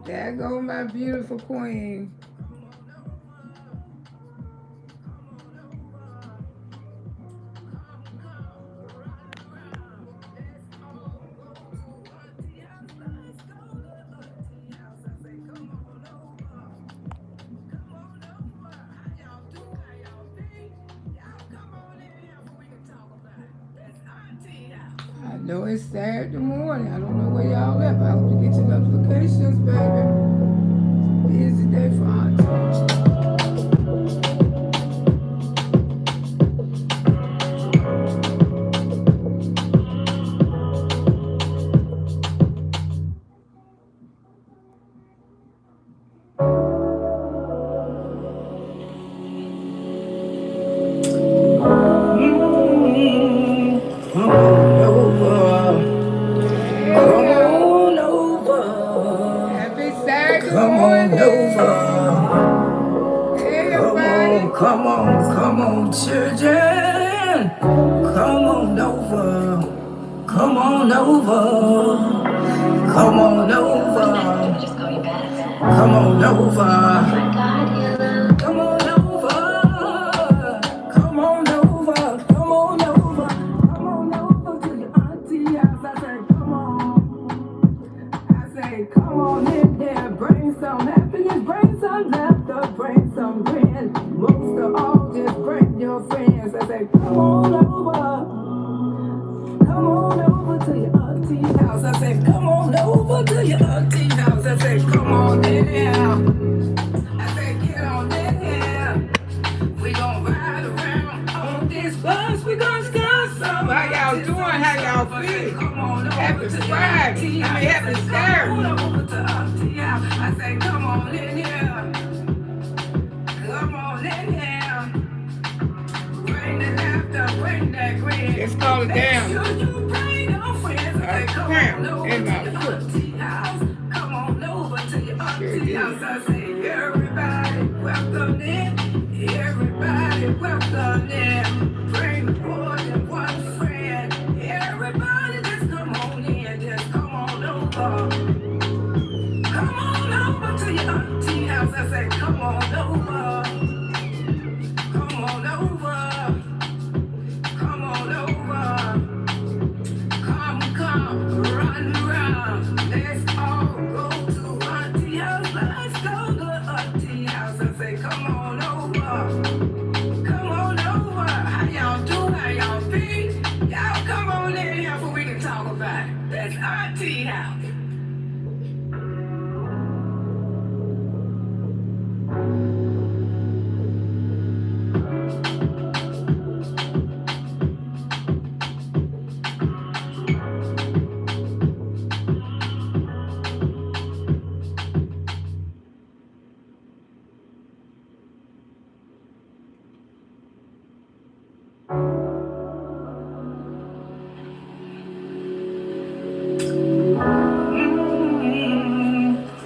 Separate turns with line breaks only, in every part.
There go my beautiful queen. I know it's Saturday morning. I don't know where y'all at, but I hope you get your notifications, baby. Busy day for Auntie.
Come on over.
There
Come
you go.
on over.
Happy Saturday
Come on
morning.
over.
Hey, everybody.
Come on, children. Come on over. Come on over. Come on over. Come on over. Come on over. Come on over. Come on over. Come on over to your auntie house. I say, come on. I say, come on in there. Bring some happiness. Bring some laughter. Bring some grin. Most of all, just bring your friends. I say, come on over. Come on over to your auntie house. I say, come on over to your auntie house. I say, come on in here. I say, get on in here. We gon' ride around on this bus. We gon' discuss some.
How y'all doing? How y'all feel?
Come on
Happy
over to your
Friday.
auntie
I
house.
mean, happy
Come on
Saturday.
over to auntie house. I say, come on in here. Come on in here. Bring the laughter, bring that grin.
Just call it down.
Make sure you bring your friends. I say, come on over
In
to
my
your
foot.
auntie house. Come on over to your
Sure
auntie
did.
house. I say, everybody, welcome in. Everybody, welcome in. Bring more than one friend. Everybody, just come on in. Just come on over. Come on over to your auntie house. I say, come on over. Come on over. Come on over. Come, run. Let's all go to auntie house. Let's go to auntie house. I say, come on over. Come on over. How y'all do? How y'all feel? Y'all come on in here so we can talk about it. That's auntie house.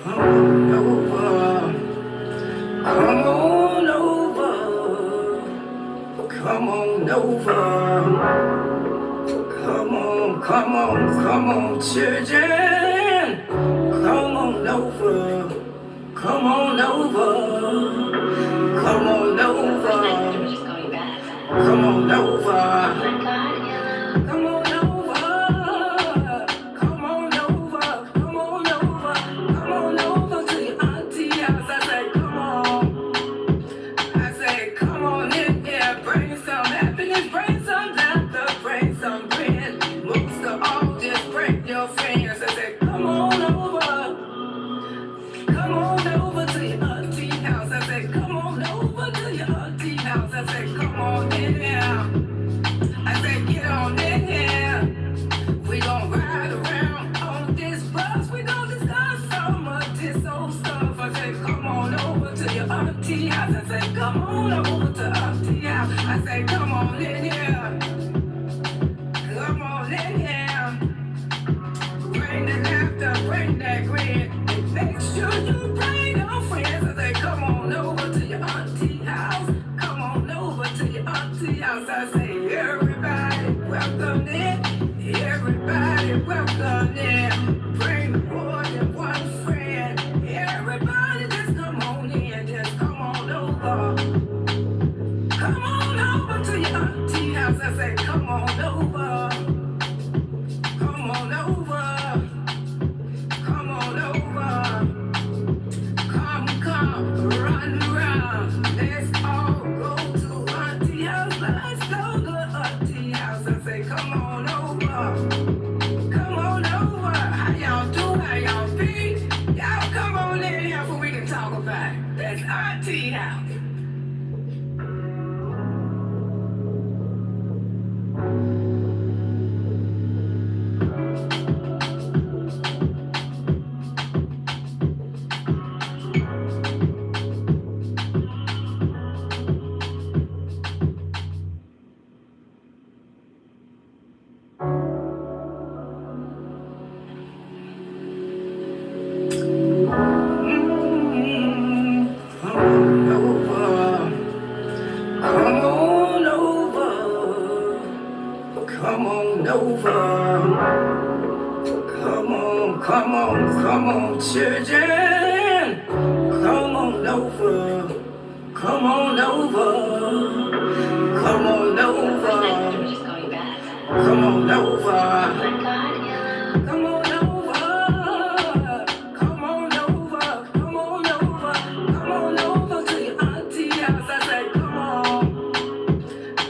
Come on over. Come on over. Come on over. Come on, children. Come on over. Come on over. Come on over. Come on over. Come on over. Come on over. Come on over. Come on over to your auntie house. I say, come on. I say, come on in here. Bring some happiness. Bring some laughter. Bring some grin. Most of all, just bring your friends. I say, come on over. Come on over to your auntie house. I say, come on over to your auntie house. I say, come on in here. I say, get on in here. We gon' ride around on this bus. We gon' discuss some of this old stuff. I say, come on over to your auntie house. I say, come on over to auntie house. I say, come on in here. Come on in here. Bring the laughter, bring that grin. And make sure you bring your friends. I say, come on over to your auntie house. Come on over to your auntie house. I say, everybody, welcome in. Everybody, welcome in. Bring more than one friend. I say, come on over. Come on over. Come on over. Come, run around. Let's all go to Auntie House. Let's go to Auntie House. I say, come on over. Come on over. How y'all do? How y'all be? Y'all come on in here so we can talk about it. That's Auntie House. Come on, children. Come on over. Come on over. Come on over. Come on over. Come on over. Come on over. Come on over. Come on over to your auntie house. I say, come on.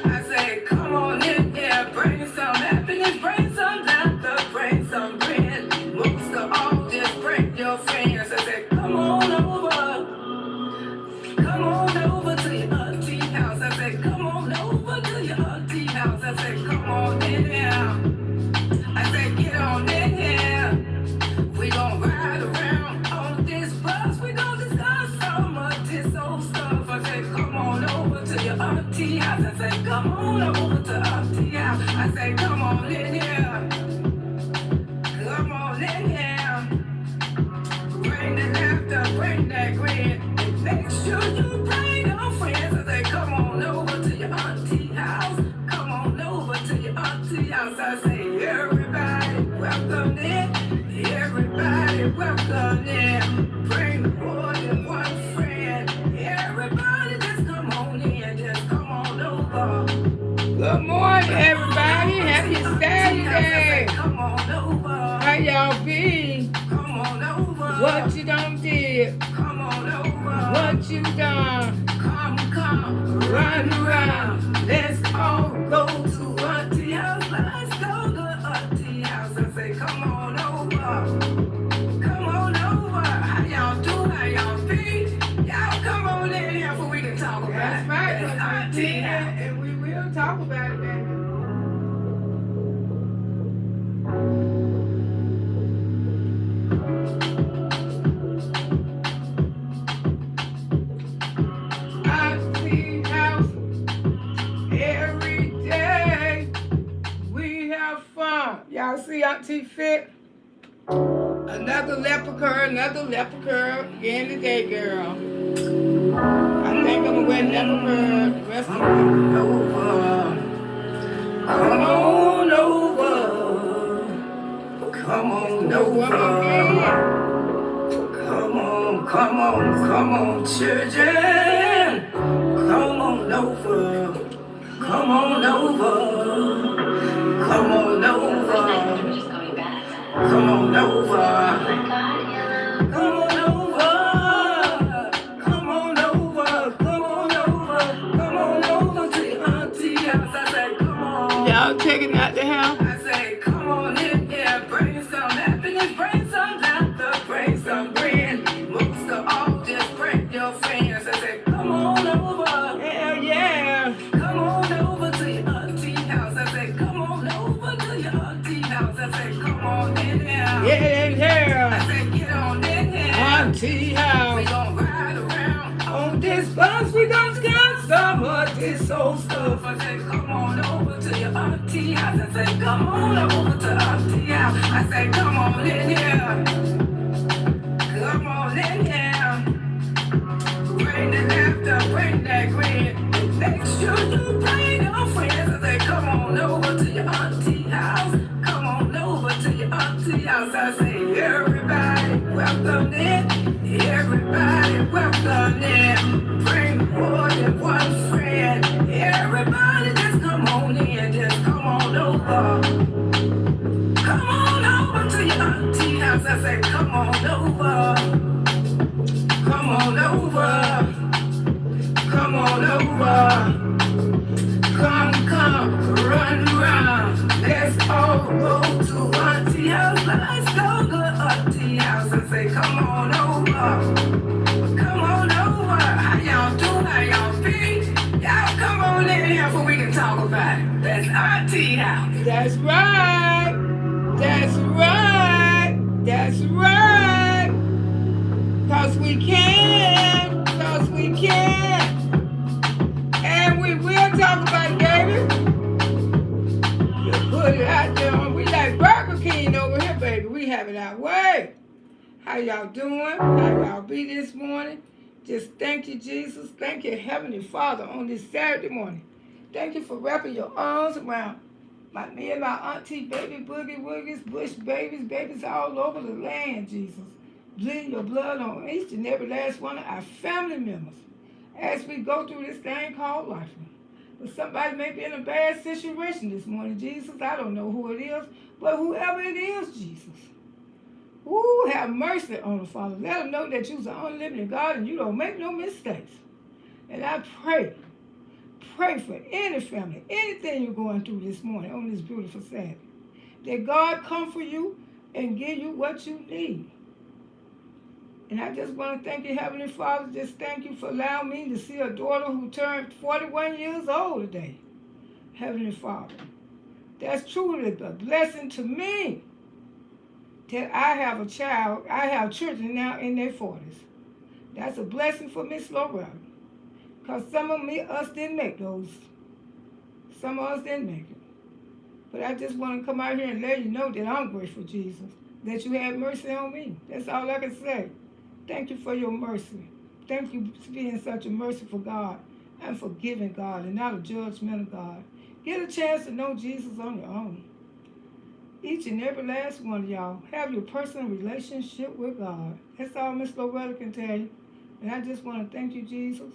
I say, come on in here. Bring some happiness. Bring some laughter. Bring some bread. Most of all, just bring your friends. I say, come on over. Come on over to your auntie house. I say, come on over to your auntie house. I say, come on in here. I say, get on in here. We gon' ride around on this bus. We gon' discuss some of this old stuff. I say, come on over to your auntie house. I say, come on over to auntie house. I say, come on in here. Come on in here. Bring the laughter, bring that grin. And make sure you bring your friends. I say, come on over to your auntie house. Come on over to your auntie house. I say, everybody welcome in. Everybody welcome in. Bring more than one friend. Everybody just come on in. Just come on over.
Good morning, everybody. Happy Saturday.
Come on over.
How y'all be?
Come on over.
What you done did?
Come on over.
What you done?
Come, run around. Let's all go to Auntie House. Let's go to Auntie House. I say, come on over. Come on over. How y'all do? How y'all be? Y'all come on in here so we can talk about
That's
it.
right.
That's Auntie House.
And we will talk about it, baby. Auntie House. Every day we have fun. Y'all see Auntie Fit? Another leprechaun, again today, girl. I think I'm gonna wear leprechaun the rest of the week.
Come on over. Come on over. Come on, children. Come on over. Come on over. Come on over. Come on over. Come on over. Come on over. Come on over. Come on over to your auntie house. I say, come on.
Y'all checking out the house?
I say, come on in here. Bring some happiness. Bring some laughter. Bring some bread. Most of all, just bring your friends. I say, come on over.
Hell yeah.
Come on over to your auntie house. I say, come on over to your auntie house. I say, come on in here.
Get in here.
I say, get on in here.
Auntie
We
House.
gon' ride around
On this bus we gon' discuss some of this old stuff.
I say, come on over to your auntie house. I say, come on over to auntie house. I say, come on in here. Come on in here. Bring the laughter, bring that grin. And make sure you bring your friends. I say, come on over to your auntie house. Come on over to your auntie house. I say, everybody welcome in. Everybody welcome in. Bring more than one friend. Everybody just come on in. over. Come on over. Come on over. Come, run around. Let's all go to Auntie House. Let's go to Auntie House and say, come on over. Come on over. How y'all doing? How y'all feel? Y'all come on in here so we can talk about it. That's Auntie House.
That's right. That's right. That's right. Cause we can. Cause we can. And we will talk about it, baby. You put it out there. We like Burger King over here, baby. We have it our way. How y'all doing? How y'all be this morning? Just thank you, Jesus. Thank you, Heavenly Father, on this Saturday morning. Thank you for wrapping your arms around me and my auntie, baby boogie woogies, bush babies all over the land, Jesus. Bleeding your blood on each and every last one of our family members as we go through this thing called life. But somebody may be in a bad situation this morning, Jesus. I don't know who it is, but whoever it is, Jesus. Ooh, have mercy on them, Father. Let them know that you're the unlimited God and you don't make no mistakes. And I pray for any family, anything you're going through this morning on this beautiful Saturday, that God come for you and give you what you need. And I just want to thank you, Heavenly Father. Just thank you for allowing me to see a daughter who turned 41 years old today. Heavenly Father, that's truly a blessing to me that I have a child. I have children now in their 40s. That's a blessing for Miss Loretta. Because some of us didn't make those. Some of us didn't make it. But I just want to come out here and let you know that I'm grateful, Jesus, that you had mercy on me. That's all I can say. Thank you for your mercy. Thank you for being such a merciful God and forgiving God and not a judgmental God. Get a chance to know Jesus on your own. Each and every last one of y'all have your personal relationship with God. That's all Miss Loretta can tell you. And I just want to thank you, Jesus.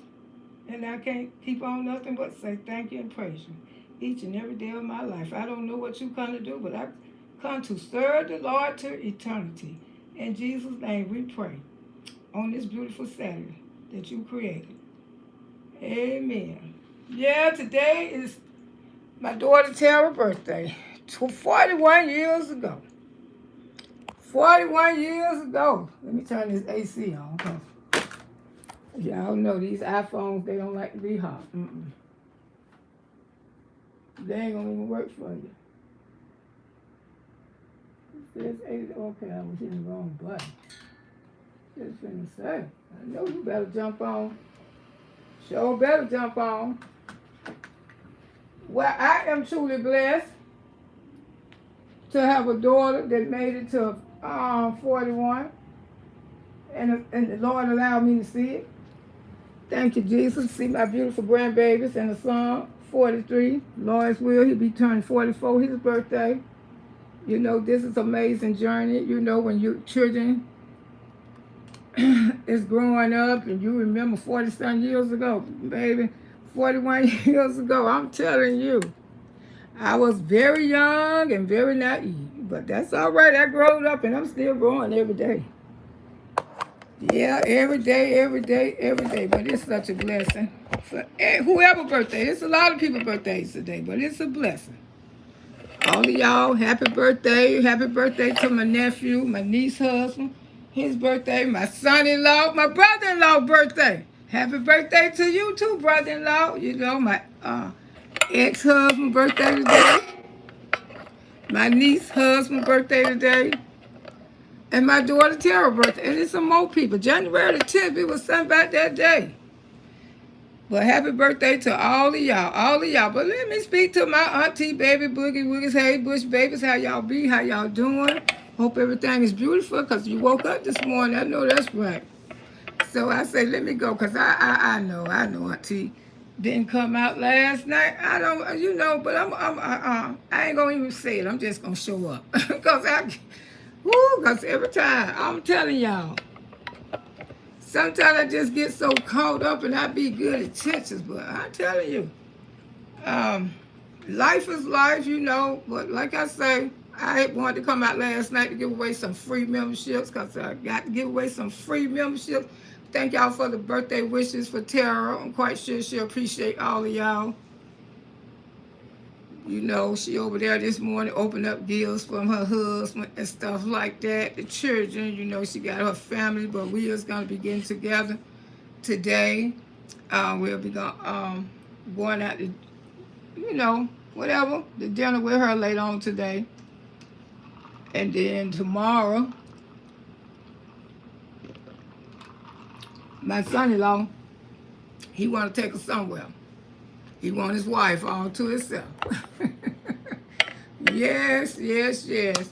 And I can't keep on nothing but say thank you and praise you each and every day of my life. I don't know what you come to do, but I come to serve the Lord to eternity. In Jesus' name we pray on this beautiful Saturday that you created. Amen. Yeah, today is my daughter Tara's birthday. 41 years ago. 41 years ago. Let me turn this AC on. Y'all know these iPhones, they don't like to be hot. They ain't gonna even work for you. It says 8, okay, I was hitting the wrong button. Just finna say, I know you better jump on. Sure better jump on. Well, I am truly blessed to have a daughter that made it to 41. And the Lord allowed me to see it. Thank you, Jesus. See my beautiful grandbabies and the son, 43. Lord's will, he'll be turning 44, his birthday. You know, this is an amazing journey. You know, when your children is growing up and you remember 40-some years ago, baby, 41 years ago, I'm telling you, I was very young and very naive. But that's all right. I grew up and I'm still growing every day. Yeah, every day. But it's such a blessing. For whoever's birthday. It's a lot of people's birthdays today, but it's a blessing. All of y'all, happy birthday. Happy birthday to my nephew, my niece's husband, his birthday, my son-in-law, my brother-in-law birthday. Happy birthday to you too, brother-in-law. You know, my ex-husband birthday today. My niece's husband birthday today. And my daughter Tara's birthday. And it's some more people. January the 10th, it was something about that day. But happy birthday to all of y'all. But let me speak to my auntie, baby, boogie, woogies, hey, bush babies. How y'all be? How y'all doing? Hope everything is beautiful because you woke up this morning. I know that's right. So I say, let me go because I know auntie didn't come out last night. I don't, you know, but I ain't going to even say it. I'm just going to show up. Because every time, I'm telling y'all, sometimes I just get so caught up and I be good at churches, but I'm telling you, life is life, you know, but like I say, I wanted to come out last night to give away some free memberships because I got to give away some free memberships. Thank y'all for the birthday wishes for Tara. I'm quite sure she'll appreciate all of y'all. You know, she over there this morning opened up gifts from her husband and stuff like that. The children, you know, she got her family, but we is going to be getting together today. We'll be going out to, you know, whatever, the dinner with her later on today. And then tomorrow, my son-in-law, he want to take us somewhere. He want his wife all to himself. Yes, yes, yes.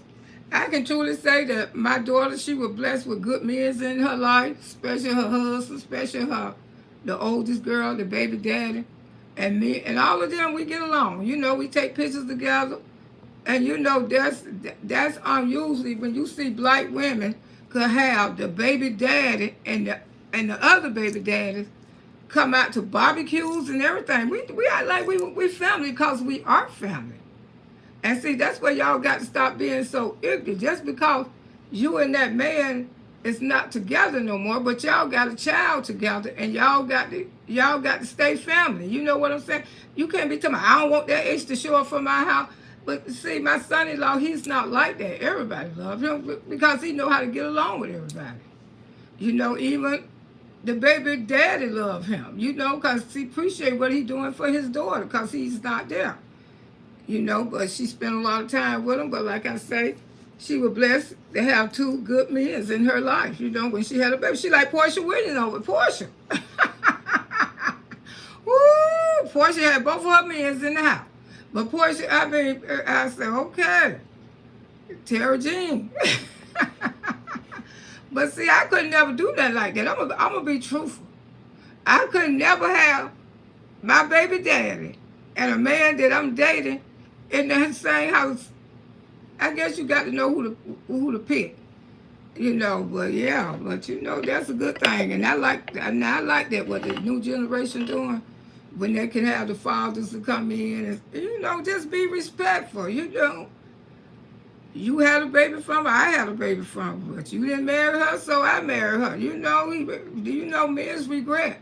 I can truly say that my daughter, she was blessed with good men in her life, especially her husband, especially the oldest girl, the baby daddy, and me, and all of them, we get along. You know, we take pictures together. And you know, that's unusually when you see black women could have the baby daddy and the other baby daddies come out to barbecues and everything. We act like we family because we are family. And see, that's where y'all got to stop being so ignorant. Just because you and that man is not together no more, but y'all got a child together and y'all got to stay family. You know what I'm saying? You can't be telling me, I don't want that H to show up from my house. But see, my son-in-law, he's not like that. Everybody loves him because he know how to get along with everybody. You know, even the baby daddy love him, you know, because he appreciate what he's doing for his daughter because he's not there. You know, but she spent a lot of time with him. But like I say, she was blessed to have two good men in her life. You know, when she had a baby, she like Portia Whitney over Portia. Woo! Portia had both of her men in the house. But Portia, I said, okay, Tara Jean. But see, I could never do nothing like that. I'm gonna be truthful. I could never have my baby daddy and a man that I'm dating in the same house. I guess you got to know who to pick, you know. But yeah, but you know that's a good thing, and I like that what the new generation doing when they can have the fathers to come in and you know just be respectful. You know, you had a baby from her, I had a baby from her, but you didn't marry her, so I married her. You know, do you know men's regret?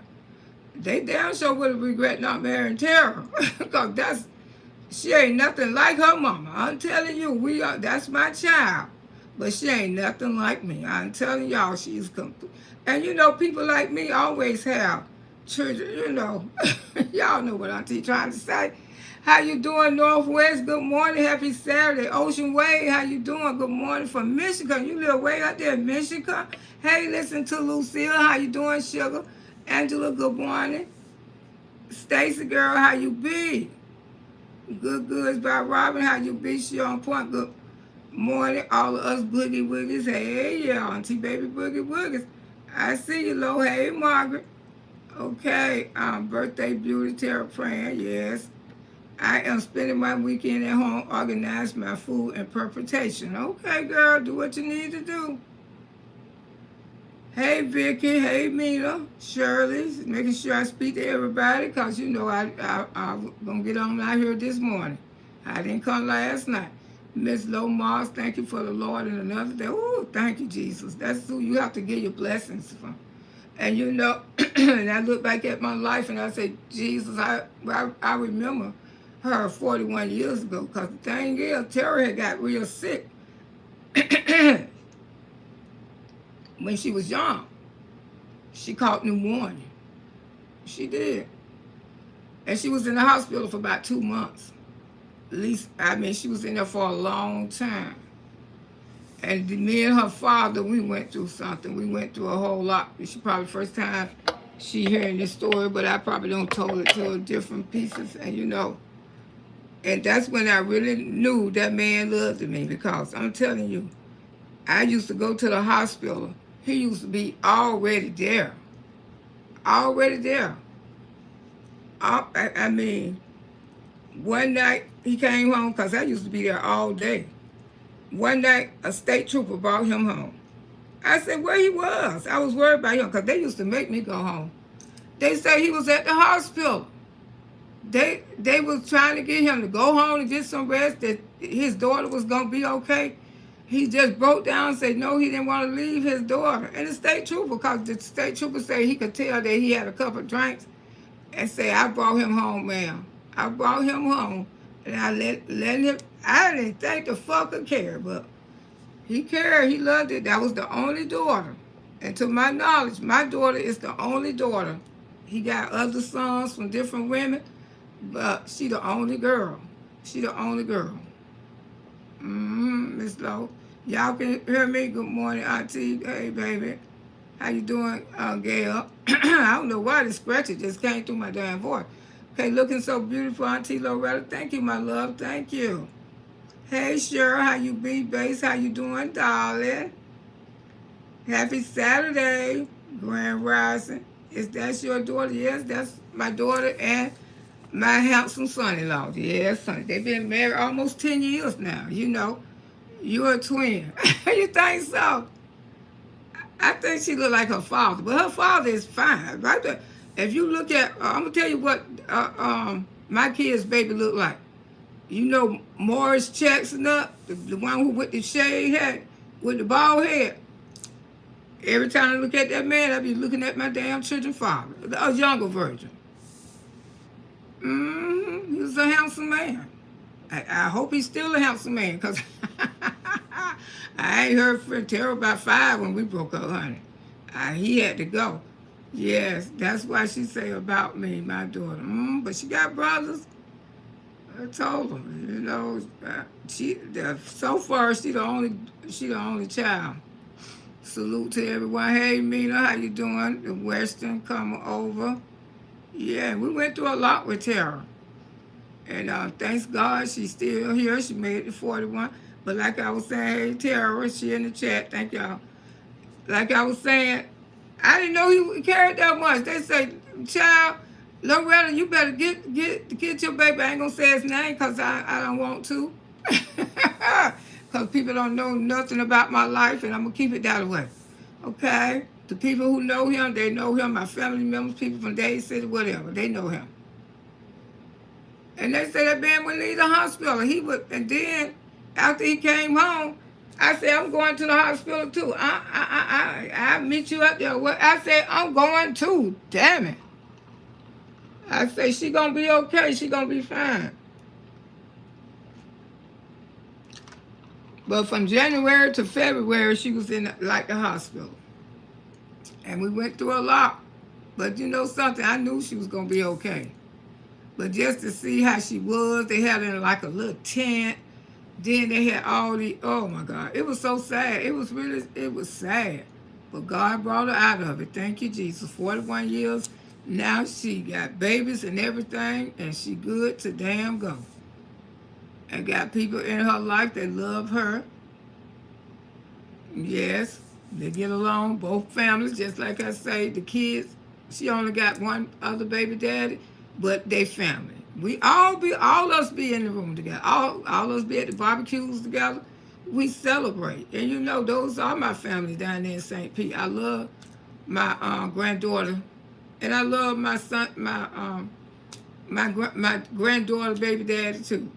They damn sure would have regret not marrying Tara because she ain't nothing like her mama. I'm telling you, that's my child, but she ain't nothing like me. I'm telling y'all, she's complete. And you know, people like me always have children. You know, y'all know what I'm trying to say. How you doing, Northwest? Good morning, happy Saturday. Ocean Way, how you doing? Good morning from Michigan. You live way out there in Michigan. Hey, listen to Lucille. How you doing, sugar? Angela, good morning. Stacy, girl, how you be? Good goods by Robin, how you be? She on point. Good morning, all of us boogie woogies. Hey, yeah, Auntie Baby Boogie Woogies. I see you, Lo. Hey, Margaret. Okay, birthday beauty, Tara praying. Yes. I am spending my weekend at home, organize my food and preparation. Okay, girl, do what you need to do. Hey, Vicky. Hey, Mina. Shirley. Making sure I speak to everybody because, you know, I'm going to get on out here this morning. I didn't come last night. Miss Low Mars, thank you for the Lord and another day. Oh, thank you, Jesus. That's who you have to get your blessings from. And, you know, and I look back at my life and I say, Jesus, I remember her 41 years ago because the thing is, Tara had got real sick. When she was young, she caught pneumonia. She did. And she was in the hospital for about 2 months. At least, I mean, she was in there for a long time. And me and her father, we went through something. We went through a whole lot. It's probably the first time she hearing this story, but I probably don't told it to her different pieces. And, you know, and that's when I really knew that man loved me because I'm telling you, I used to go to the hospital. He used to be already there. Already there. I mean, one night he came home because I used to be there all day. One night, a state trooper brought him home. I said, where he was? I was worried about him because they used to make me go home. They say he was at the hospital. they was trying to get him to go home and get some rest, that his daughter was going to be okay. He just broke down and said no, he didn't want to leave his daughter. And the state trooper, because the state trooper said he could tell that he had a couple of drinks, and say, I brought him home, ma'am. I brought him home, and I let him, I didn't think the fucker cared, but he cared, he loved it. That was the only daughter. And to my knowledge, my daughter is the only daughter. He got other sons from different women, but she the only girl. She the only girl. Miss Lowe. Y'all can hear me? Good morning, Auntie. Hey, baby. How you doing, Gail? I don't know why the scratcher just came through my damn voice. Okay, looking so beautiful, Auntie Loretta. Thank you, my love. Thank you. Hey, Cheryl. How you be, Base? How you doing, darling? Happy Saturday, Grand Rising. Is that your daughter? Yes, that's my daughter and my handsome son-in-law. Yes, honey. They've been married almost 10 years now. You know, you're a twin. You think so? I think she look like her father, but her father is fine. Right there. If you look at, I'm gonna tell you what my kid's baby look like. You know, Morris Chestnut, the one who with the shaved head, with the bald head. Every time I look at that man, I be looking at my damn children's father, a younger version. He was a handsome man. I hope he's still a handsome man, because I ain't heard from Terrell about 5 when we broke up, honey. He had to go. Yes, that's why she say about me, my daughter. But she got brothers. I told them, you know, so far she the only child. Salute to everyone. Hey, Mina, how you doing? The Western coming over. Yeah, we went through a lot with Tara. And thanks God she's still here. She made it to 41. But like I was saying, hey, Tara, she in the chat. Thank y'all. Like I was saying, I didn't know he cared that much. They say, child, Loretta, you better get your baby. I ain't going to say his name because I don't want to. Because people don't know nothing about my life, and I'm going to keep it that way. Okay? The people who know him, they know him. My family members, people from Dade City, whatever, they know him. And they said that man would leave the hospital. And then, after he came home, I said, I'm going to the hospital too. I'll meet you up there. I said, I'm going too. Damn it. I said, she going to be okay. She going to be fine. But from January to February, she was in the hospital. And we went through a lot. But you know something? I knew she was going to be okay. But just to see how she was, they had her in like a little tent. Then they had all the, oh my God. It was so sad. It was sad. But God brought her out of it. Thank you, Jesus. 41 years. Now she got babies and everything. And she good to damn go. And got people in her life that love her. Yes, they get along, both families, just like I say, the kids. She only got one other baby daddy, but they family. We all us be in the room together. All us be at the barbecues together. We celebrate. And you know, those are my family down there in St. Pete. I love my granddaughter. And I love my son, my granddaughter, baby daddy too.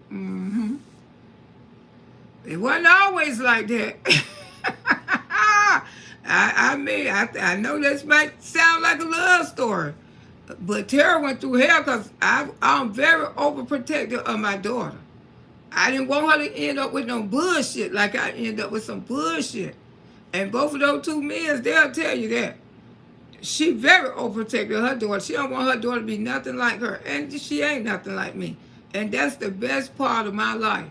It wasn't always like that. I know this might sound like a love story, but Tara went through hell because I'm very overprotective of my daughter. I didn't want her to end up with no bullshit like I ended up with some bullshit. And both of those two men, they'll tell you that. She very overprotective of her daughter. She don't want her daughter to be nothing like her. And she ain't nothing like me. And that's the best part of my life,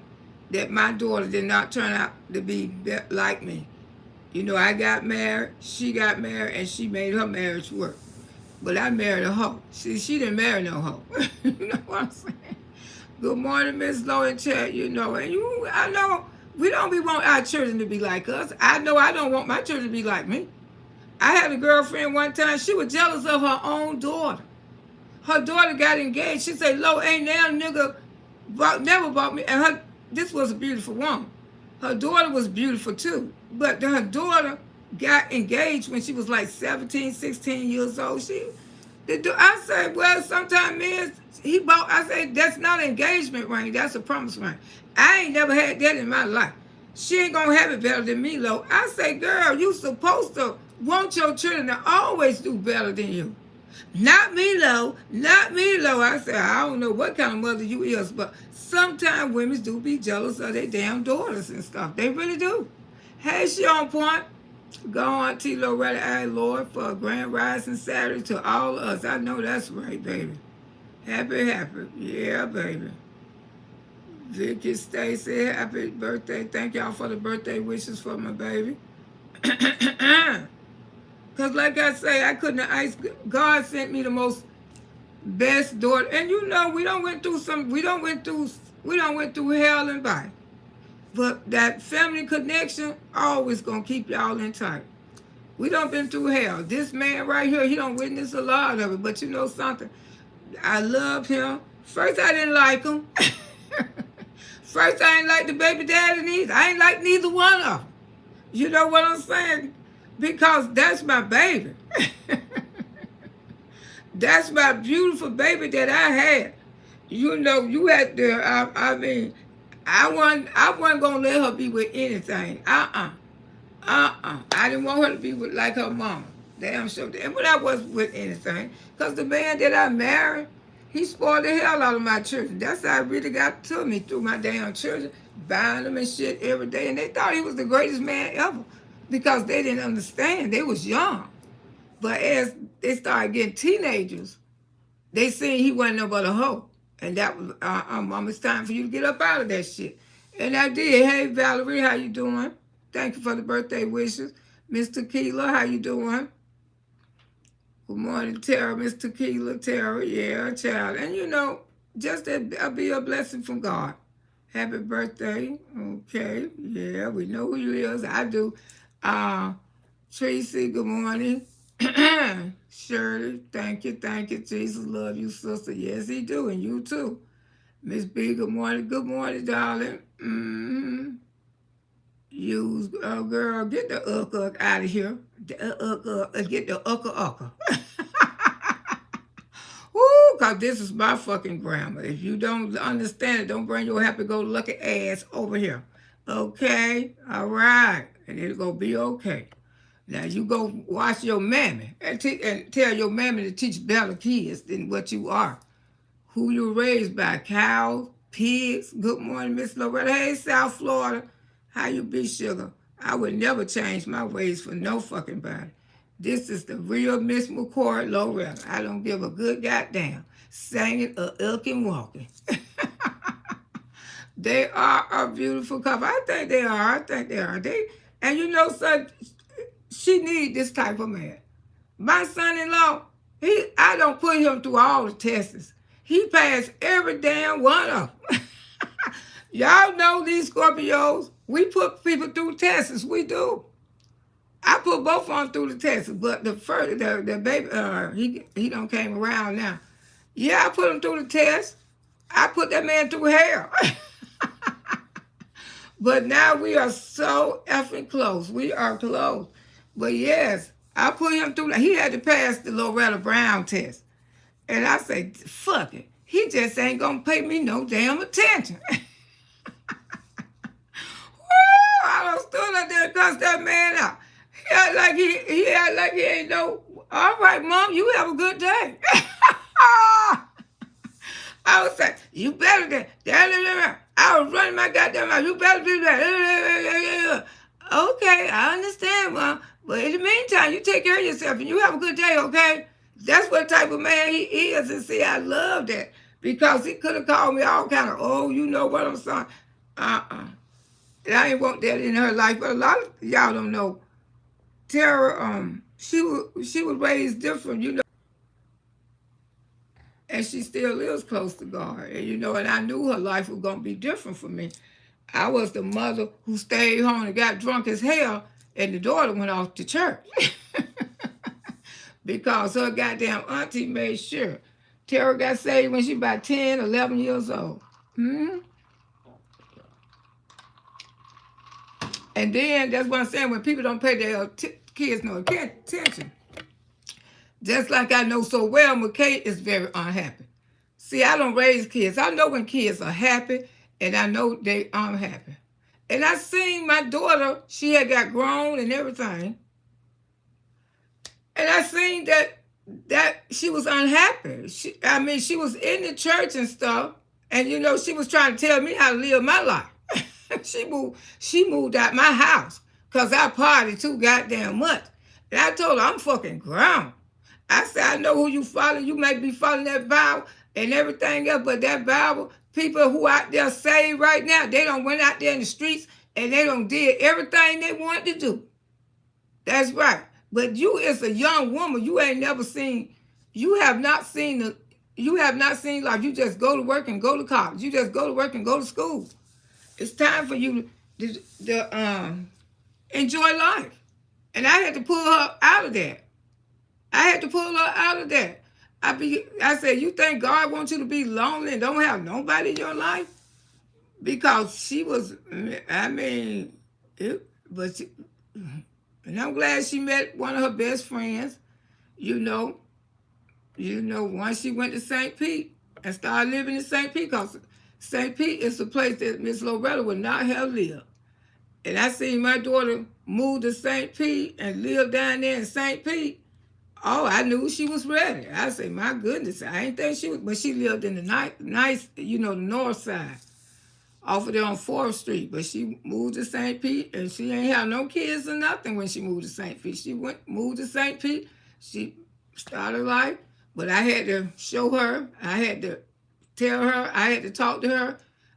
that my daughter did not turn out to be like me. You know, I got married, she got married, and she made her marriage work. But I married a hoe. She didn't marry no hoe. You know what I'm saying? Good morning, Miss Lowe in chat, you know. And I know we don't want our children to be like us. I know I don't want my children to be like me. I had a girlfriend one time, she was jealous of her own daughter. Her daughter got engaged. She said, Lo, ain't now nigga never bought me. And this was a beautiful woman. Her daughter was beautiful too. But her daughter got engaged when she was like 17, 16 years old. I said, well, sometimes men, he bought, I said, that's not an engagement ring, that's a promise ring. I ain't never had that in my life. She ain't gonna have it better than me, Lo. I say, girl, you supposed to want your children to always do better than you. Not me, Lo. Not me, Lo. I said, I don't know what kind of mother you is, but sometimes women do be jealous of their damn daughters and stuff. They really do. Hey, she on point. Go on, T. Loretta, hey, Lord, for a grand rising Saturday to all of us. I know that's right, baby. Happy, happy. Yeah, baby. Vicky Stacy, happy birthday. Thank y'all for the birthday wishes for my baby. Because like I say, I couldn't have asked. God sent me the most best daughter. And you know, we don't went through hell and back. But that family connection always gonna keep y'all in tight. We done been through hell. This man right here, he don't witness a lot of it. But you know something? I love him. First, I didn't like him. First, I ain't like the baby daddy neither. I ain't like neither one of them. You know what I'm saying? Because that's my baby. That's my beautiful baby that I had. You know, you had to, I mean, I wasn't going to let her be with anything. I didn't want her to be with like her mama. Damn sure. And when I wasn't with anything, because the man that I married, he spoiled the hell out of my children. That's how it really got to me through my damn children, buying them and shit every day. And they thought he was the greatest man ever because they didn't understand. They was young. But as they started getting teenagers, they seen he wasn't no but a hoe. And that was, Mom, it's time for you to get up out of that shit. And I did. Hey, Valerie, how you doing? Thank you for the birthday wishes. Miss Tequila, how you doing? Good morning, Tara. Miss Tequila, Tara. Yeah, child. And you know, just that be a blessing from God. Happy birthday. Okay. Yeah, we know who you is. I do. Tracy, good morning. Shirley, thank you. Thank you. Jesus love you, sister. Yes, he do. And you too. Miss B, good morning. Good morning, darling. You, girl, get the out of here. Get the Ooh, because this is my fucking grammar. If you don't understand it, don't bring your happy-go-lucky ass over here. Okay? All right. And it'll go be okay. Now, you go watch your mammy and tell your mammy to teach better kids than what you are. Who you raised by, cows, pigs. Good morning, Miss Loretta. Hey, South Florida. How you be, sugar? I would never change my ways for no fucking body. This is the real Miss McCoy Loretta. I don't give a good goddamn. Singing or ilking walking. They are a beautiful couple. I think they are. And you know, son, she need this type of man. My son-in-law, I don't put him through all the tests. He passed every damn one of them. Y'all know these Scorpios, we put people through tests. We do. I put both of them through the tests, but the baby, he don't came around now. Yeah, I put him through the test. I put that man through hell. But now we are so effing close. We are close. But yes, I put him through. He had to pass the Loretta Brown test. And I said, fuck it. He just ain't going to pay me no damn attention. Woo, I done stood up there and cussed that man out. He act like he ain't no, all right, Mom, you have a good day. I was like, you better than that. I was running my goddamn mouth. You better do that. Okay, I understand, Mom. But in the meantime, you take care of yourself and you have a good day, okay? That's what type of man he is. And see, I love that. Because he could have called me all kind of, oh, you know what I'm saying? And I ain't want that in her life. But a lot of y'all don't know. Tara, she was raised different, you know. And she still is close to God. And, you know, and I knew her life was going to be different for me. I was the mother who stayed home and got drunk as hell, and the daughter went off to church. Because her goddamn auntie made sure. Tara got saved when she was about 10, 11 years old. And then, that's what I'm saying, when people don't pay their kids no attention, Just like I know so well McKay is very unhappy. See, I don't raise kids. I know when kids are happy, and I know they unhappy. And I seen my daughter, she had got grown and everything. And I seen that she was unhappy. She was in the church and stuff, and she was trying to tell me how to live my life. she moved out my house because I partied too goddamn much. And I told her, I'm fucking grown. I said, I know who you follow. You may be following that Bible and everything else, but that Bible, people who out there saved right now, they done went out there in the streets and they done did everything they wanted to do. That's right. But you as a young woman, you have not seen life. You just go to work and go to college. You just go to work and go to school. It's time for you to enjoy life. And I had to pull her out of that. I said, you think God wants you to be lonely and don't have nobody in your life? Because she was, and I'm glad she met one of her best friends. Once she went to St. Pete and started living in St. Pete, because St. Pete is the place that Miss Loretta would not have lived. And I seen my daughter move to St. Pete and live down there in St. Pete. Oh, I knew she was ready. I said, my goodness, I ain't think she was, but she lived in the nice, the north side, off of there on 4th Street. But she moved to St. Pete, and she ain't have no kids or nothing when she moved to St. Pete. She moved to St. Pete. She started life, but I had to show her. I had to tell her. I had to talk to her.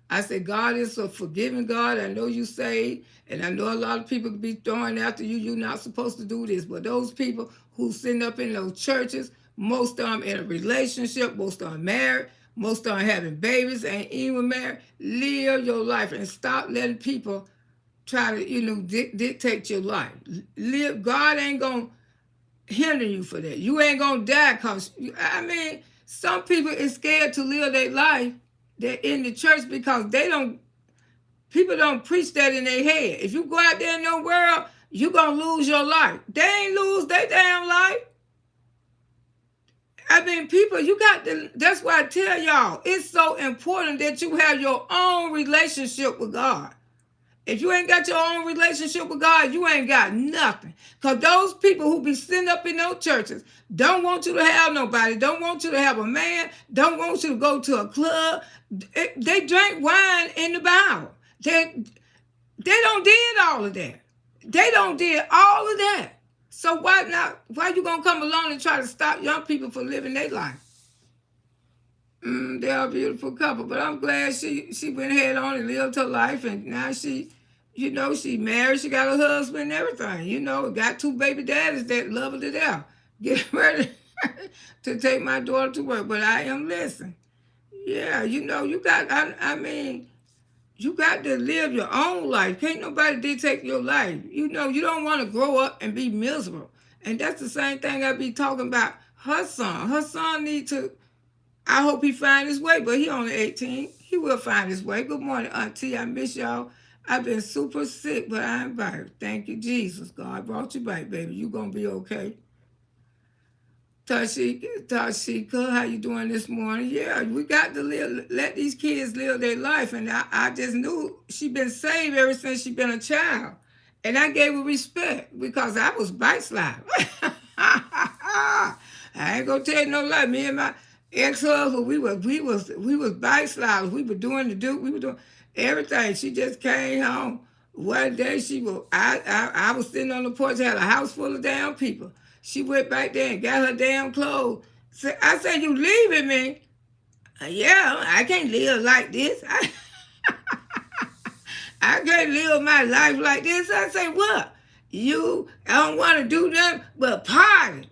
I said, God is a forgiving God. I know you saved, and I know a lot of people could be throwing after you. You're not supposed to do this. But those people who sitting up in those churches, most of them in a relationship, most of them married, most of them having babies, ain't even married. Live your life and stop letting people try to, dictate your life. Live. God ain't going to hinder you for that. You ain't going to die because, some people is scared to live their life. They're in the church because people don't preach that in their head. If you go out there in the world, you're going to lose your life. They ain't lose their damn life. People, that's why I tell y'all, it's so important that you have your own relationship with God. If you ain't got your own relationship with God, you ain't got nothing. Because those people who be sitting up in those churches don't want you to have nobody, don't want you to have a man, don't want you to go to a club. They drink wine in the Bible. They don't did all of that. They don't did all of that. So why not? Why you gonna come along and try to stop young people from living their life? They're a beautiful couple, but I'm glad she went ahead on and lived her life, and now she married, she got a husband and everything, got 2 baby daddies that love her to death. Get ready to take my daughter to work, but I am listening. Yeah, you got to live your own life. Can't nobody dictate your life. You don't want to grow up and be miserable. And that's the same thing I be talking about her son. Her son need to, I hope he find his way, but he only 18. He will find his way. Good morning, Auntie. I miss y'all. I've been super sick, but I'm back. Thank you, Jesus. God brought you back, baby. You going to be okay. Tashika, how you doing this morning? Yeah, we got to let these kids live their life. And I just knew she been saved ever since she been a child. And I gave her respect because I was backsliding. I ain't gonna tell you no lie. Me and my ex-husband, we was backsliders. We were doing everything. She just came home. One day I was sitting on the porch, had a house full of damn people. She went back there and got her damn clothes. I said, you leaving me? Yeah, I can't live like this. I can't live my life like this. I said, what? I don't want to do nothing but party.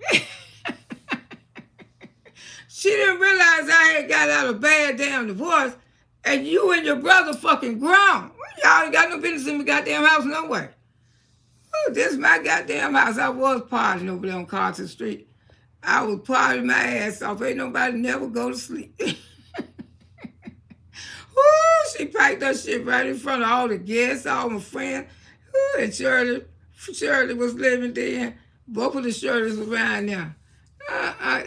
She didn't realize I had got out of a bad damn divorce, and you and your brother fucking grown. Y'all ain't got no business in my goddamn house no way. This is my goddamn house. I was partying over there on Carter Street. I was partying my ass off. Ain't nobody never go to sleep. She packed her shit right in front of all the guests, all my friends. And Shirley was living there. Both of the Shirleys around now.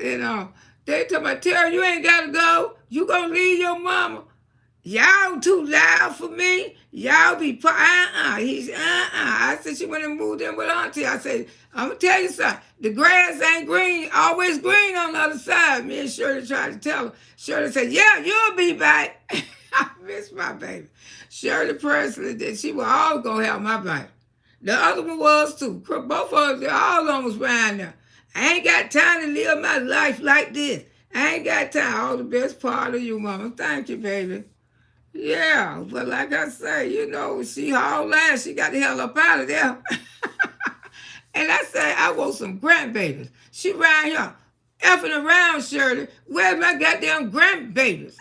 You know, they tell me, Terry, you ain't got to go. You going to leave your mama. Y'all too loud for me. Y'all be, He's, I said, she went and moved in with auntie. I said, I'm going to tell you something. The grass ain't green, always green on the other side. Me and Shirley tried to tell her. Shirley said, yeah, you'll be back. I miss my baby. Shirley Presley, she was always going to have my baby. The other one was too. Both of them, all of them was around there. I ain't got time to live my life like this. I ain't got time. All the best part of you, mama. Thank you, baby. Yeah, but like I say, you know, she hauled ass. She got the hell up out of there. And I say, I want some grandbabies. She around here effing around, Shirley. Where's my goddamn grandbabies?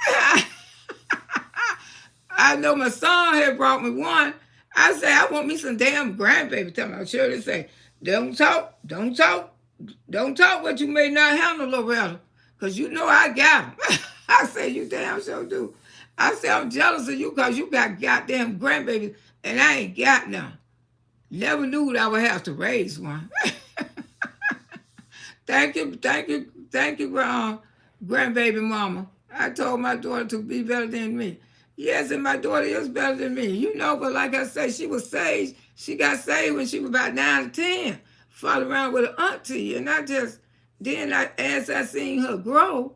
I know my son had brought me one. I say, I want me some damn grandbaby. Tell me, Shirley say, don't talk what you may not handle, Loretta. Because you know I got them. I say, you damn sure do. I say, I'm jealous of you because you got goddamn grandbabies and I ain't got none. Never knew that I would have to raise one. Thank you, grandbaby mama. I told my daughter to be better than me. Yes, and my daughter is better than me. You know, but like I say, she was saved. She got saved when she was about 9 or 10. Followed around with an auntie. And as I seen her grow,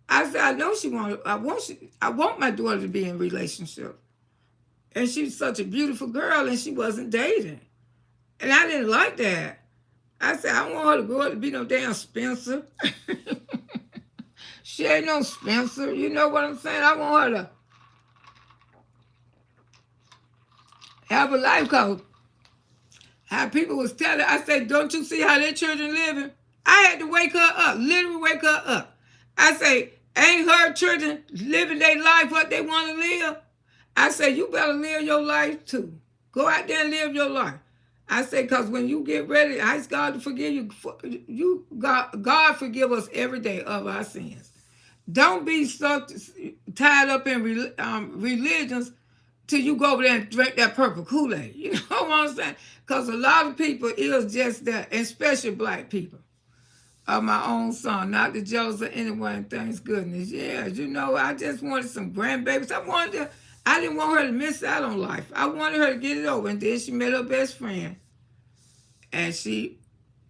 I said, I know she wanted, I want my daughter to be in a relationship. And she's such a beautiful girl and she wasn't dating. And I didn't like that. I said, I don't want her to grow up to be no damn Spencer. She ain't no Spencer. You know what I'm saying? I want her to have a life coach. How people was telling, I said, don't you see how their children living? I had to wake her up, literally wake her up. I say, ain't her children living their life what they want to live? I say, you better live your life too. Go out there and live your life. I say, because when you get ready, I ask God to forgive you. God forgive us every day of our sins. Don't be so tied up in religions till you go over there and drink that purple Kool-Aid. You know what I'm saying? Because a lot of people is just that, and especially black people. Of my own son, not the jealous of anyone, thanks goodness. Yeah, you know, I just wanted some grandbabies. I didn't want her to miss out on life. I wanted her to get it over. And then she met her best friend. And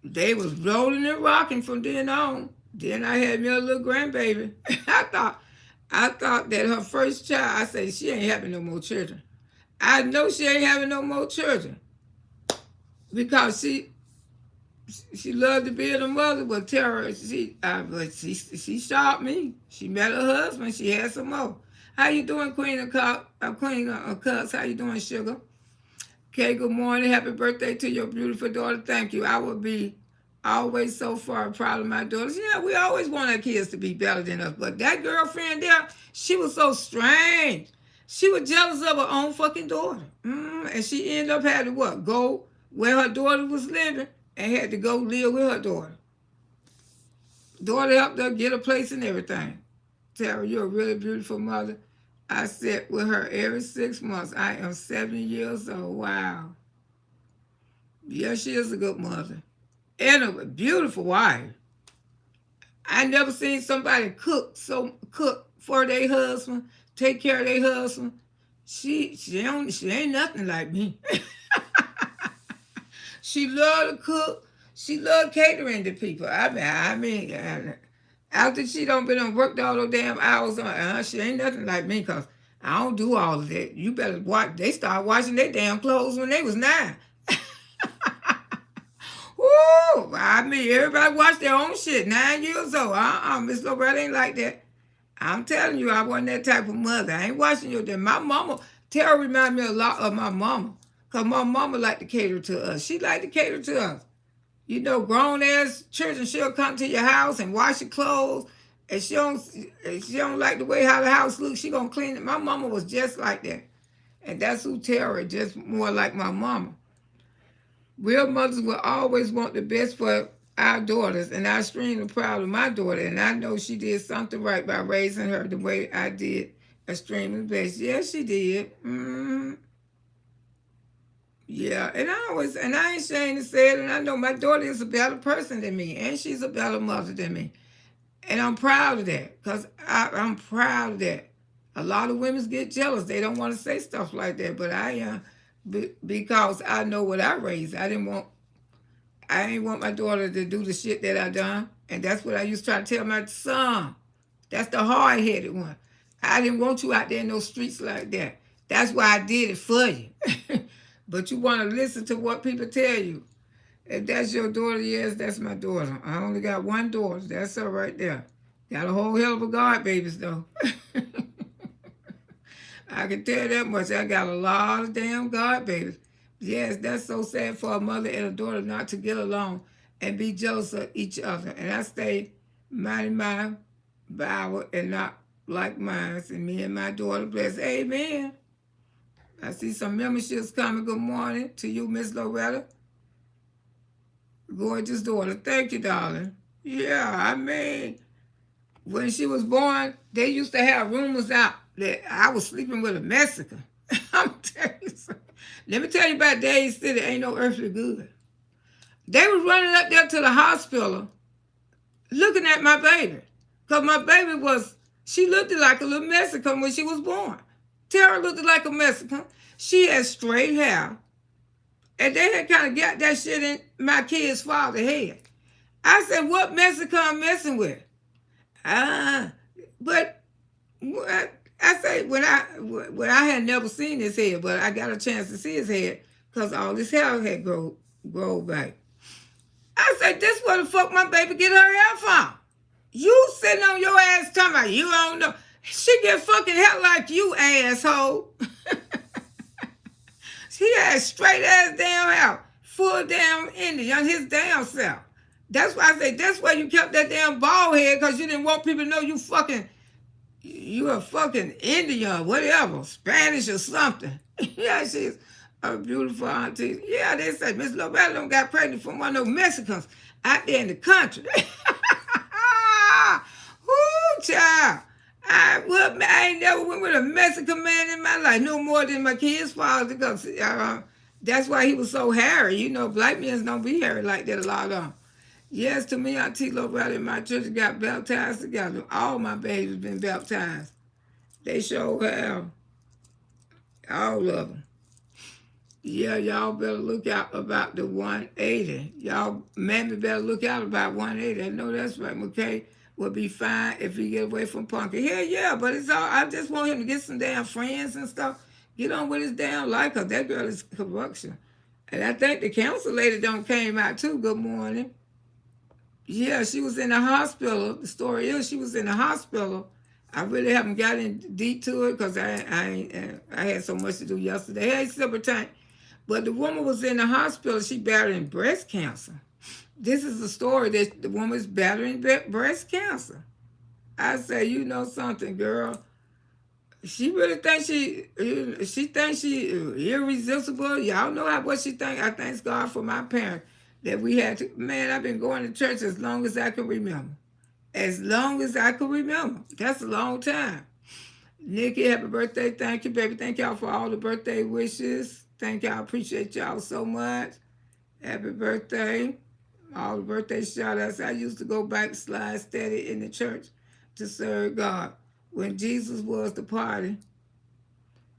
they was rolling and rocking from then on. Then I had me a little grandbaby. I thought that her first child, I said, she ain't having no more children. I know she ain't having no more children. Because she loved to be a mother, but she shot me. She met her husband. She had some more. How you doing, Queen of Cups? How you doing, Sugar? Okay, good morning. Happy birthday to your beautiful daughter. Thank you. I will be always so far proud of my daughters. Yeah, we always want our kids to be better than us. But that girlfriend there, she was so strange. She was jealous of her own fucking daughter. And she ended up having to what? Go where her daughter was living and had to go live with her daughter. Daughter helped her get a place and everything. Tell her, you're a really beautiful mother. I sit with her every 6 months. I am 70 years old. Wow. Yeah, she is a good mother. And a beautiful wife. I never seen somebody cook for their husband, take care of their husband. She ain't nothing like me. She loved to cook. She loved catering to people. I mean, after she don't been on worked all those damn hours, she ain't nothing like me because I don't do all of that. You better watch. They started washing their damn clothes when they was 9. Woo! I mean, everybody watch their own shit. 9 years old. Miss Loretta ain't like that. I'm telling you, I wasn't that type of mother. I ain't watching your damn. My mama, Tara remind me a lot of my mama. Because my mama liked to cater to us. She liked to cater to us. You know, grown-ass children, she'll come to your house and wash your clothes. And she don't like the way how the house looks. She gonna clean it. My mama was just like that. And that's who Tara, just more like my mama. Real mothers will always want the best for our daughters. And I'm extremely proud of my daughter. And I know she did something right by raising her the way I did. Extremely best. Yes, she did. Yeah, and I ain't ashamed to say it, and I know my daughter is a better person than me, and she's a better mother than me. And I'm proud of that, because I'm proud of that. A lot of women get jealous. They don't want to say stuff like that, but I am, because I know what I raised. I ain't want my daughter to do the shit that I done. And that's what I used to try to tell my son. That's the hard-headed one. I didn't want you out there in those streets like that. That's why I did it for you. But you want to listen to what people tell you. If that's your daughter, yes, that's my daughter. I only got one daughter. That's her right there. Got a whole hell of a god babies, though. I can tell that much. I got a lot of damn god babies. Yes, that's so sad for a mother and a daughter not to get along and be jealous of each other. And I stay minding my Bible and not like mine. And me and my daughter bless. Amen. I see some memberships coming. Good morning to you, Miss Loretta. Gorgeous daughter. Thank you, darling. Yeah, I mean, when she was born, they used to have rumors out that I was sleeping with a Mexican. I'm telling you something. Let me tell you about Days City. Ain't no earthly good. They was running up there to the hospital looking at my baby. Because my baby she looked like a little Mexican when she was born. Tara looked like a Mexican. She had straight hair. And they had kind of got that shit in my kid's father's head. I said, what Mexican I'm messing with? But I say, when I had never seen his head, but I got a chance to see his head because all his hair had grow back. I said, this where the fuck my baby get her hair from? You sitting on your ass talking about you don't know. She get fucking hair like you, asshole. She had straight ass damn hair, full damn Indian, his damn self. That's why I say that's why you kept that damn bald head, because you didn't want people to know you a fucking Indian, whatever, Spanish or something. Yeah, she's a beautiful auntie. Yeah, they say Miss Loretta don't got pregnant from one of those Mexicans out there in the country. Whoo, child. I ain't never went with a Mexican man in my life, no more than my kid's father, because that's why he was so hairy. You know, black men don't be hairy like that a lot of them. Yes, to me, Auntie Loretta in my church got baptized together. All my babies been baptized. They sure have. All of them. Yeah, y'all better look out about the 180. Y'all, mammy better look out about 180. I know that's right, McKay will be fine if he get away from Punky. Hell yeah, but it's all, I just want him to get some damn friends and stuff. Get on with his damn life, because that girl is corruption. And I think the council lady done came out too. Good morning. Yeah, she was in the hospital. The story is she was in the hospital. I really haven't gotten deep to it because I had so much to do yesterday. Hey, Silver Tank. But the woman was in the hospital. She battling breast cancer. This is the story that the woman's battling breast cancer. I say, you know something, girl. She really thinks she thinks she irresistible. Y'all know what she think. I thank God for my parents that we had to. Man, I've been going to church as long as I can remember. As long as I can remember. That's a long time. Nikki, happy birthday. Thank you, baby. Thank y'all for all the birthday wishes. Thank y'all. Appreciate y'all so much. Happy birthday. All the birthday shout outs. I used to go backslide steady in the church to serve God. When Jesus was the party,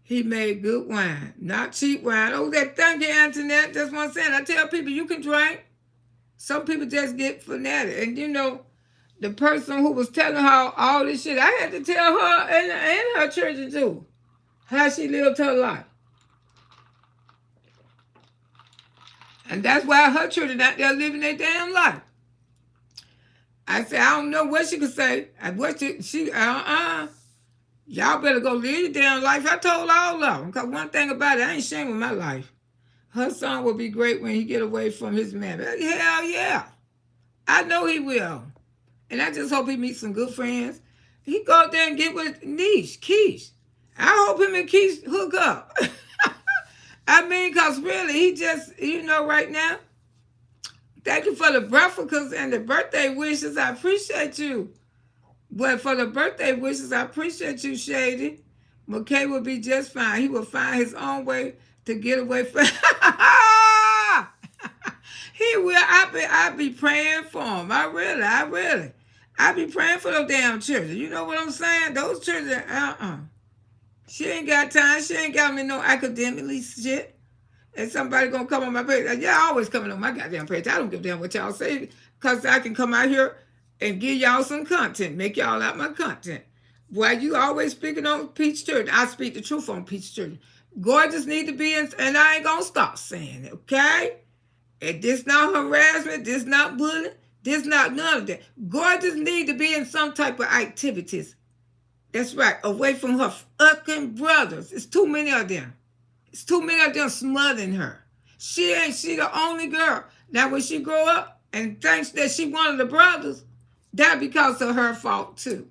he made good wine, not cheap wine. Oh, thank you, Antoinette. That's what I'm saying. I tell people you can drink. Some people just get fanatic. And you know, the person who was telling her all this shit, I had to tell her and her church too, how she lived her life. And that's why her children out there living their damn life. I said, I don't know what she could say. Y'all better go live your damn life. I told all of them. Because one thing about it, I ain't ashamed of my life. Her son will be great when he get away from his man. Hell yeah. I know he will. And I just hope he meets some good friends. He go out there and get with Keish. I hope him and Keish hook up. I mean, because really, he just, you know, right now, thank you for the breakfast and the birthday wishes. I appreciate you. But for the birthday wishes, I appreciate you, Shady. McKay will be just fine. He will find his own way to get away from. He will. I be praying for him. I be praying for those damn children. You know what I'm saying? Those children, She ain't got time. She ain't got me no academically shit. And somebody gonna come on my page. Yeah, I always coming on my goddamn page. I don't give a damn what y'all say. Because I can come out here and give y'all some content. Make y'all out my content. Why you always speaking on Peach Church? I speak the truth on Peach Church. Gorgeous need to be in, and I ain't gonna stop saying it, okay? And this not harassment, this not bullying, this not none of that. Gorgeous need to be in some type of activities. That's right, away from her fucking brothers. It's too many of them. It's too many of them smothering her. She the only girl. Now when she grow up and thinks that she one of the brothers, that because of her fault too.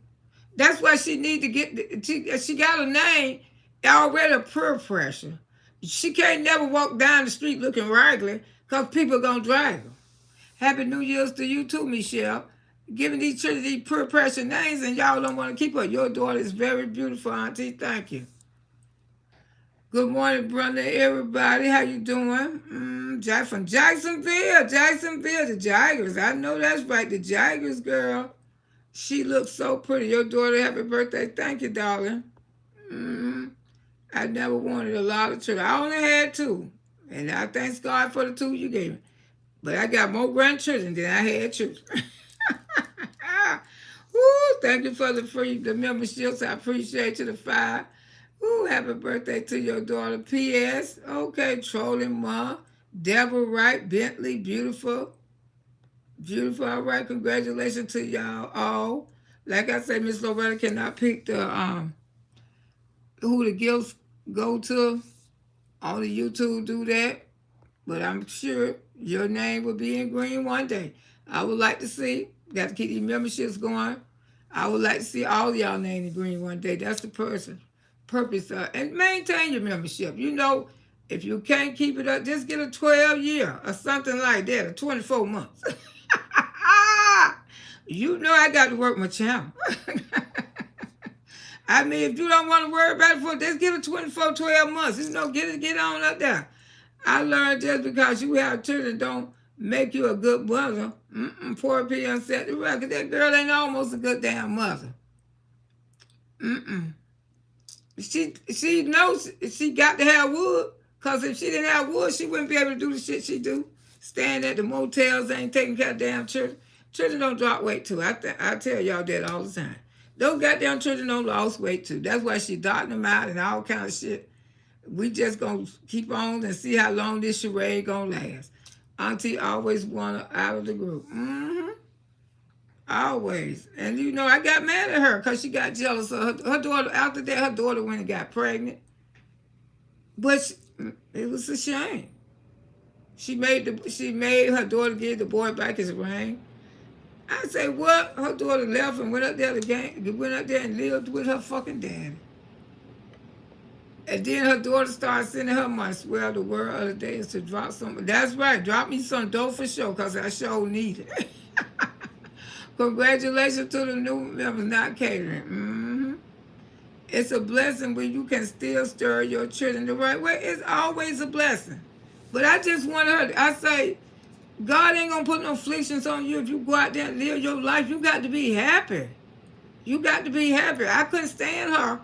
That's why she need to get, she got a name already peer pressure. She can't never walk down the street looking regular because people are going to drag her. Happy New Year's to you too, Michelle. Giving these children these peer pressure names and y'all don't want to keep her. Your daughter is very beautiful, Auntie. Thank you. Good morning, brother, everybody. How you doing? Jack from Jacksonville, the Jaggers. I know that's right, the Jaggers, girl. She looks so pretty. Your daughter, happy birthday. Thank you, darling. I never wanted a lot of children. I only had 2. And I thank God for the 2 you gave me. But I got more grandchildren than I had children. Woo, thank you for the memberships. I appreciate you, the 5. Ooh, happy birthday to your daughter. P.S. Okay, trolling mom. Deborah Wright, Bentley, beautiful. Beautiful, all right. Congratulations to y'all all. Like I said, Miss Loretta cannot pick the who the gifts go to. Only YouTube do that. But I'm sure your name will be in green one day. I would like to see. Got to keep these memberships going. I would like to see all y'all name in green one day. That's the purpose of, and maintain your membership. You know, if you can't keep it up, just get a 12-year or something like that, or 24 months. You know I got to work my channel. I mean, if you don't want to worry about it, just get a 12 months. You know, get on up there. I learned just because you have children don't make you a good mother. Poor P.M. set the record. That girl ain't almost a good damn mother. She knows she got to have wood, because if she didn't have wood, she wouldn't be able to do the shit she do. Staying at the motels, ain't taking care of damn children. Children don't drop weight too. I tell y'all that all the time. Those goddamn children don't lose weight too. That's why she dotting them out and all kind of shit. We just gonna keep on and see how long this charade gonna last. Auntie always wanted out of the group. Always. And you know, I got mad at her because she got jealous of her daughter. After that, her daughter went and got pregnant. But it was a shame. She made her daughter give the boy back his ring. I say, what? Her daughter left and went up there and lived with her fucking daddy. And then her daughter started sending her money. Swear the word of the day is to drop some. That's right. Drop me some dough for sure, because I sure need it. Congratulations to the new members not catering. It's a blessing when you can still stir your children the right way. It's always a blessing. But I just want her, I say, God ain't going to put no afflictions on you if you go out there and live your life. You got to be happy. You got to be happy. I couldn't stand her.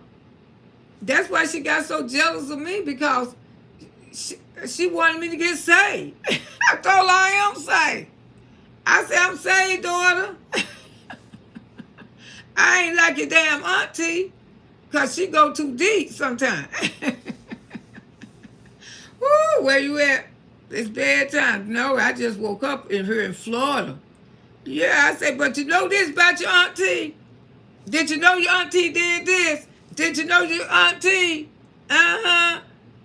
That's why she got so jealous of me, because she wanted me to get saved. I told her I am saved. I said, I'm saved, daughter. I ain't like your damn auntie, because she go too deep sometimes. Woo, where you at? It's bedtime. No, I just woke up in here in Florida. Yeah, I said, but you know this about your auntie? Did you know your auntie did this? Did you know your auntie?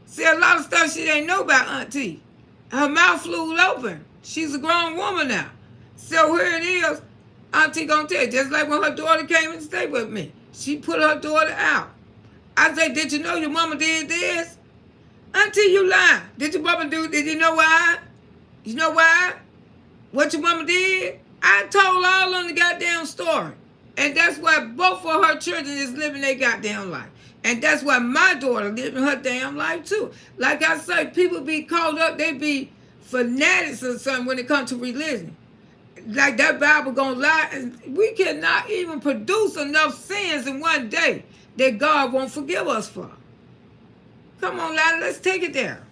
See, a lot of stuff she didn't know about auntie. Her mouth flew open. She's a grown woman now. So here it is. Auntie gonna tell you, just like when her daughter came and stayed with me. She put her daughter out. I said, did you know your mama did this? Auntie, you lying. Did your mama do? Did you know why? You know why? What your mama did? I told all on the goddamn story. And that's why both of her children is living their goddamn life. And that's why my daughter living her damn life too. Like I say, people be caught up, they be fanatics or something when it comes to religion. Like that Bible gonna lie, and we cannot even produce enough sins in one day that God won't forgive us for. Come on, lad, let's take it there.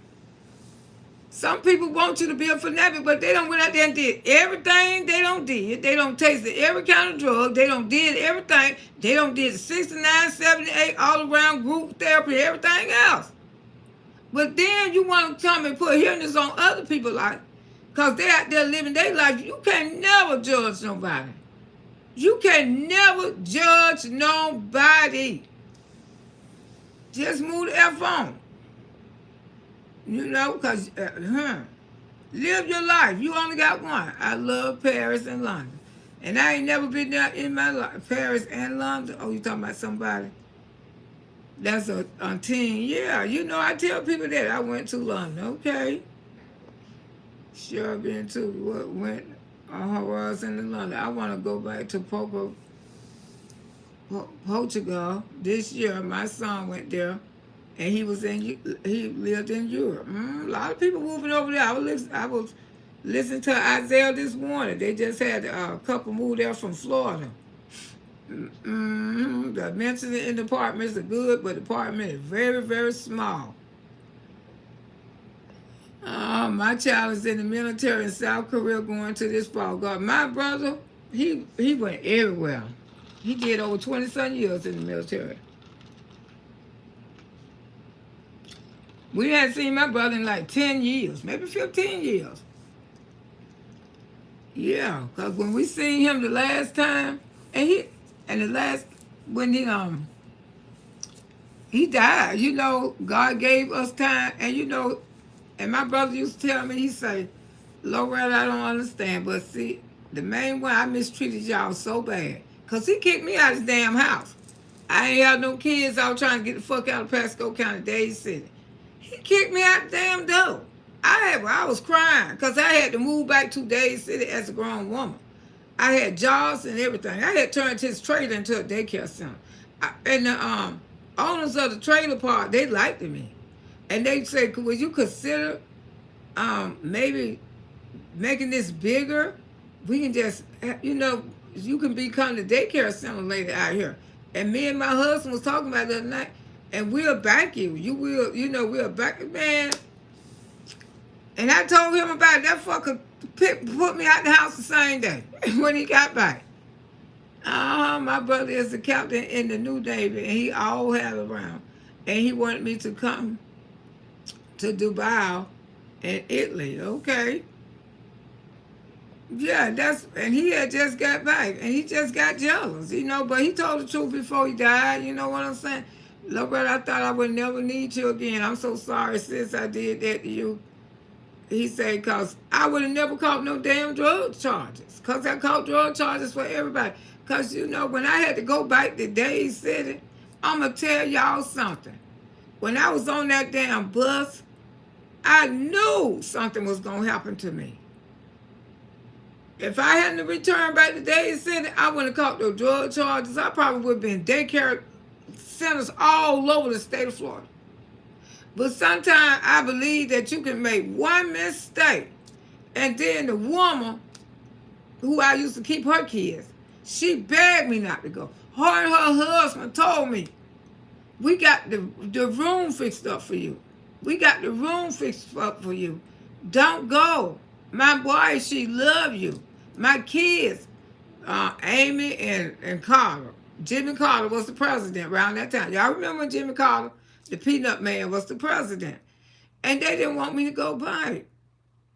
Some people want you to be a fanatic, but they don't went out there and did everything they don't did. They don't tasted every kind of drug. They don't did everything. They don't did 69, 78, all around group therapy, everything else. But then you want to come and put hindrance on other people's life because they out there living their life. You can never judge nobody. You can never judge nobody. Just move the F on. You know, because, live your life. You only got one. I love Paris and London. And I ain't never been there in my life. Paris and London. Oh, you talking about somebody? That's a teen. Yeah, you know, I tell people that. I went to London. Okay. Sure been to what went on was in London. I want to go back to Portugal this year. My son went there. And he lived in Europe. A lot of people moving over there. I was listening to Isaiah this morning. They just had a couple move there from Florida. The mentions in the apartments are good, but the apartment is very, very small. My child is in the military in South Korea going to this fall. God, my brother, he went everywhere. He did over 20-some years in the military. We hadn't seen my brother in like 10 years, maybe 15 years. Yeah, because when we seen him the last time, when he died, you know, God gave us time, and you know, and my brother used to tell me, he say, Loretta, I don't understand, but see, the main one, I mistreated y'all so bad, because he kicked me out of his damn house. I ain't had no kids, I was trying to get the fuck out of Pasco County, Days City. He kicked me out the damn door. I was crying because I had to move back to Days City as a grown woman. I had jobs and everything. I had turned his trailer into a daycare center. And the owners of the trailer park, they liked me. And they said, would you consider maybe making this bigger? We can just, you know, you can become the daycare center lady out here. And me and my husband was talking about it the other night. And we'll back you. You will, you know, we'll back man. And I told him about it. That fucker put me out the house the same day when he got back. My brother is the captain in the New Navy, and he all had around. And he wanted me to come to Dubai and Italy. Okay. Yeah, and he had just got back, and he just got jealous, you know, but he told the truth before he died, you know what I'm saying? Loretta, I thought I would never need you again. I'm so sorry, sis, I did that to you. He said, because I would have never caught no damn drug charges. Because I caught drug charges for everybody. Because, you know, when I had to go back to Days City, I'm going to tell y'all something. When I was on that damn bus, I knew something was going to happen to me. If I hadn't returned back to Days City, I wouldn't have caught no drug charges. I probably would have been daycare centers all over the state of Florida. But sometimes I believe that you can make one mistake, and then the woman who I used to keep her kids, she begged me not to go. Her and her husband told me, we got the room fixed up for you. We got the room fixed up for you. Don't go. My wife, she love you. My kids, Amy and Carter. Jimmy Carter was the president around that time. Y'all remember when Jimmy Carter, the peanut man, was the president? And they didn't want me to go by.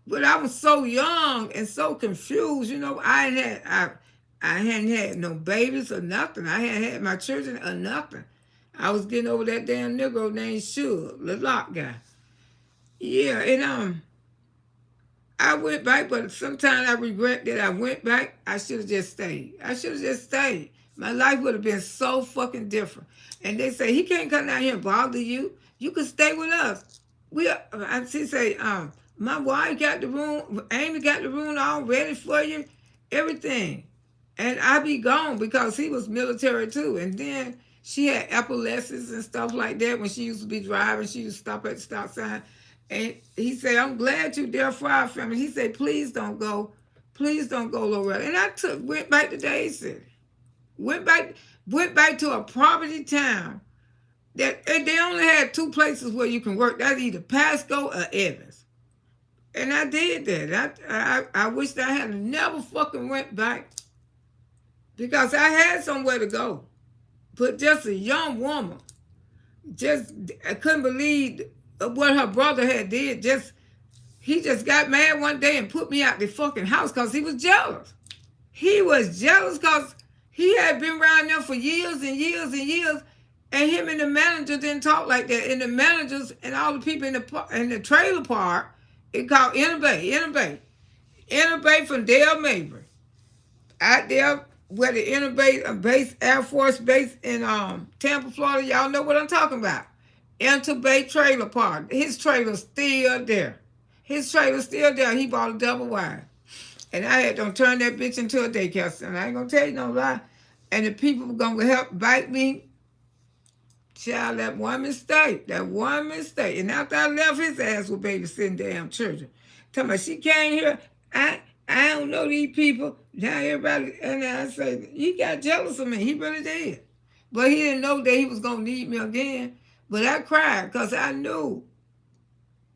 But I was so young and so confused. You know, I hadn't had no babies or nothing. I hadn't had my children or nothing. I was getting over that damn Negro named Suge, the lock guy. Yeah, and I went back, but sometimes I regret that I went back. I should have just stayed. My life would have been so fucking different. And they say, he can't come down here and bother you. You can stay with us. She say, my wife got the room, Amy got the room all ready for you, everything. And I be gone because he was military too. And then She had epilepsy and stuff like that when she used to be driving. She used to stop at the stop sign. And he said, I'm glad you're there for our family. He said, please don't go. Please don't go, Loretta. And I went back to Dade City. Went back to a poverty town. That they only had two places where you can work. That's either Pasco or Evans. And I did that. I wish I had never fucking went back because I had somewhere to go. But just a young woman, I couldn't believe what her brother had did. He just got mad one day and put me out the fucking house because he was jealous. He was jealous because he had been around there for years and years and years. And him and the manager didn't talk like that. And the managers and all the people in the trailer park, it called Inner Bay from Dale Mabry. Out there where the Inner Bay base, Air Force Base in Tampa, Florida, y'all know what I'm talking about. Inter Bay Trailer Park. His trailer's still there. He bought a double wide. And I had to turn that bitch into a daycare center. I ain't gonna tell you no lie. And the people were gonna help bite me. Child, that one mistake. And after I left, his ass was babysitting damn children. Tell me, she came here, I don't know these people. Now everybody, and I say, he got jealous of me. He really did. But he didn't know that he was going to need me again. But I cried because I knew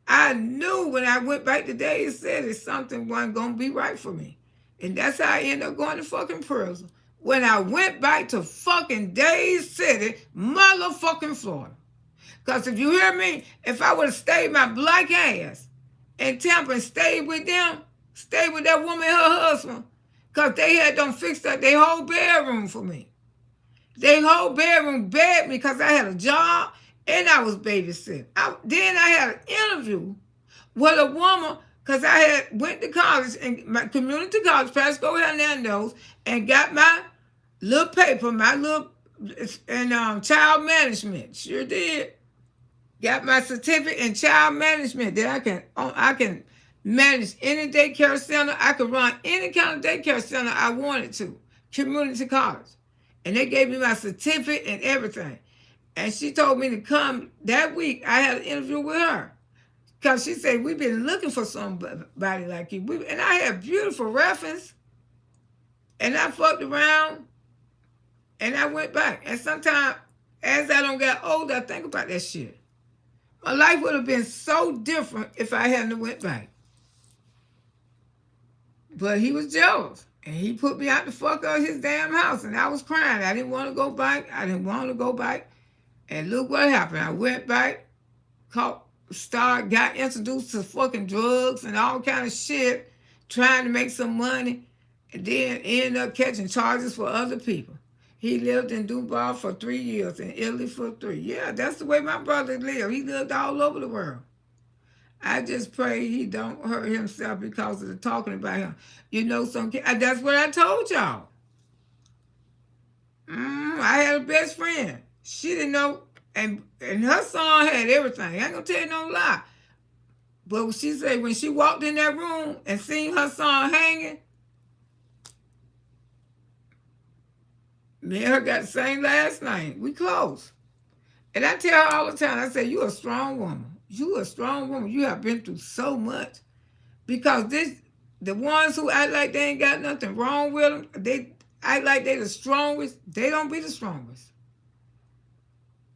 when I went back to Dade City, something wasn't going to be right for me. And that's how I ended up going to fucking prison. When I went back to fucking Dade City, motherfucking Florida. Because if you hear me, if I would have stayed my black ass in Tampa and stayed with that woman and her husband, because they had done fixed up their whole bedroom for me. Their whole bedroom begged me because I had a job and I was babysitting. Then I had an interview with a woman because I had went to college, and my community college, Pasco Hernandez, and got my little paper, child management. Sure did. Got my certificate in child management that I can manage any daycare center. I could run any kind of daycare center I wanted to. Community college. And they gave me my certificate and everything. And she told me to come that week. I had an interview with her. Because she said, we've been looking for somebody like you. And I had beautiful reference. And I fucked around. And I went back. And sometimes, as I don't get older, I think about that shit. My life would have been so different if I hadn't went back. But he was jealous. And he put me out the fuck out of his damn house. And I was crying. I didn't want to go back. And look what happened. I went back, got introduced to fucking drugs and all kind of shit, trying to make some money, and then ended up catching charges for other people. He lived in Dubai for 3 years, in Italy for 3. Yeah, that's the way my brother lived. He lived all over the world. I just pray he don't hurt himself because of the talking about him. You know, that's what I told y'all. I had a best friend. She didn't know, and her son had everything. I ain't gonna tell you no lie. But she said when she walked in that room and seen her son hanging, me and her got the same last name. We close. And I tell her all the time, I say, you a strong woman. You a strong woman. You have been through so much. Because the ones who act like they ain't got nothing wrong with them, they act like they the strongest, they don't be the strongest.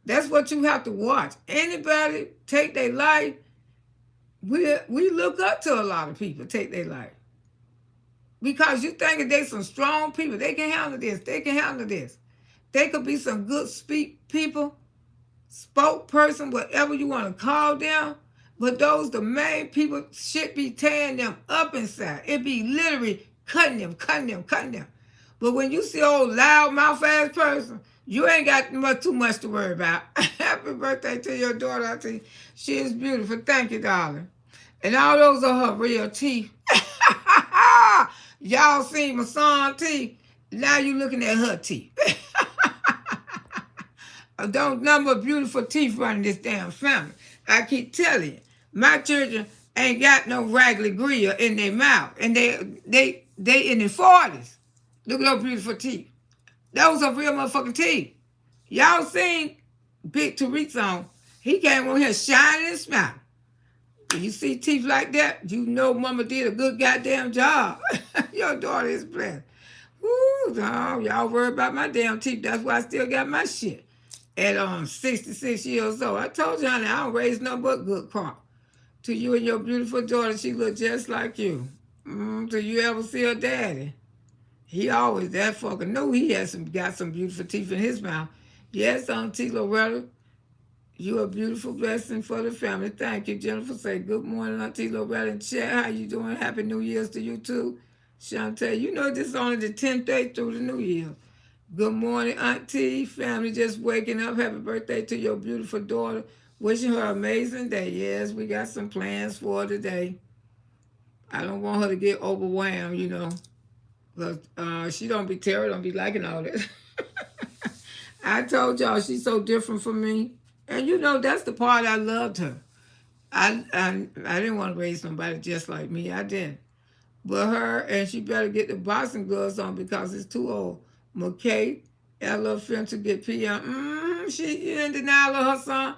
That's what you have to watch. Anybody take their life, we look up to a lot of people take their life. Because you think they some strong people. They can handle this. They can handle this. They could be some good people, spokesperson, whatever you want to call them. But those the main people should be tearing them up inside. It be literally cutting them. But when you see old loudmouth ass person, you ain't got too much to worry about. Happy birthday to your daughter. I tell you, she is beautiful. Thank you, darling. And all those are her real teeth. Y'all seen my son's teeth. Now you looking at her teeth. Don't number beautiful teeth running this damn family. I keep telling you, my children ain't got no raggedy grill in their mouth. And they in their 40s. Look at those beautiful teeth. Those are real motherfucking teeth. Y'all seen Big Tariq song? He came on here shining and smiling. When you see teeth like that, you know mama did a good goddamn job. Your daughter is blessed. Woo, no, y'all worry about my damn teeth. That's why I still got my shit. At 66 years old. I told you, honey, I don't raise no but good crop. To you and your beautiful daughter, she look just like you. Till you ever see her daddy. He always that fucker knew he got some beautiful teeth in his mouth. Yes, Auntie Loretta, you a beautiful blessing for the family. Thank you. Jennifer say, good morning, Auntie Loretta and chat. How you doing? Happy New Year's to you too. Shantae, you know this is only the 10th day through the New Year. Good morning, Auntie. Family just waking up. Happy birthday to your beautiful daughter. Wishing her an amazing day. Yes, we got some plans for her today. I don't want her to get overwhelmed, you know. Because she don't be Tara, don't be liking all that. I told y'all she's so different from me. And you know, that's the part I loved her. I didn't want to raise somebody just like me. I didn't. But her, and she better get the boxing gloves on because it's too old. McKay, Ella finna get PM. She in denial of her son.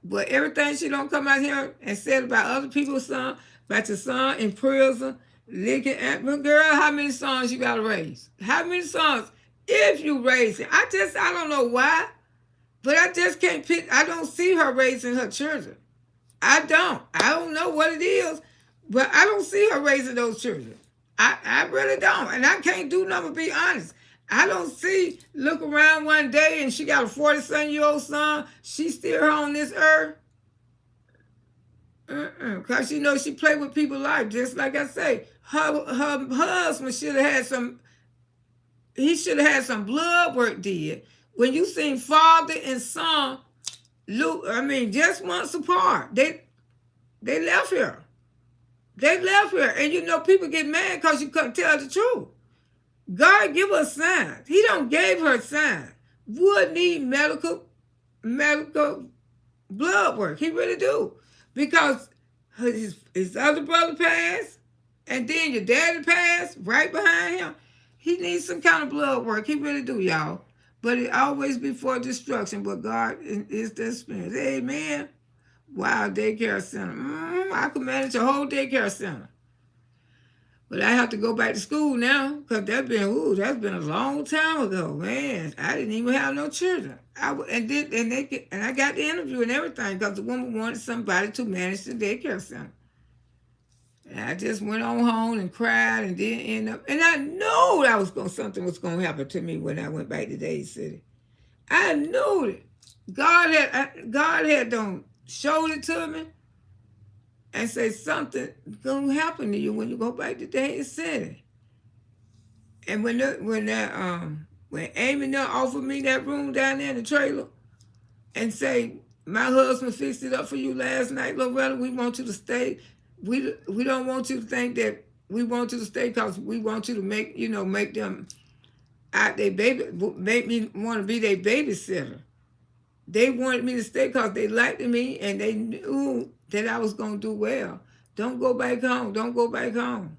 But everything she don't come out here and said about other people's son, about your son in prison, licking at me, girl, how many sons you gotta raise? How many sons? If you raise it. I don't know why, but I just can't pick. I don't see her raising her children. I don't know what it is, but I don't see her raising those children. I really don't. And I can't do nothing but be honest. I don't see, look around one day and she got a 47-year-old son. She's still here on this earth. Because you know she played with people's life. Just like I say, her husband should have had some, he should have had some blood work did. When you seen father and son, just months apart, they left here. They left here. And you know, people get mad because you couldn't tell the truth. God give her signs. He don't gave her signs. Would need medical blood work. He really do. Because his other brother passed, and then your daddy passed right behind him. He needs some kind of blood work. He really do, y'all. But it always before destruction. But God is the experience. Amen. Wow, daycare center. I could manage a whole daycare center. But I have to go back to school now because that's been a long time ago, man. I didn't even have no children. I got the interview and everything because the woman wanted somebody to manage the daycare center. And I just went on home and cried and didn't end up. And I know something was going to happen to me when I went back to Days City. I knew it. God had done showed it to me. And say something gonna happen to you when you go back to Days City. And when Amy offered me that room down there in the trailer, and say my husband fixed it up for you last night, Loretta, we want you to stay. We don't want you to think that we want you to stay because we want you to make them out their baby, make me want to be their babysitter. They wanted me to stay because they liked me and they knew that I was going to do well. Don't go back home. Don't go back home.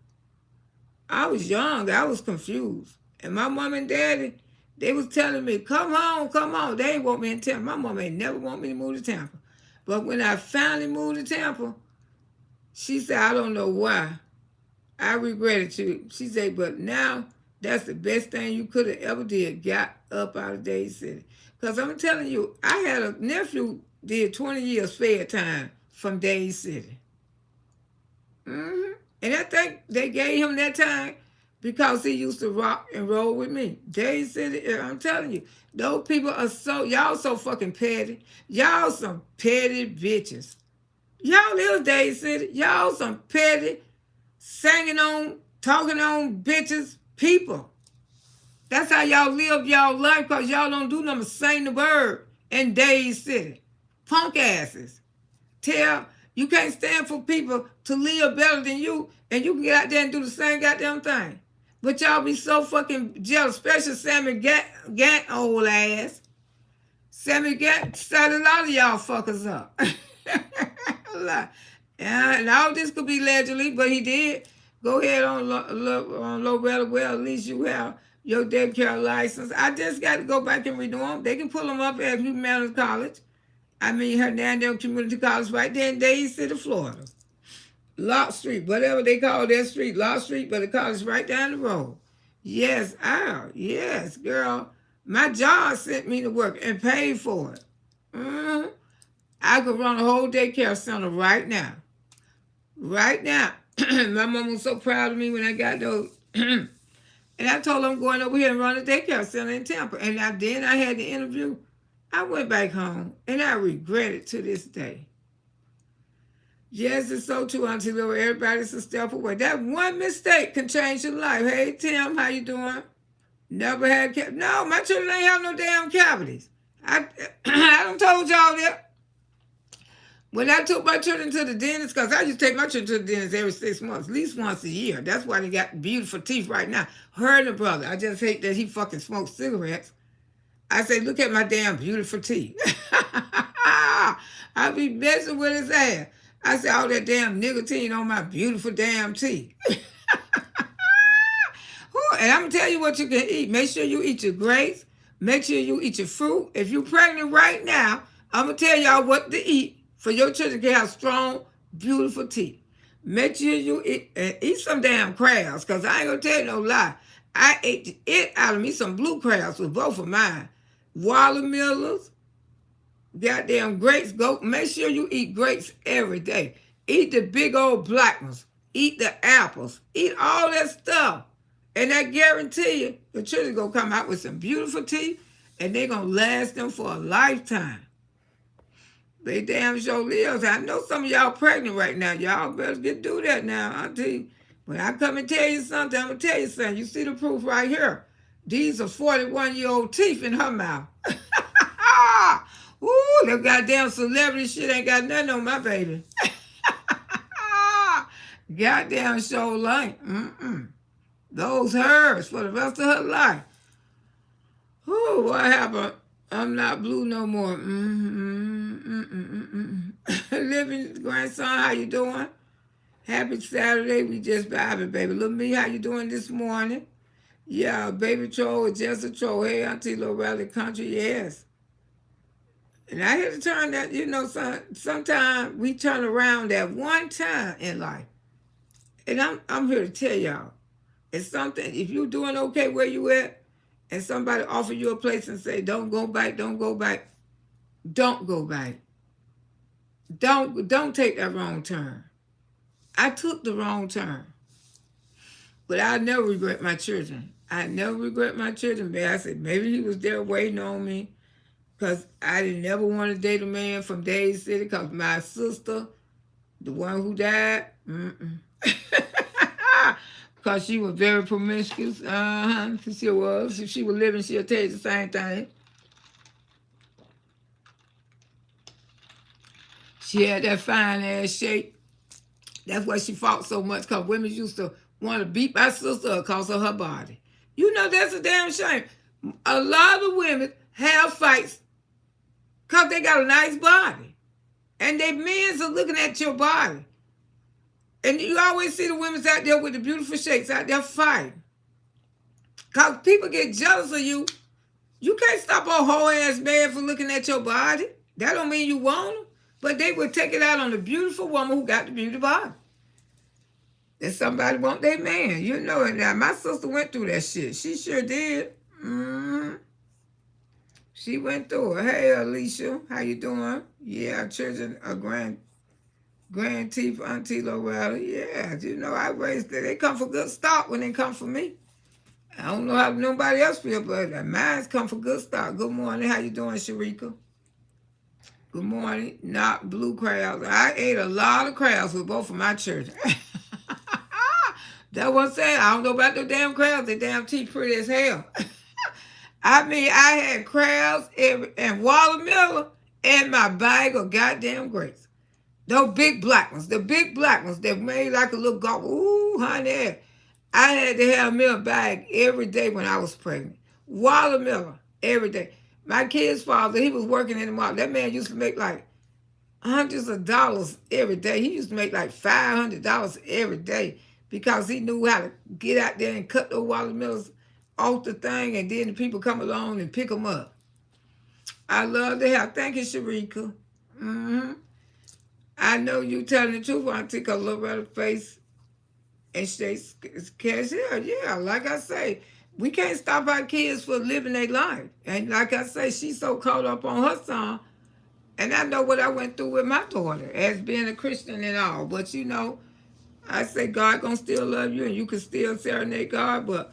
I was young. I was confused. And my mom and daddy, they was telling me, come home, come home. They ain't want me in Tampa. My mom ain't never want me to move to Tampa. But when I finally moved to Tampa, she said, I don't know why. I regretted you. She said, but now that's the best thing you could have ever did, got up out of Days City. Because I'm telling you, I had a nephew did 20 years fair time from Days City. And I think they gave him that time because he used to rock and roll with me. Days City, I'm telling you, those people are y'all so fucking petty. Y'all some petty bitches. Y'all live Days City. Y'all some petty, talking on bitches people. That's how y'all live y'all life because y'all don't do nothing but sing the word in Days City. Punk asses. You can't stand for people to live better than you and you can get out there and do the same goddamn thing. But y'all be so fucking jealous, especially Sammy Gant old ass. Sammy Gant set a lot of y'all fuckers up. And all this could be allegedly, but he did. Go ahead on Loretta. Well, at least you your daycare license. I just got to go back and renew them. They can pull them up at Humanities College. Hernando Community College right there in Days City, Florida. Lock Street, whatever they call that street, Lock Street, but the college right down the road. Yes, yes, girl. My job sent me to work and paid for it. I could run a whole daycare center right now. Right now. My mom was so proud of me when I got those. And I told her I'm going over here and run a daycare center in Tampa. And then I had the interview. I went back home, and I regret it to this day. Yes, it's so true, Auntie Laura. Everybody's a step away. That one mistake can change your life. Hey, Tim, how you doing? Never had no, my children ain't have no damn cavities. I done told y'all that. When I took my children to the dentist, because I used to take my children to the dentist every 6 months, at least once a year. That's why they got beautiful teeth right now. Her and the brother. I just hate that he fucking smokes cigarettes. I say, look at my damn beautiful teeth. I be messing with his ass. I say, all that damn nicotine on my beautiful damn teeth. And I'm going to tell you what you can eat. Make sure you eat your grapes. Make sure you eat your fruit. If you're pregnant right now, I'm going to tell y'all what to eat for your children to have strong, beautiful teeth. Make sure you eat some damn crabs, because I ain't going to tell you no lie. I ate it out of me some blue crabs with both of mine. Watermelons, goddamn grapes. Make sure you eat grapes every day. Eat the big old black ones. Eat the apples. Eat all that stuff. And I guarantee you, the children going to come out with some beautiful teeth, and they're going to last them for a lifetime. They damn sure lives. I know some of y'all pregnant right now. Y'all better do that now, Auntie. When I come and tell you something, I'm going to tell you something. You see the proof right here. These are 41-year-old teeth in her mouth. Ooh, that goddamn celebrity shit ain't got nothing on my baby. Goddamn show like. Those hers for the rest of her life. Ooh, what happened? I'm not blue no more. Living grandson, how you doing? Happy Saturday. We just vibing, baby. Little me, how you doing this morning? Yeah, baby troll is just a troll. Hey, Auntie Loretta Country, yes. And I had to turn that, sometimes we turn around that one time in life. And I'm here to tell y'all, it's something, if you're doing okay where you at, and somebody offer you a place and say, don't go back, don't go back, don't go back. Don't take that wrong turn. I took the wrong turn. But I never regret my children. I never regret my children. But I said, maybe he was there waiting on me, because I didn't never want to date a man from Days City, because my sister, the one who died, because she was very promiscuous. She was. If she was living, she'll tell you the same thing. She had that fine ass shape. That's why she fought so much, because women used to want to beat my sister because of her body. That's a damn shame. A lot of women have fights because they got a nice body. And they men are looking at your body. And you always see the women out there with the beautiful shapes out there fighting. Because people get jealous of you. You can't stop a whole ass man from looking at your body. That don't mean you want them. But they would take it out on the beautiful woman who got the beautiful body. If somebody want their man, it now. My sister went through that shit. She sure did. She went through it. Hey, Alicia, how you doing? Yeah, children are grand teeth, Auntie Loretta. Yeah, I raised them. They come for good stock when they come for me. I don't know how nobody else feel, but mine's come for good stock. Good morning. How you doing, Sharika? Good morning. Not blue crabs. I ate a lot of crabs with both of my children. That's what I'm saying. I don't know about the damn crabs. They damn teeth pretty as hell. I had crabs and watermelon in my bag of goddamn grapes. Those big black ones. The big black ones that made like a little gulp. Ooh, honey. I had to have me a bag every day when I was pregnant. Watermelon every day. My kid's father, he was working in the market. That man used to make like hundreds of dollars every day. He used to make like $500 every day, because he knew how to get out there and cut those watermelons off the thing, and then the people come along and pick them up. I love to have. Thank you, Sharika. Mm-hmm. I know you telling the truth when I take a Loretta face and say, cashier, yeah, like I say, we can't stop our kids from living their life. And like I say, she's so caught up on her son. And I know what I went through with my daughter as being a Christian and all. But you know, I say God gonna still love you and you can still serenade God. But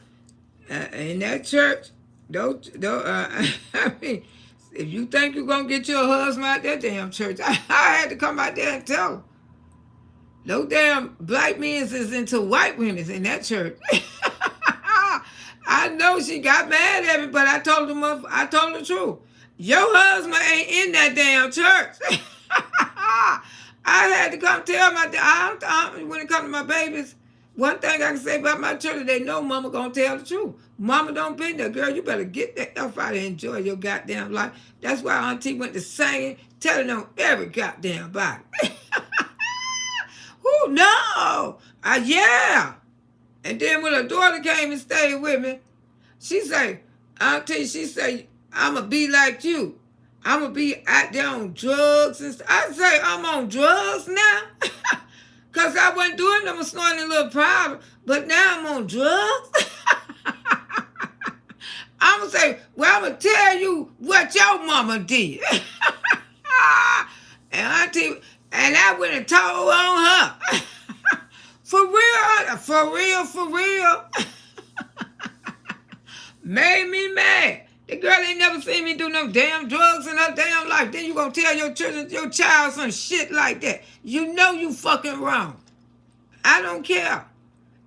in that church, don't I mean, if you think you're gonna get your husband out that damn church, I had to come out there and tell them. No damn black men is into white women in that church. I know she got mad at me, but I told her the truth. Your husband ain't in that damn church. I had to come tell when it comes to my babies, one thing I can say about my children, they know mama gonna tell the truth. Mama don't be there. Girl, you better get that stuff out and enjoy your goddamn life. That's why Auntie went to singing, telling them every goddamn body. Oh, no. Yeah. And then when her daughter came and stayed with me, she say, Auntie, she say, I'ma be like you. I'ma be out there on drugs and stuff. I say, I'm on drugs now? Because I wasn't doing them, snorting a little powder, but now I'm on drugs? I'm going to say, well, I'm going to tell you what your mama did. And Auntie, and I went and told on her. For real. Made me mad. The girl ain't never seen me do no damn drugs in her damn life. Then you gonna tell your child some shit like that. You know you fucking wrong. I don't care.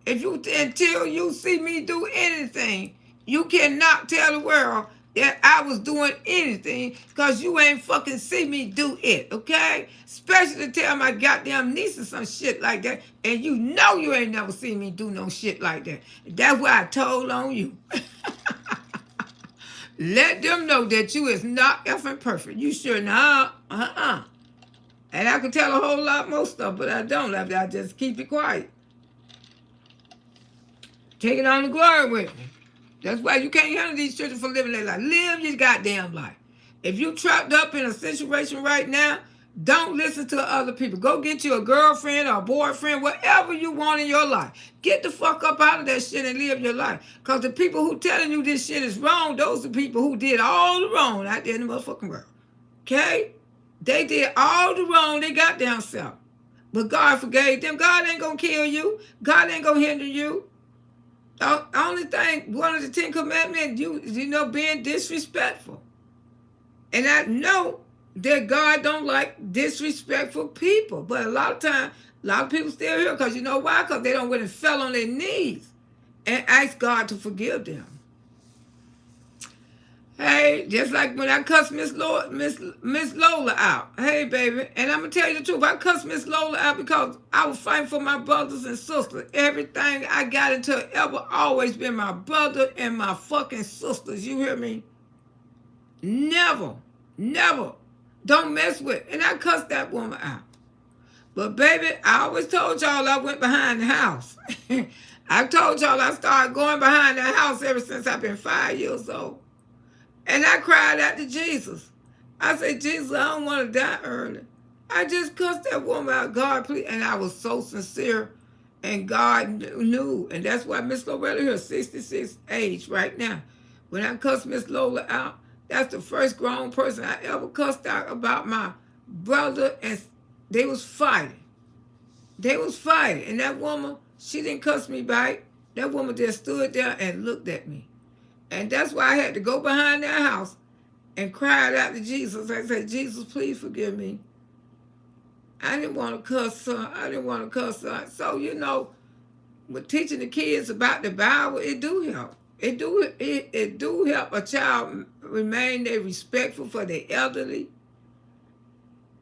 Until you see me do anything, you cannot tell the world that I was doing anything because you ain't fucking see me do it, okay? Especially to tell my goddamn nieces some shit like that, and you know you ain't never seen me do no shit like that. That's why I told on you. Let them know that you is not effing perfect. You sure not. And I can tell a whole lot more stuff, but I don't. I just keep it quiet. Take it on the glory with me. That's why you can't handle these children for living their life. Live your goddamn life. If you trapped up in a situation right now, don't listen to other people. Go get you a girlfriend or a boyfriend, whatever you want in your life. Get the fuck up out of that shit and live your life. Because the people who telling you this shit is wrong, those are people who did all the wrong out there in the motherfucking world. Okay? They did all the wrong they goddamn self. But God forgave them. God ain't going to kill you. God ain't going to hinder you. The only thing, one of the 10 commandments, you know, being disrespectful. And I know that God don't like disrespectful people. But a lot of times, a lot of people still here because you know why? Because they don't went and fell on their knees and asked God to forgive them. Hey, just like when I cussed Miss Lola out. Hey, baby. And I'm going to tell you the truth. I cussed Miss Lola out because I was fighting for my brothers and sisters. Everything I got into ever always been my brother and my fucking sisters. You hear me? Never. Don't mess with. And I cussed that woman out. But, baby, I always told y'all I went behind the house. I told y'all I started going behind the house ever since I've been 5 years old. And I cried out to Jesus. I said, Jesus, I don't want to die early. I just cussed that woman out. God, please. And I was so sincere. And God knew. And that's why Miss Loretta here, 66 age right now. When I cussed Miss Lola out, that's the first grown person I ever cussed out about my brother. And they was fighting. And that woman, she didn't cuss me back. That woman just stood there and looked at me. And that's why I had to go behind that house and cried out to Jesus. I said, Jesus, please forgive me. I didn't want to cuss her. So, you know, with teaching the kids about the Bible, it do help. It do help a child remain respectful for the elderly.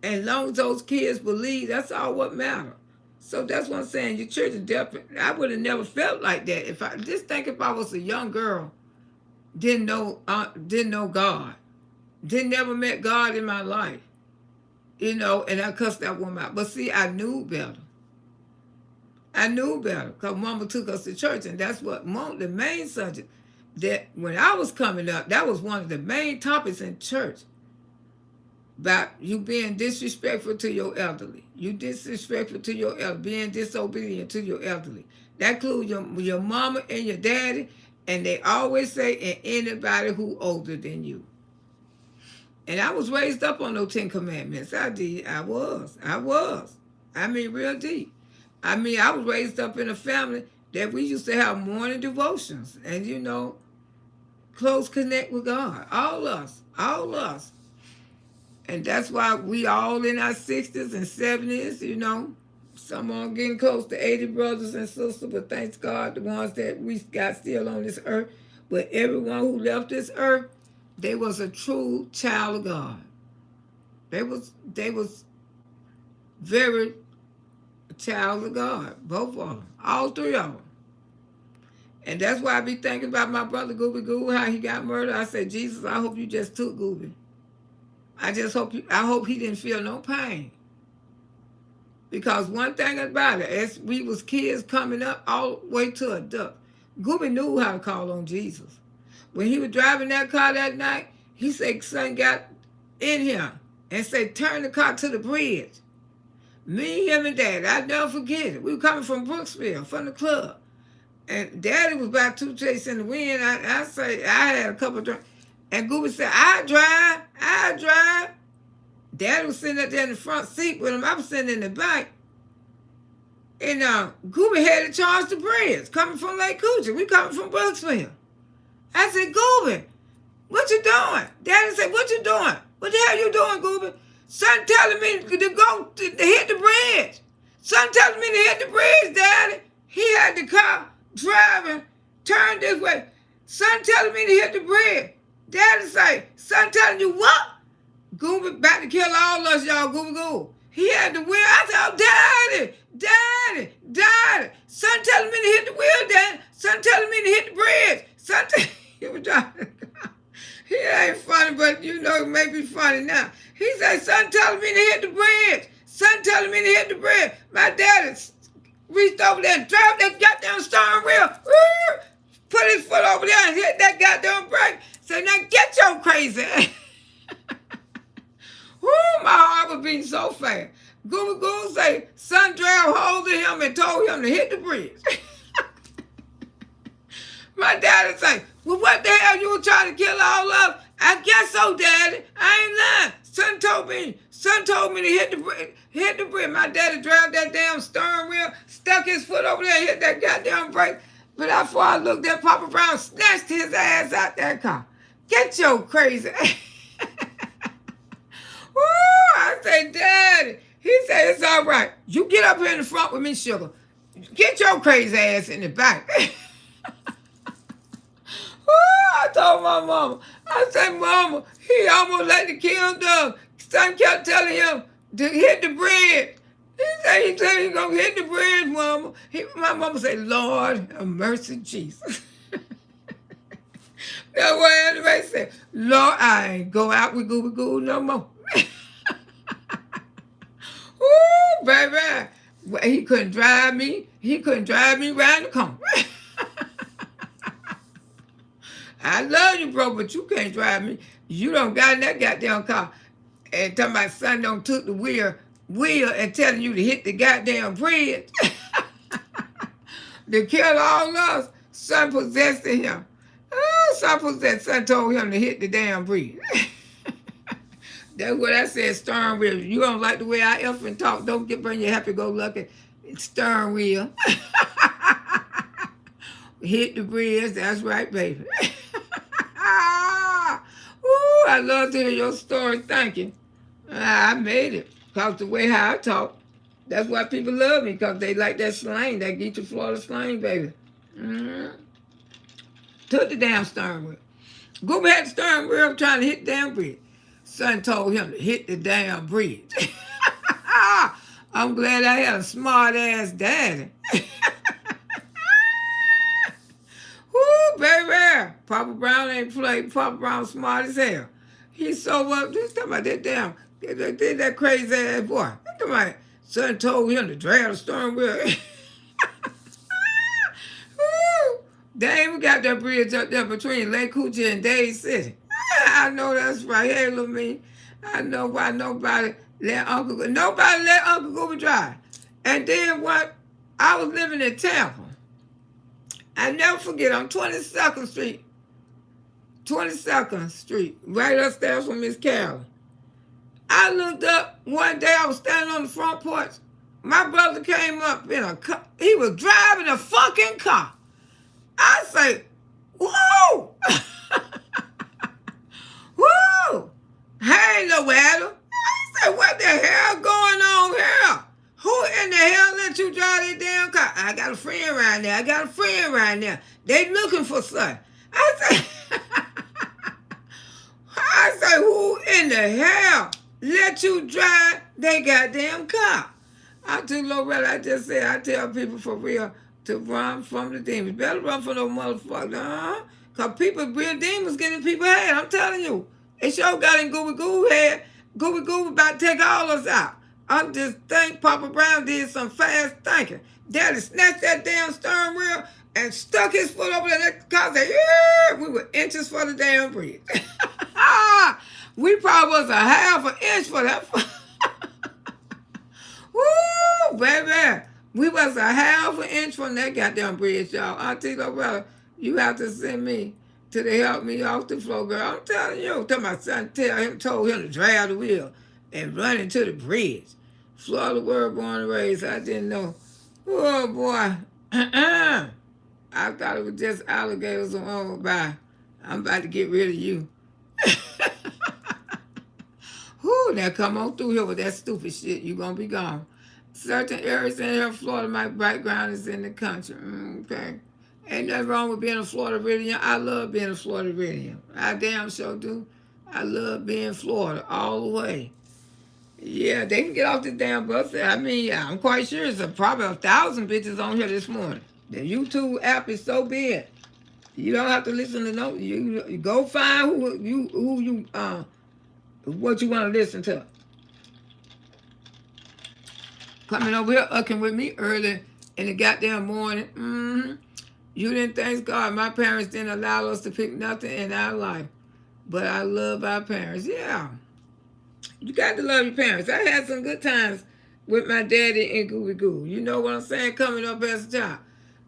And as long as those kids believe, that's all what matters. So that's what I'm saying. Your children definitely, I would have never felt like that. If I was a young girl, didn't know God, never met God in my life, you know, and I cussed that woman out. But see, I knew better. Because Mama took us to church, and that's what the main subject. that when I was coming up, that was one of the main topics in church about you being disrespectful to your elderly. You disrespectful to your elderly, being disobedient to your elderly. That includes your mama and your daddy, and they always say, and anybody who older than you. And I was raised up on those 10 commandments. I did. I was. I mean, real deep. I mean, I was raised up in a family that we used to have morning devotions and, close connect with God. All us. And that's why we all in our 60s and 70s, Some are getting close to 80 brothers and sisters, but thanks God, the ones that we got still on this earth. But everyone who left this earth, they was a true child of God. They was very a child of God, both of them, all three of them. And that's why I be thinking about my brother Gooby Goo, how he got murdered. I said, Jesus, I hope you just took Gooby. I hope he didn't feel no pain. Because one thing about it, as we was kids coming up all the way to adult, Gooby knew how to call on Jesus. When he was driving that car that night, he said, son got in here and said, turn the car to the bridge. Me, him, and Daddy, I'll never forget it. We were coming from Brooksville, from the club. And Daddy was about 2 chasing in the wind. I say, I had a couple of drinks. And Gooby said, I drive. Daddy was sitting up there in the front seat with him. I was sitting in the back. And Gooby had to charge the bridge, coming from Lake Coochie. We coming from Brooksville. I said, Gooby, what you doing? Daddy said, what you doing? What the hell you doing, Gooby? Son telling me to go to hit the bridge. Son telling me to hit the bridge, Daddy. He had the car driving, turned this way. Son telling me to hit the bridge. Daddy say, son telling you what? Gooby about to kill all us, y'all, Gooby Goo. He had the wheel. I said, oh, Daddy. Son telling me to hit the wheel, Daddy. Son telling me to hit the bridge. He was driving. He ain't funny, but it may be funny now. He said, son telling me to hit the bridge. Son telling me to hit the bridge. My daddy reached over there and drove that goddamn steering wheel. Put his foot over there and hit that goddamn brake. Said, now get your crazy ass. Woo, my heart was beating so fast. Gooby Goo say, son drove hold of him and told him to hit the bridge. My daddy say, well, what the hell, you were trying to kill all of us? I guess so, Daddy. I ain't lying. Son told me to hit the bridge. My daddy drove that damn steering wheel, stuck his foot over there, hit that goddamn brake. But before I looked at Papa Brown, snatched his ass out that car. Get your crazy ass. Woo, I say, Daddy. He said, it's all right. You get up here in the front with me, sugar. Get your crazy ass in the back. I told my mama. I said, Mama, he almost let the kill dog. Son kept telling him to hit the bridge. He said he's going to hit the bridge, Mama. My mama said, Lord, have mercy, Jesus. That's why everybody said, Lord, I ain't go out with Gooby Goo no more. Ooh, baby. He couldn't drive me. He couldn't drive me around the corner. I love you, bro, but you can't drive me. You don't got in that goddamn car. And talking about son don't took the wheel and telling you to hit the goddamn bridge. To kill all us, son possessed him. Son told him to hit the damn bridge. That's what I said, stern wheel. You don't like the way I effing talk, don't bring your happy-go-lucky stern wheel. Hit the bridge, that's right, baby. Ooh, I love to hear your story. Thank you. I made it. Because the way how I talk, that's why people love me, because they like that slang, that get your Florida slang, baby. Took the damn steering wheel. Gooby had the steering wheel trying to hit the damn bridge. Son told him to hit the damn bridge. I'm glad I had a smart-ass daddy. Woo, baby. Papa Brown ain't played. Papa Brown smart as hell. He's so up. Just talking about that damn, that crazy ass boy. Come on. Son told him to drag the steering wheel. Woo. They even got that bridge up there between Lake Coochie and Dade City. I know that's right. Hey, little me. I know why nobody let Uncle Goober drive. And then what? I was living in Tampa. I never forget on 22nd Street. 22nd Street, right upstairs from Miss Carolyn. I looked up one day, I was standing on the front porch. My brother came up in a car. He was driving a fucking car. I say, whoa! Whoa! Hey, Loretta. I said, what the hell going on here? Who in the hell let you drive that damn car? I got a friend right there. I got a friend right there. They looking for something. I say, who in the hell let you drive that goddamn car? I told Loretta, I just said, I tell people for real to run from the demons. Better run from those motherfuckers, Because real demons getting people head. I'm telling you. It sure got in Gooby Goo head. Gooby Goo about to take all us out. I just think Papa Brown did some fast thinking. Daddy snatched that damn steering wheel and stuck his foot over there. That car said, yeah, we were inches for the damn bridge. We probably was a half an inch for that. Woo, baby. We was a half an inch from that goddamn bridge, y'all. Auntie Loretta, you have to send me to help me off the floor, girl. I'm telling you. Tell my son, told him to drag the wheel and run into the bridge. Florida word born and raised. I didn't know. Oh, boy. I thought it was just alligators on by. I'm about to get rid of you. Whoo, now come on through here with that stupid shit. You gonna be gone. Certain areas in here, Florida, my background is in the country. Okay. Ain't nothing wrong with being a Floridian. I love being a Floridian. I damn sure do. I love being Florida all the way. Yeah, they can get off this damn bus. I mean, I'm quite sure it's probably 1,000 bitches on here this morning. The YouTube app is so big. You don't have to listen to no. You go find what you want to listen to. Coming over here, ucking with me early in the goddamn morning. You didn't thank God. My parents didn't allow us to pick nothing in our life. But I love our parents. Yeah. You got to love your parents. I had some good times with my daddy and Gooby Goo. You know what I'm saying? Coming up as a child.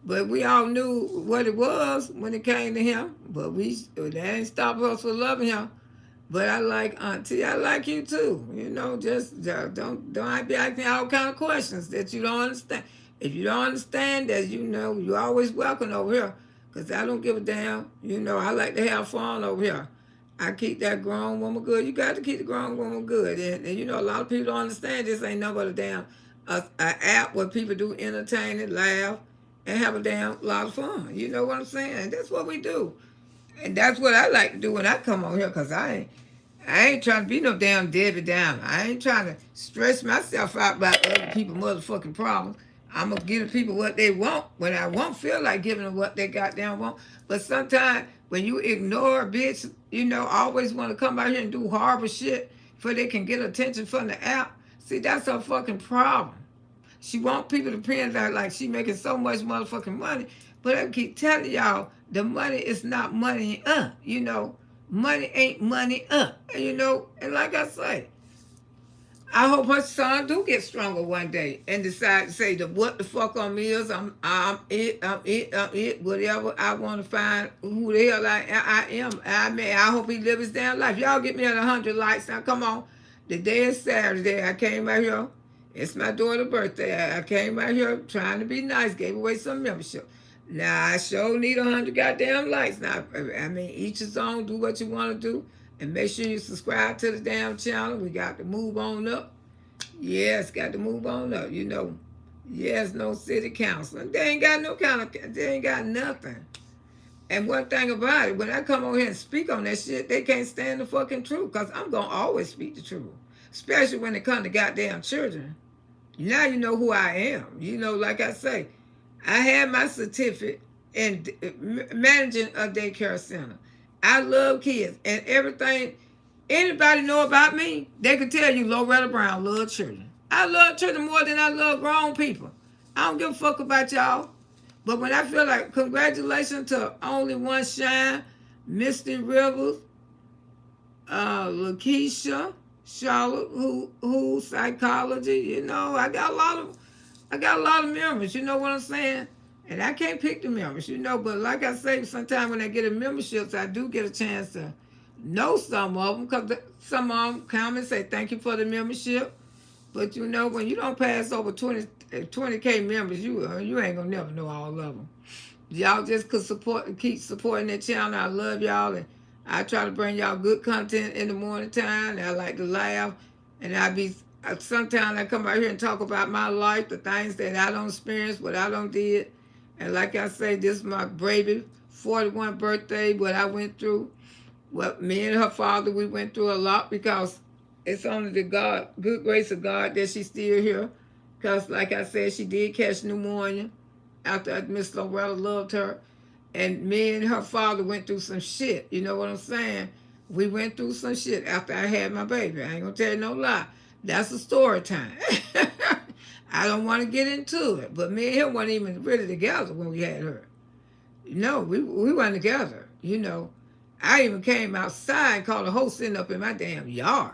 But we all knew what it was when it came to him. But that ain't stop us from loving him. But I like Auntie. I like you too. You know, just don't be asking all kind of questions that you don't understand. If you don't understand that, you know, you're always welcome over here. Because I don't give a damn. You know, I like to have fun over here. I keep that grown woman good. You got to keep the grown woman good. And you know, a lot of people don't understand this ain't nothing but a damn app where people do entertain, laugh, and have a damn lot of fun. You know what I'm saying? That's what we do. And that's what I like to do when I come on here, because I ain't trying to be no damn Debbie Downer. I ain't trying to stress myself out about other people's motherfucking problems. I'm going to give the people what they want when I won't feel like giving them what they goddamn want. But sometimes when you ignore a bitch, you know, always want to come out here and do horrible shit so they can get attention from the app. See, that's her fucking problem. She want people to pretend like she making so much motherfucking money. But I keep telling y'all, the money is not money you know. Money ain't money you know. And like I say, I hope her son do get stronger one day and decide to say what the fuck on me is. I'm it. Whatever I want to find who the hell I am. I hope he live his damn life. Y'all get me at 100 likes. Now come on. The day is Saturday. I came out here. It's my daughter's birthday. I came out here trying to be nice. Gave away some membership. Now I sure need 100 goddamn likes. Now I mean, each his own. Do what you want to do. And make sure you subscribe to the damn channel. We got to move on up. Yes, got to move on up. You know, yes, no city council. They ain't got no they ain't got nothing. And one thing about it, when I come over here and speak on that shit, they can't stand the fucking truth. Because I'm going to always speak the truth. Especially when it comes to goddamn children. Now you know who I am. You know, like I say, I had my certificate in managing a daycare center. I love kids and everything. Anybody know about me, they can tell you Loretta Brown love children. I love children more than I love grown people. I don't give a fuck about y'all. But when I feel like congratulations to Only One Shine, Misty Rivers, Lakeisha, Charlotte, who psychology, you know, I got a lot of members, you know what I'm saying? And I can't pick the members, you know, but like I say, sometimes when I get a memberships, I do get a chance to know some of them because some of them come and say thank you for the membership. But you know, when you don't pass over 20K members, you ain't gonna never know all of them. Y'all just could keep supporting that channel. I love y'all, and I try to bring y'all good content in the morning time. And I like to laugh, and sometimes I come out here and talk about my life, the things that I don't experience, what I don't did. And like I say, this is my baby 41 birthday, what I went through. What me and her father, we went through a lot because it's only the good grace of God that she's still here. Because like I said, she did catch pneumonia after Miss Loretta loved her. And me and her father went through some shit. You know what I'm saying? We went through some shit after I had my baby. I ain't gonna tell you no lie. That's a story time. I don't want to get into it. But me and him weren't even really together when we had her. No, we weren't together, you know. I even came outside and called a hoe sitting up in my damn yard.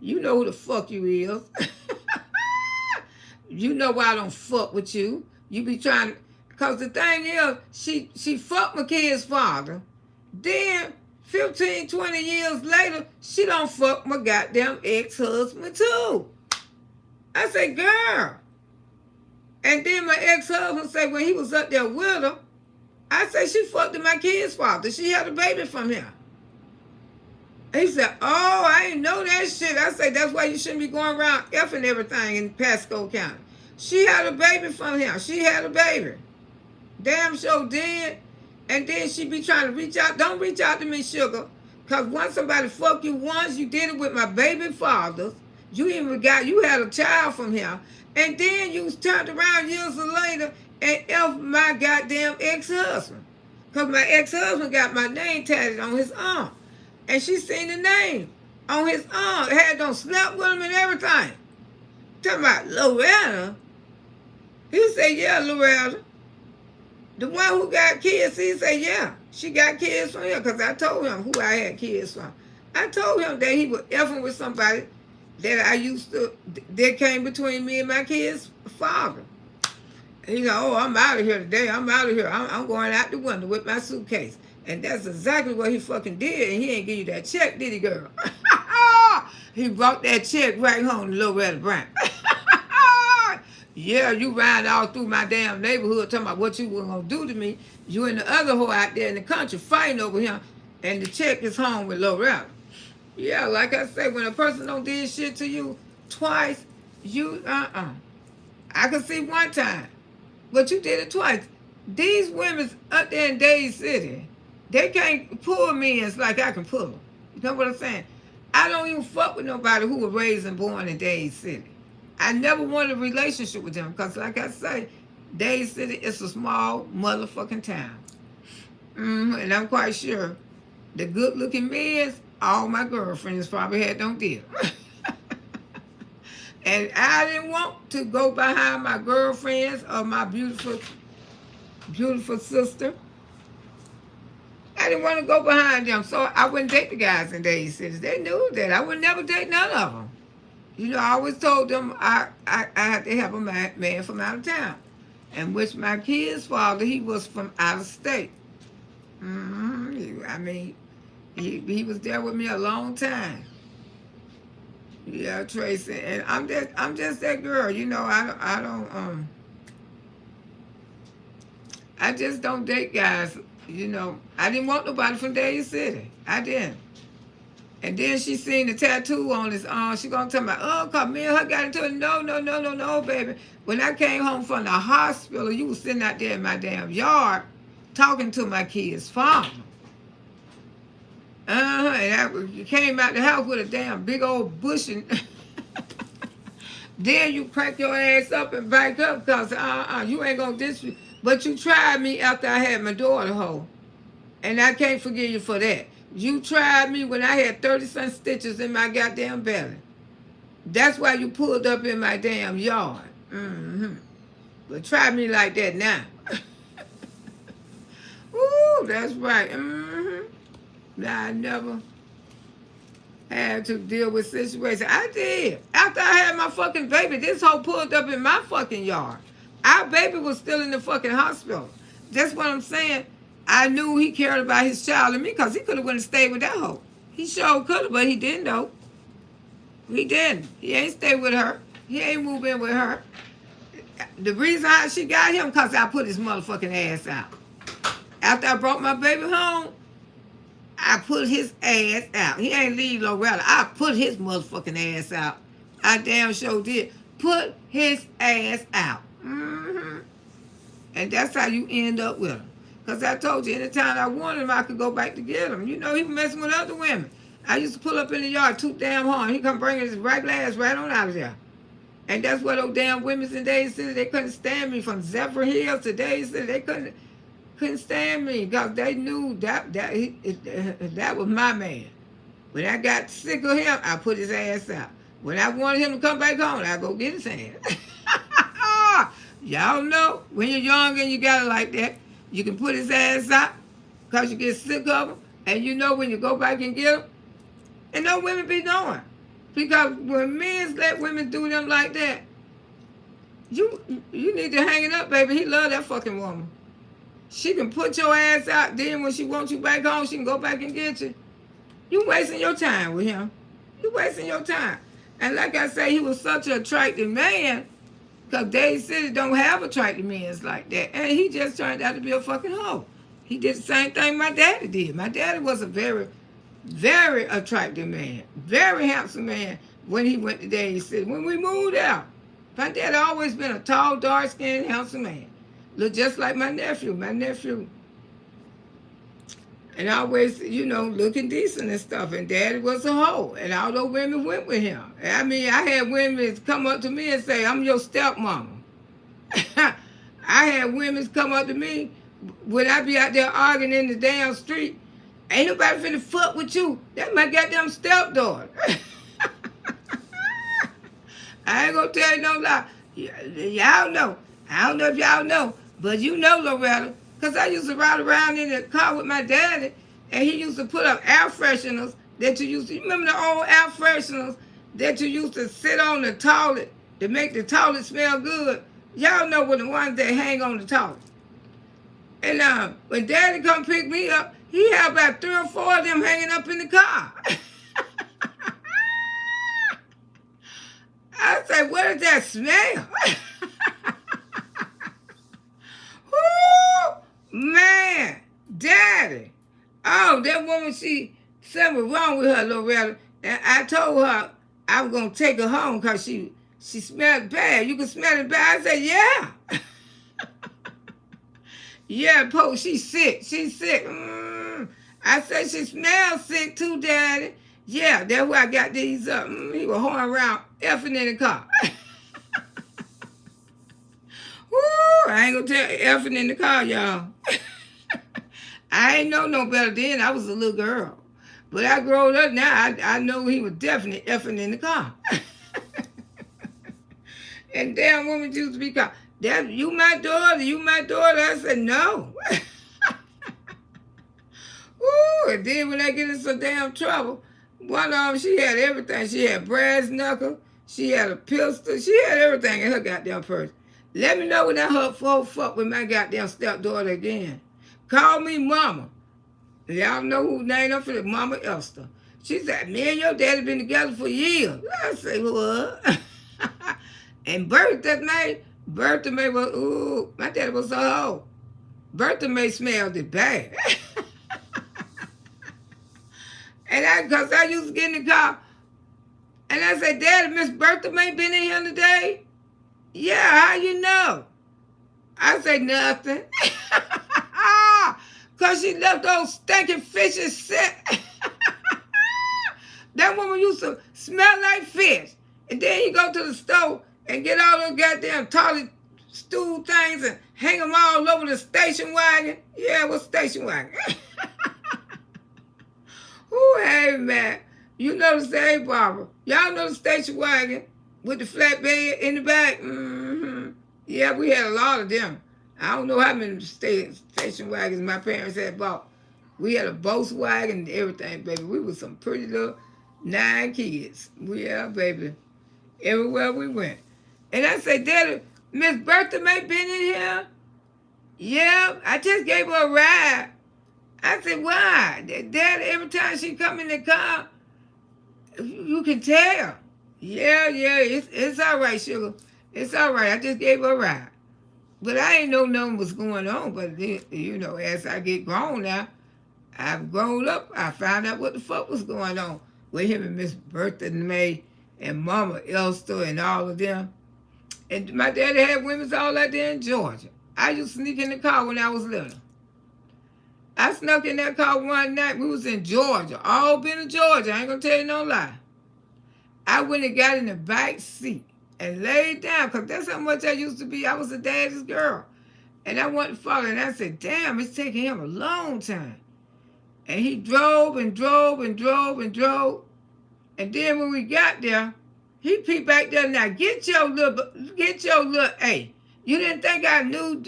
You know who the fuck you is. You know why I don't fuck with you. You be trying to, because the thing is, she fucked my kid's father. Then 15, 20 years later, she don't fuck my goddamn ex-husband too. I say, girl. And then my ex-husband said when he was up there with her, I say she fucked my kid's father. She had a baby from him. He said, oh, I didn't know that shit. I say, that's why you shouldn't be going around effing everything in Pasco County. She had a baby from him. She had a baby. Damn sure did. And then she be trying to reach out. Don't reach out to me, sugar. Because once somebody fuck you once, you did it with my baby father. You had a child from him. And then you turned around years later and F my goddamn ex-husband. Because my ex-husband got my name tatted on his arm. And she seen the name on his arm. Had done slept with him and everything. Talking about Loretta. He said, yeah, Loretta. The one who got kids, he said, yeah, she got kids from him. Because I told him who I had kids from. I told him that he was effing with somebody that came between me and my kid's father. And he go, oh, I'm out of here today. I'm out of here. I'm going out the window with my suitcase. And that's exactly what he fucking did. And he ain't give you that check, did he, girl? He brought that check right home to Loretta Brown. Yeah, you riding all through my damn neighborhood talking about what you were going to do to me. You and the other hoe out there in the country fighting over him. And the check is home with Loretta. Yeah, like I said, when a person don't do shit to you twice, I can see one time. But you did it twice. These women up there in Days City, they can't pull me as like I can pull them. You know what I'm saying? I don't even fuck with nobody who was raised and born in Days City. I never wanted a relationship with them because, like I say, Days City is a small motherfucking town. And I'm quite sure the good-looking men, all my girlfriends probably had don't deal. And I didn't want to go behind my girlfriends or my beautiful, beautiful sister. I didn't want to go behind them, so I wouldn't date the guys in Days City. They knew that. I would never date none of them. You know, I always told them I had to have a man from out of town. And which my kid's father, he was from out of state. I mean, he was there with me a long time. Yeah, Tracy, and I'm just that girl, you know. I just don't date guys, you know. I didn't want nobody from Days City. I didn't. And then she seen the tattoo on his arm. She gonna tell me, oh, cause me and her got into it. No, baby. When I came home from the hospital, you was sitting out there in my damn yard talking to my kid's father. And you came out the house with a damn big old bush and then you crack your ass up and back up because you ain't gonna disrespect. But you tried me after I had my daughter home. And I can't forgive you for that. You tried me when I had 30-some stitches in my goddamn belly. That's why you pulled up in my damn yard. But try me like that now. Woo, that's right. I never had to deal with situations. I did. After I had my fucking baby, this hoe pulled up in my fucking yard. Our baby was still in the fucking hospital. That's what I'm saying. I knew he cared about his child and me because he could have went and stayed with that hoe. He sure could have, but he didn't though. He didn't. He ain't stayed with her. He ain't moved in with her. The reason how she got him, because I put his motherfucking ass out. After I brought my baby home, I put his ass out. He ain't leave Loretta. I put his motherfucking ass out. I damn sure did. Put his ass out. And that's how you end up with him. Because I told you, anytime I wanted him, I could go back to get him. You know, he was messing with other women. I used to pull up in the yard too damn hard. He come bringing his regular ass right on out of there. And that's what those damn women in Days City, they couldn't stand me. From Zephyr Hills to Days City, they couldn't stand me because they knew that was my man. When I got sick of him, I put his ass out. When I wanted him to come back home, I go get his ass. Y'all know, when you're young and you got it like that, you can put his ass out because you get sick of him. And you know when you go back and get him, and no women be knowing. Because when men let women do them like that, you need to hang it up, baby. He love that fucking woman. She can put your ass out, then when she wants you back home, she can go back and get you. You wasting your time with him. You wasting your time. And like I say, he was such an attractive man, because Days City don't have attractive men like that. And he just turned out to be a fucking hoe. He did the same thing my daddy did. My daddy was a very, very attractive man, very handsome man when he went to Days City. When we moved out, my daddy always been a tall, dark-skinned, handsome man. Look just like my nephew. And always, you know, looking decent and stuff. And daddy was a hoe. And all those women went with him. I mean, I had women come up to me and say, I'm your stepmama. I had women come up to me when I be out there arguing in the damn street. Ain't nobody finna fuck with you. That's my goddamn stepdaughter. I ain't gonna tell you no lie. Y'all know. I don't know if y'all know, but you know, Loretta, because I used to ride around in the car with my daddy, and he used to put up air fresheners that you remember the old air fresheners that you used to sit on the toilet to make the toilet smell good? Y'all know what the ones that hang on the toilet. And when daddy come pick me up, he had about 3 or 4 of them hanging up in the car. I said, what does that smell? Man, daddy. Oh, that woman, something was wrong with her, Loretta. And I told her I was going to take her home because she smelled bad. You can smell it bad. I said, yeah. Yeah, po, she's sick. She's sick. I said, she smells sick too, daddy. Yeah, that's why I got these up. He was hoeing around, effing in the car. Woo, I ain't gonna tell you, effing in the car, y'all. I ain't know no better then. I was a little girl. But I growed up now, I know he was definitely effing in the car. And damn woman used to be called, Dad, you my daughter, you my daughter. I said, no. Ooh, and then when I get in some damn trouble, one of them, she had everything. She had brass knuckle, she had a pistol, she had everything in her goddamn purse. Let me know when that hoe fuck with my goddamn stepdaughter again. Call me Mama. Y'all know who named her for the Mama Esther. She said, me and your daddy been together for years. I say, what? And Bertha May was, ooh, my daddy was a hoe. Bertha May smelled it bad. And because I used to get in the car, and I said, Daddy, Miss Bertha May been in here today? Yeah, how you know? I say nothing. Because she left those stinking fishes sit. That woman used to smell like fish. And then you go to the store and get all those goddamn toilet stool things and hang them all over the station wagon. Yeah, what station wagon? Ooh, hey, man. You know the same, Barbara. Y'all know the station wagon with the flatbed in the back? Mm-hmm. Yeah, we had a lot of them. I don't know how many station station wagons my parents had bought. We had a Volkswagen and everything, baby. We was some pretty little 9 kids. Yeah, baby. Everywhere we went. And I said, Daddy, Miss Bertha may been in here. Yeah, I just gave her a ride. I said, why? Daddy, every time she come in the car, you can tell. Yeah, it's all right, sugar. It's all right. I just gave her a ride. But I ain't know nothing was going on. But, you know, as I get grown now, I've grown up. I found out what the fuck was going on with him and Miss Bertha and May and Mama Elster and all of them. And my daddy had women's all out there in Georgia. I used to sneak in the car when I was little. I snuck in that car one night. We was in Georgia. All been in Georgia. I ain't gonna tell you no lie. I went and got in the back seat and laid down because that's how much I used to be. I was a daddy's girl. And I went to follow, and I said, damn, it's taking him a long time. And he drove and drove and drove and drove. And then when we got there, he peeped back there. Now get your little, hey, you didn't think I knew?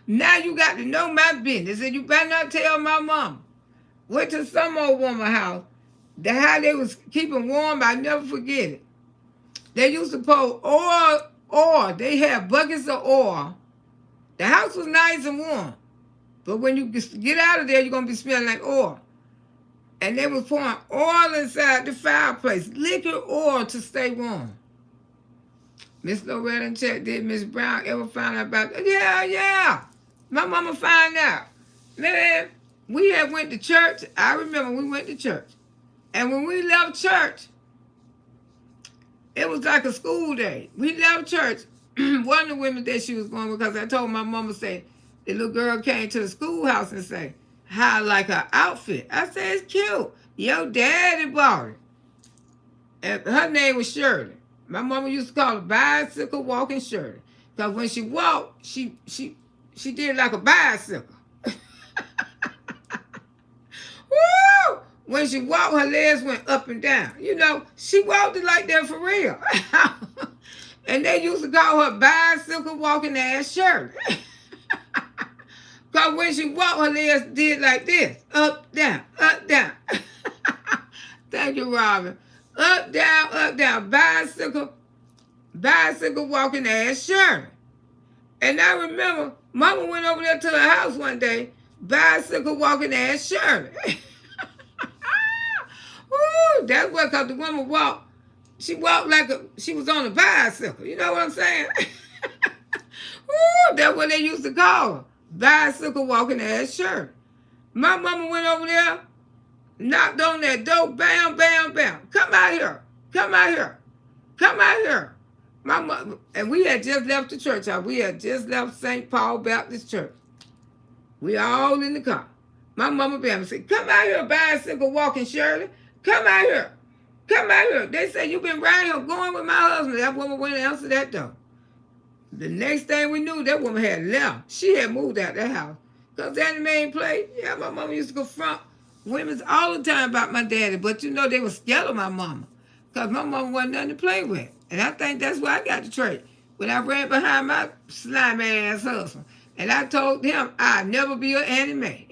Now you got to know my business, and you better not tell my mom. Went to some old woman's house. The how they was keeping warm, I never forget it. They used to pour oil. They had buckets of oil. The house was nice and warm. But when you get out of there, you're going to be smelling like oil. And they was pouring oil inside the fireplace, liquid oil to stay warm. Miss Loretta and Chet, did Miss Brown ever find out about that? Yeah. My mama found out. Man, we had went to church. I remember we went to church. And when we left church, it was like a school day. We left church. One of the women that she was going because I told my mama, say, the little girl came to the schoolhouse and say, how I like her outfit. I said, it's cute. Your daddy bought it. And her name was Shirley. My mama used to call her bicycle walking Shirley. Because when she walked, she did like a bicycle. Woo! When she walked, her legs went up and down. You know, she walked it like that for real. And they used to call her bicycle walking ass Shirley. Because when she walked, her legs did like this. Up, down, up, down. Thank you, Robin. Up, down, bicycle walking ass Shirley. And I remember, Mama went over there to the house one day, bicycle walking ass Shirley. Woo, that's what, because the woman walked, she walked like she was on a bicycle. You know what I'm saying? Woo, that's what they used to call her. Bicycle walking ass Shirley. My mama went over there, knocked on that door, bam, bam, bam. Come out here. My mother, and we had just left the church house. We had just left St. Paul Baptist Church. We all in the car. My mama bam said, come out here, bicycle walking Shirley. Come out here. They said, you been riding here going with my husband. That woman went and answered that door. The next thing we knew, that woman had left. She had moved out that house. Because Daddy main play, yeah, my mama used to confront women all the time about my daddy. But you know, they were scared of my mama. Because my mama wasn't nothing to play with. And I think that's why I got the trait. When I ran behind my slimy ass husband. And I told him I'd never be an anime.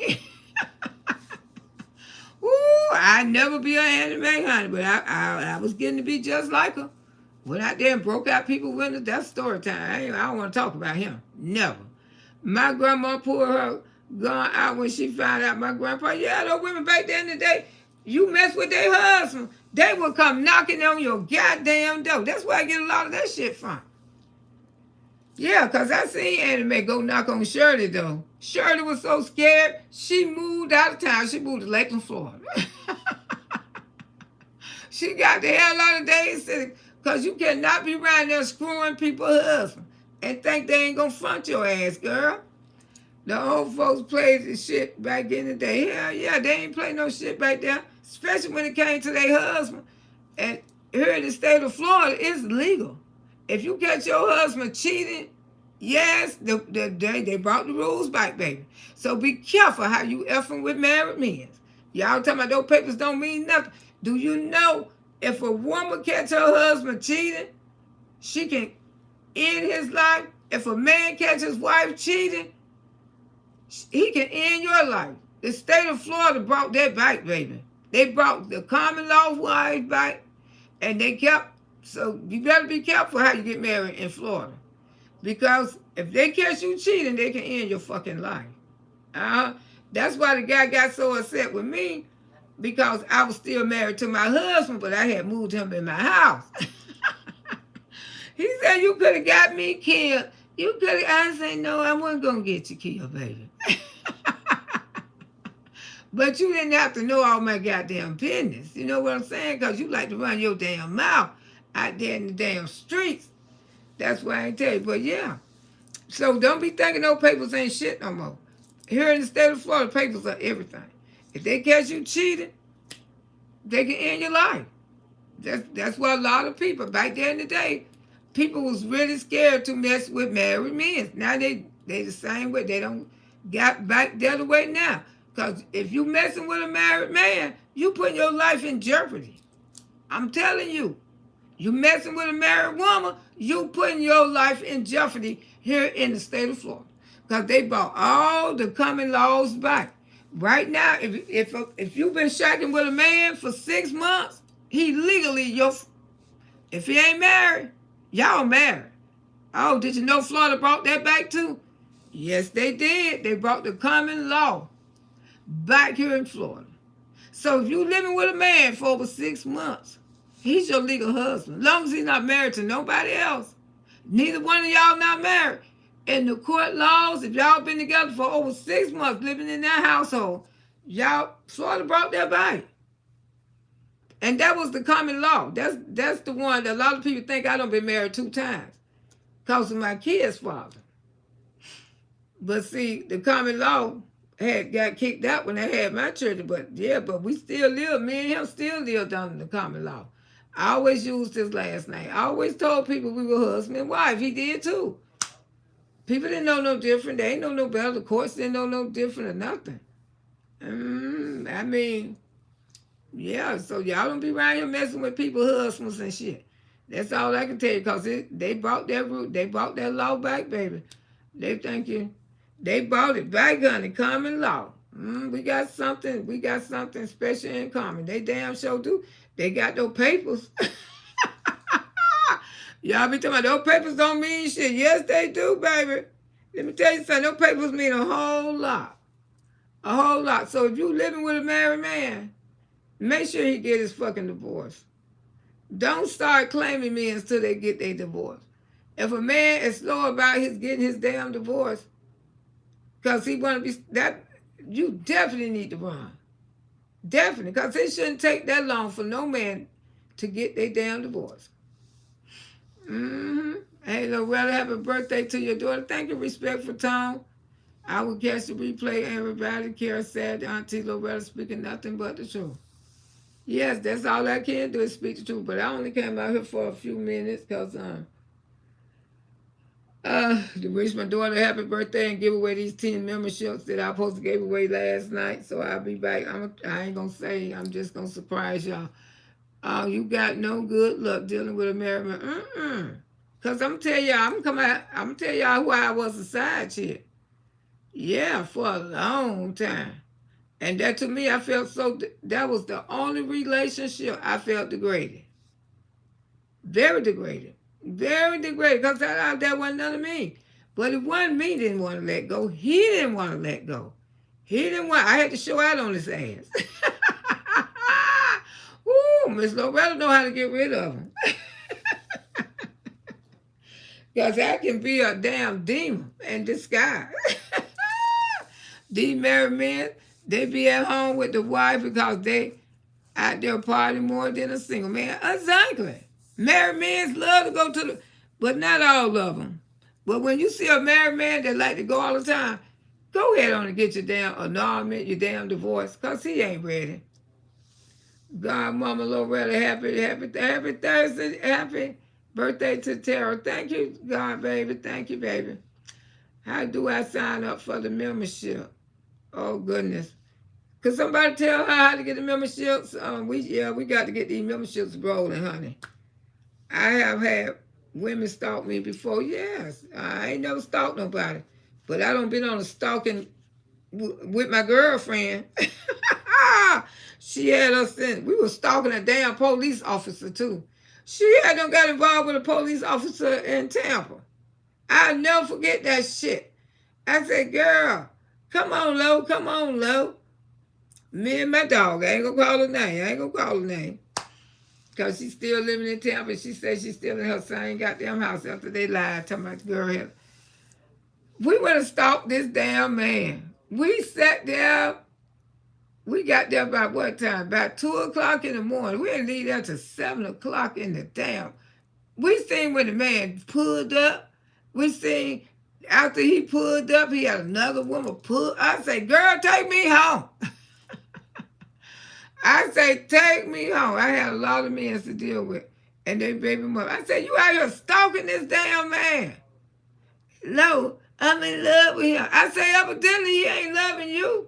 Ooh, I'd never be an anime, honey. But I was getting to be just like her. Went out there and broke out people's windows. That's story time. I don't want to talk about him. Never. My grandma pulled her gun out when she found out my grandpa. Yeah, those women back then in the day, you mess with their husband, they would come knocking on your goddamn door. That's where I get a lot of that shit from. Yeah, because I seen anime go knock on Shirley, though. Shirley was so scared, she moved out of town. She moved to Lakeland, Florida. She got the hell out of Days City. Because you cannot be around there screwing people's husbands and think they ain't going to front your ass, girl. The old folks played the shit back in the day. Hell yeah, they ain't play no shit back there, especially when it came to their husband. And here in the state of Florida, it's legal. If you catch your husband cheating, yes, they brought the rules back, baby. So be careful how you effing with married men. Y'all talking about those papers don't mean nothing. Do you know if a woman catch her husband cheating, she can end his life? If a man catch his wife cheating, He can end your life. The state of Florida brought that back, baby. They brought the common law wives back, and they kept. So you better be careful how you get married in Florida, because if they catch you cheating, they can end your fucking life. That's why the guy got so upset with me, because I was still married to my husband, but I had moved him in my house. He said, you could have got me killed. You could have. I said, no, I wasn't going to get you killed, baby. But you didn't have to know all my goddamn business. You know what I'm saying? Because you like to run your damn mouth out there in the damn streets. That's why I ain't tell you. But yeah. So don't be thinking no papers ain't shit no more. Here in the state of Florida, papers are everything. If they catch you cheating, they can end your life. That's why a lot of people, back there in the day, people was really scared to mess with married men. Now they the same way. They don't got back the other way now. Because if you messing with a married man, you putting your life in jeopardy. I'm telling you. You messing with a married woman, you putting your life in jeopardy here in the state of Florida. Because they brought all the common laws back. Right now, if you've been shacking with a man for 6 months, he legally your. If he ain't married, y'all married. Oh, did you know Florida brought that back too? Yes, they did. They brought the common law back here in Florida. So if you living with a man for over 6 months, he's your legal husband. As long as he's not married to nobody else. Neither one of y'all not married. In the court laws, if y'all been together for over 6 months living in that household, y'all Florida brought that back. And that was the common law. That's the one that a lot of people think I done been married 2 times. Because of my kid's father. But see, the common law got kicked out when they had my children. But we still live. Me and him still lived under the common law. I always used his last name. I always told people we were husband and wife. He did too. People didn't know no different. They ain't know no better. The courts didn't know no different or nothing. I mean, yeah, so y'all don't be around here messing with people's husbands and shit. That's all I can tell you, because they brought that root, they brought that law back, baby. They think you, they brought it back, honey, common law. We got something special in common. They damn sure do. They got those papers. Y'all be talking about those papers don't mean shit. Yes, they do, baby. Let me tell you something. Those papers mean a whole lot. A whole lot. So if you living with a married man, make sure he get his fucking divorce. Don't start claiming men until they get their divorce. If a man is slow about getting his damn divorce, because he want to be, that you definitely need to run. Definitely, because it shouldn't take that long for no man to get their damn divorce. Hey, Loretta, happy birthday to your daughter. Thank you, respectful tone. I will catch the replay. Everybody, Kara said, Auntie Loretta speaking nothing but the truth. Yes, that's all I can do is speak the truth. But I only came out here for a few minutes because to wish my daughter happy birthday and give away these 10 memberships that I supposed to give away last night. So I'll be back. I ain't gonna say. I'm just gonna surprise y'all. You got no good luck dealing with a married man. Cause I'm tell y'all, I'm tell y'all who I was a side chick. Yeah, for a long time. And that to me, I felt that was the only relationship I felt degraded. Very degraded. Very degraded. Because that wasn't none of me. But it wasn't me didn't want to let go. He didn't want to let go. I had to show out on his ass. Ooh, Miss Loretta know how to get rid of him. Because I can be a damn demon in disguise. These married men, they be at home with the wife because they out there partying more than a single man. Exactly. Married men love to go to but not all of them. But when you see a married man that like to go all the time, go ahead on and get your damn annulment, your damn divorce, because he ain't ready. God, Mama Loretta, happy Thursday, happy birthday to Tara. Thank you, God, baby. Thank you, baby. How do I sign up for the membership? Oh, goodness. Could somebody tell her how to get the memberships? We got to get these memberships rolling, honey. I have had women stalk me before. Yes, I ain't never stalked nobody. But I don't been on a stalking with my girlfriend. She had us in. We were stalking a damn police officer too. She had them got involved with a police officer in Tampa. I'll never forget that shit. I said, girl, come on, Lo, come on, Lo. Me and my dog, I ain't gonna call her name. I ain't gonna call her name. Because she's still living in Tampa. She said she's still in her same goddamn house after they lied, talking about the girl here. We went and stalked this damn man. We sat there. We got there about what time? About 2 o'clock in the morning. We didn't leave there till 7 o'clock in the damn. We seen when the man pulled up. We seen after he pulled up, he had another woman pull. I say, girl, take me home. I say, take me home. I had a lot of men to deal with. And they baby mother. I said, you out here stalking this damn man. No, I'm in love with him. I say, evidently he ain't loving you.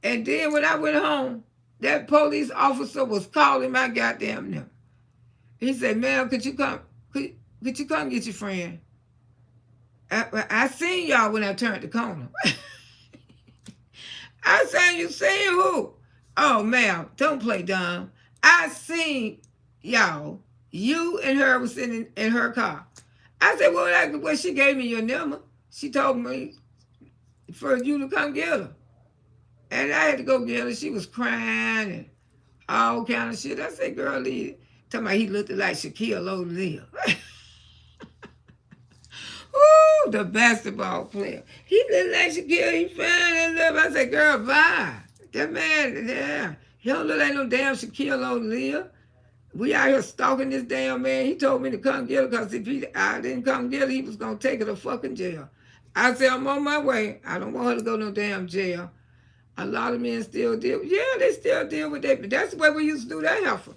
And then when I went home, that police officer was calling my goddamn number. He said, ma'am, could you come get your friend? I seen y'all when I turned the corner. I said, you seen who? Oh, ma'am, don't play dumb. I seen y'all. You and her was sitting in her car. I said, well, she gave me your number. She told me for you to come get her. And I had to go get her. She was crying and all kind of shit. I said, girl, leave it. Talking about he looked like Shaquille O'Neal. Ooh, the basketball player. He looked like Shaquille. He fine and love. I said, girl, bye. That man, yeah. He don't look like no damn Shaquille O'Neal. We out here stalking this damn man. He told me to come get her because if I didn't come get her, he was going to take her to fucking jail. I said, I'm on my way. I don't want her to go no damn jail. A lot of men still deal. Yeah, they still deal with that. But that's the way we used to do that heifer.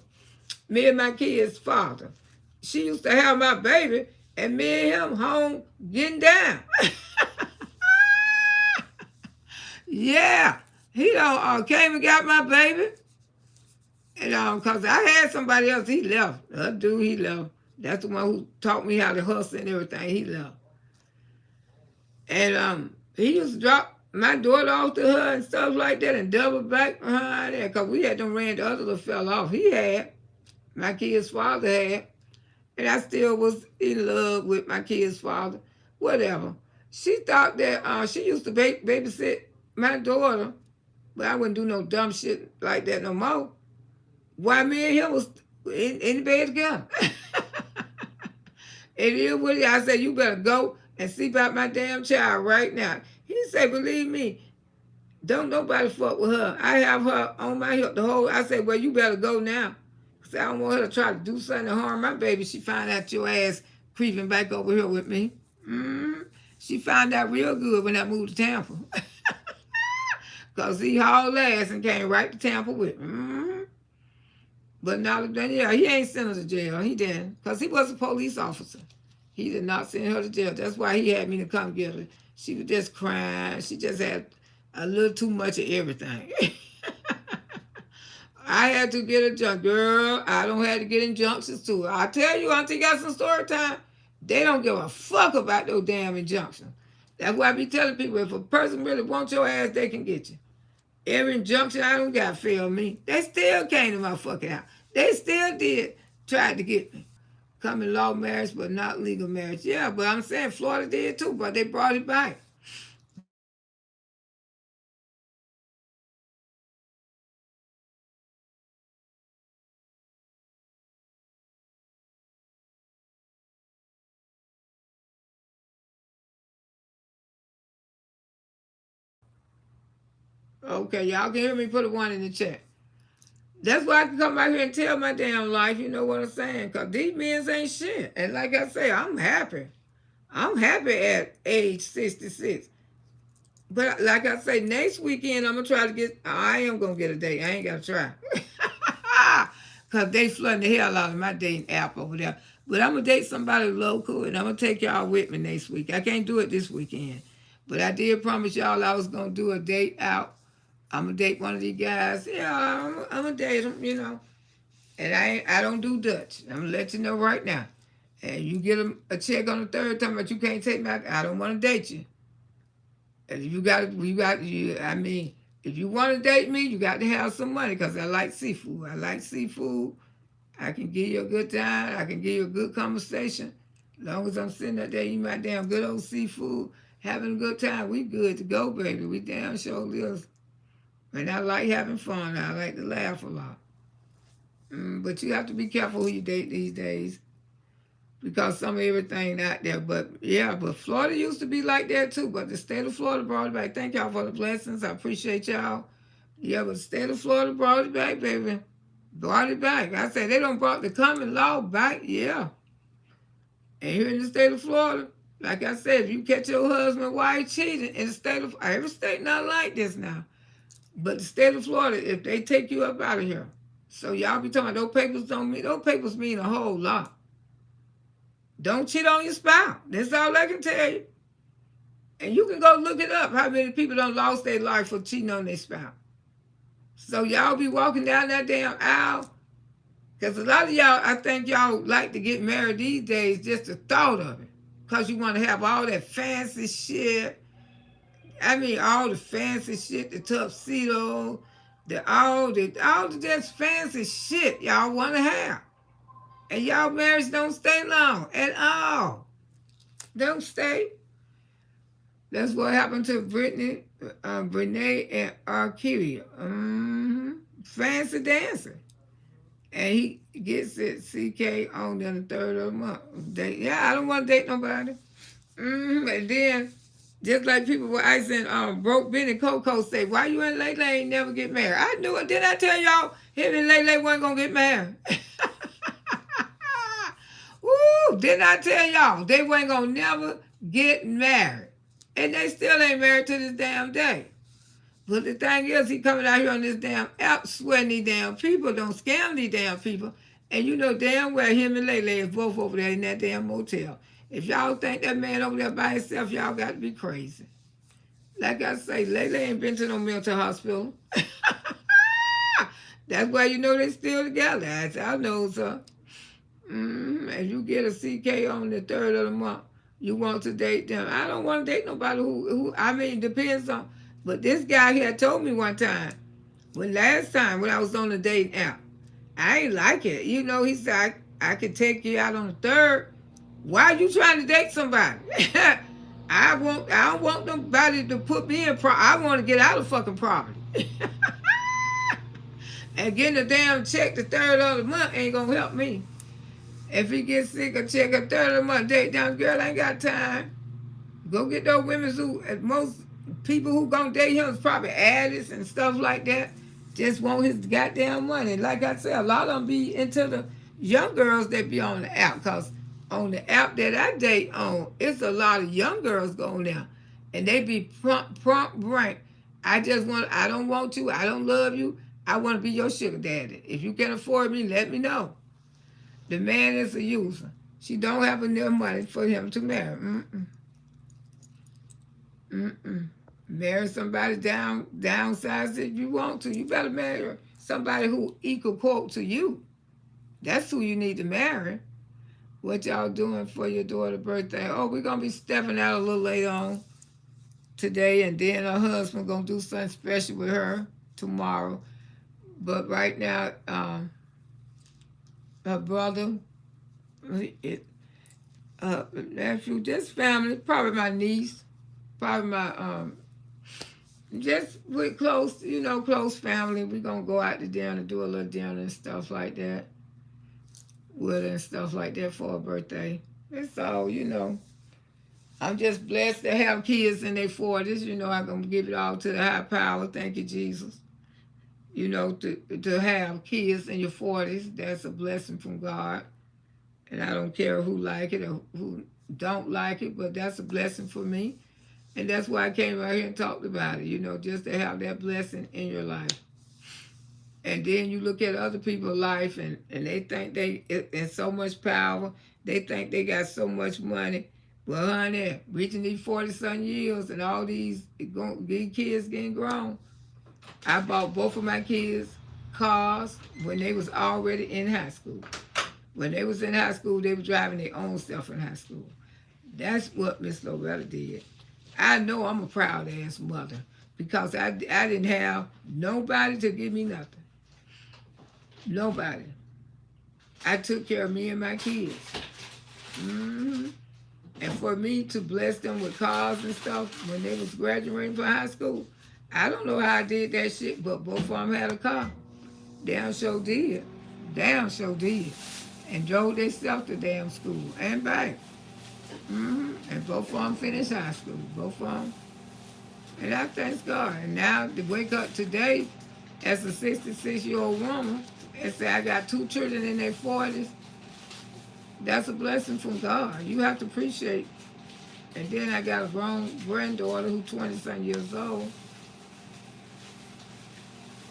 Me and my kid's father. She used to have my baby, and me and him home getting down. Yeah. He came and got my baby. And because I had somebody else, he left. That dude, he left. That's the one who taught me how to hustle and everything. He left. And he used to drop my daughter off to her and stuff like that and double back behind there because we had them ran the other little fella off. He had. My kid's father had. And I still was in love with my kid's father. Whatever. She thought that she used to babysit my daughter, but I wouldn't do no dumb shit like that no more. Why me and him was in the bed together. And here with it, I said, you better go and see about my damn child right now. He said, believe me, don't nobody fuck with her. I have her on my hip the whole. I said, well, you better go now. Because I don't want her to try to do something to harm my baby. She find out your ass creeping back over here with me. She found out real good when I moved to Tampa. Because he hauled ass and came right to Tampa with me. But not done, yeah, he ain't sent her to jail. He didn't. Because he was a police officer. He did not send her to jail. That's why he had me to come get her. She was just crying. She just had a little too much of everything. I had to get a junk. Girl, I don't have to get injunctions to her. I tell you, Auntie got some story time. They don't give a fuck about those damn injunctions. That's why I be telling people, if a person really wants your ass, they can get you. Every injunction I don't got failed me. They still came to my fucking house. They still tried to get me. Common law marriage, but not legal marriage. Yeah, but I'm saying Florida did too, but they brought it back. Okay, y'all can hear me, put a 1 in the chat. That's why I can come out here and tell my damn life, you know what I'm saying? Because these men ain't shit. And like I say, I'm happy. I'm happy at age 66. But like I say, next weekend, I'm going to try to get, I am going to get a date. I ain't got to try. Because they flooding the hell out of my dating app over there. But I'm going to date somebody local, and I'm going to take y'all with me next week. I can't do it this weekend. But I did promise y'all I was going to do a date out. I'm going to date one of these guys. Yeah, I'm going to date him, you know. And I don't do Dutch. I'm going to let you know right now. And you get a check on the third time, but you can't take me out. I don't want to date you. And I mean, if you want to date me, you got to have some money because I like seafood. I like seafood. I can give you a good time. I can give you a good conversation. As long as I'm sitting up there eating my damn good old seafood, having a good time, we good to go, baby. We damn sure live. And I like having fun. I like to laugh a lot. But you have to be careful who you date these days because some of everything out there. But yeah, but Florida used to be like that too. But the state of Florida brought it back. Thank y'all for the blessings. I appreciate y'all. Yeah, but the state of Florida brought it back, baby. Brought it back. I said they don't brought the common law back. Yeah. And here in the state of Florida, like I said, if you catch your husband while he cheating in the state of every state not like this now. But the state of Florida, if they take you up out of here, so y'all be talking those papers don't mean those papers mean a whole lot. Don't cheat on your spouse. That's all I can tell you. And you can go look it up how many people done lost their life for cheating on their spouse. So y'all be walking down that damn aisle. Because a lot of y'all, I think y'all like to get married these days just the thought of it. Because you want to have all that fancy shit. I mean, all the fancy shit, the tuxedo, all the just fancy shit y'all want to have. And y'all marriage don't stay long at all. Don't stay. That's what happened to Brittany, Brene, and Arcadia. Fancy dancing. And he gets it CK on the 3rd of the month. I don't want to date nobody. And then, just like people were icing broke Benny Coco say, why you and Lele ain't never get married? I knew it. Didn't I tell y'all him and Lele wasn't going to get married? Woo! Didn't I tell y'all they wasn't going to never get married? And they still ain't married to this damn day. But the thing is, he coming out here on this damn app sweating these damn people. Don't scam these damn people. And you know damn well him and Lele is both over there in that damn motel. If y'all think that man over there by himself, y'all got to be crazy. Like I say, Lele ain't been to no mental hospital. That's why you know they still together. As I know, sir. If you get a CK on the 3rd of the month, you want to date them. I don't want to date nobody who I mean, depends on. But this guy here told me one time, last time when I was on the dating app, I ain't like it. You know, he said, I could take you out on the 3rd. Why are you trying to date somebody? I don't want nobody to put me in I want to get out of fucking poverty. And getting a damn check the 3rd of the month ain't gonna help me. If he gets sick, a check a 3rd of the month, date down, girl, I ain't got time. Go get those women who, most people who gonna date him is probably addicts and stuff like that. Just want his goddamn money. Like I said, a lot of them be into the young girls that be on the app. Because on the app that I date on, it's a lot of young girls going there. And they be prompt rank. I don't want you. I don't love you. I want to be your sugar daddy. If you can afford me, let me know. The man is a user. She don't have enough money for him to marry. Marry somebody downsize if you want to. You better marry somebody who equal quote to you. That's who you need to marry. What y'all doing for your daughter's birthday? Oh, we're going to be stepping out a little later on today, and then her husband going to do something special with her tomorrow. But right now, her brother, nephew, just family, probably my niece, probably my, just with close family. We're going to go out to dinner and do a little dinner and stuff like that. With her and stuff like that for her birthday. That's all, I'm just blessed to have kids in their 40s. I'm going to give it all to the high power. Thank you, Jesus. To have kids in your 40s, that's a blessing from God. And I don't care who like it or who don't like it, but that's a blessing for me. And that's why I came out here and talked about it, just to have that blessing in your life. And then you look at other people's life and they think they in so much power. They think they got so much money. Well, honey, reaching these 40-something years and all these kids getting grown. I bought both of my kids cars when they was already in high school. When they was in high school, they were driving their own stuff in high school. That's what Miss Loretta did. I know I'm a proud ass mother because I didn't have nobody to give me nothing. Nobody. I took care of me and my kids. Hmm. And for me to bless them with cars and stuff when they was graduating from high school, I don't know how I did that shit, but both of them had a car. Damn sure did. Damn sure did. And drove themselves to damn school and back. And both of them finished high school. Both of them. And I thank God. And now to wake up today as a 66-year-old woman and say I got 2 children in their 40s, that's a blessing from God. You have to appreciate. And then I got a grown granddaughter who's 20-some years old.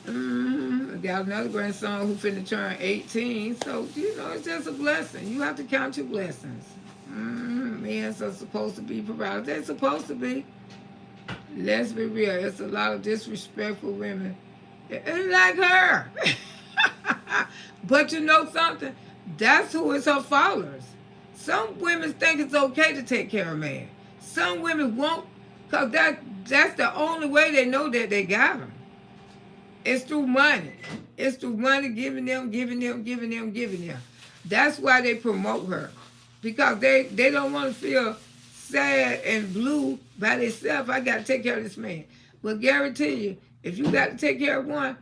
I got another grandson who finna turn 18. So, it's just a blessing. You have to count your blessings. Men are supposed to be providers. They're supposed to be. Let's be real. It's a lot of disrespectful women. It's like her. But you know something? That's who is her followers. Some women think it's okay to take care of a man. Some women won't, because that's the only way they know that they got them. It's through money. It's through money, giving them. That's why they promote her. Because they don't want to feel sad and blue by themselves. I got to take care of this man. But guarantee you, if you got to take care of one,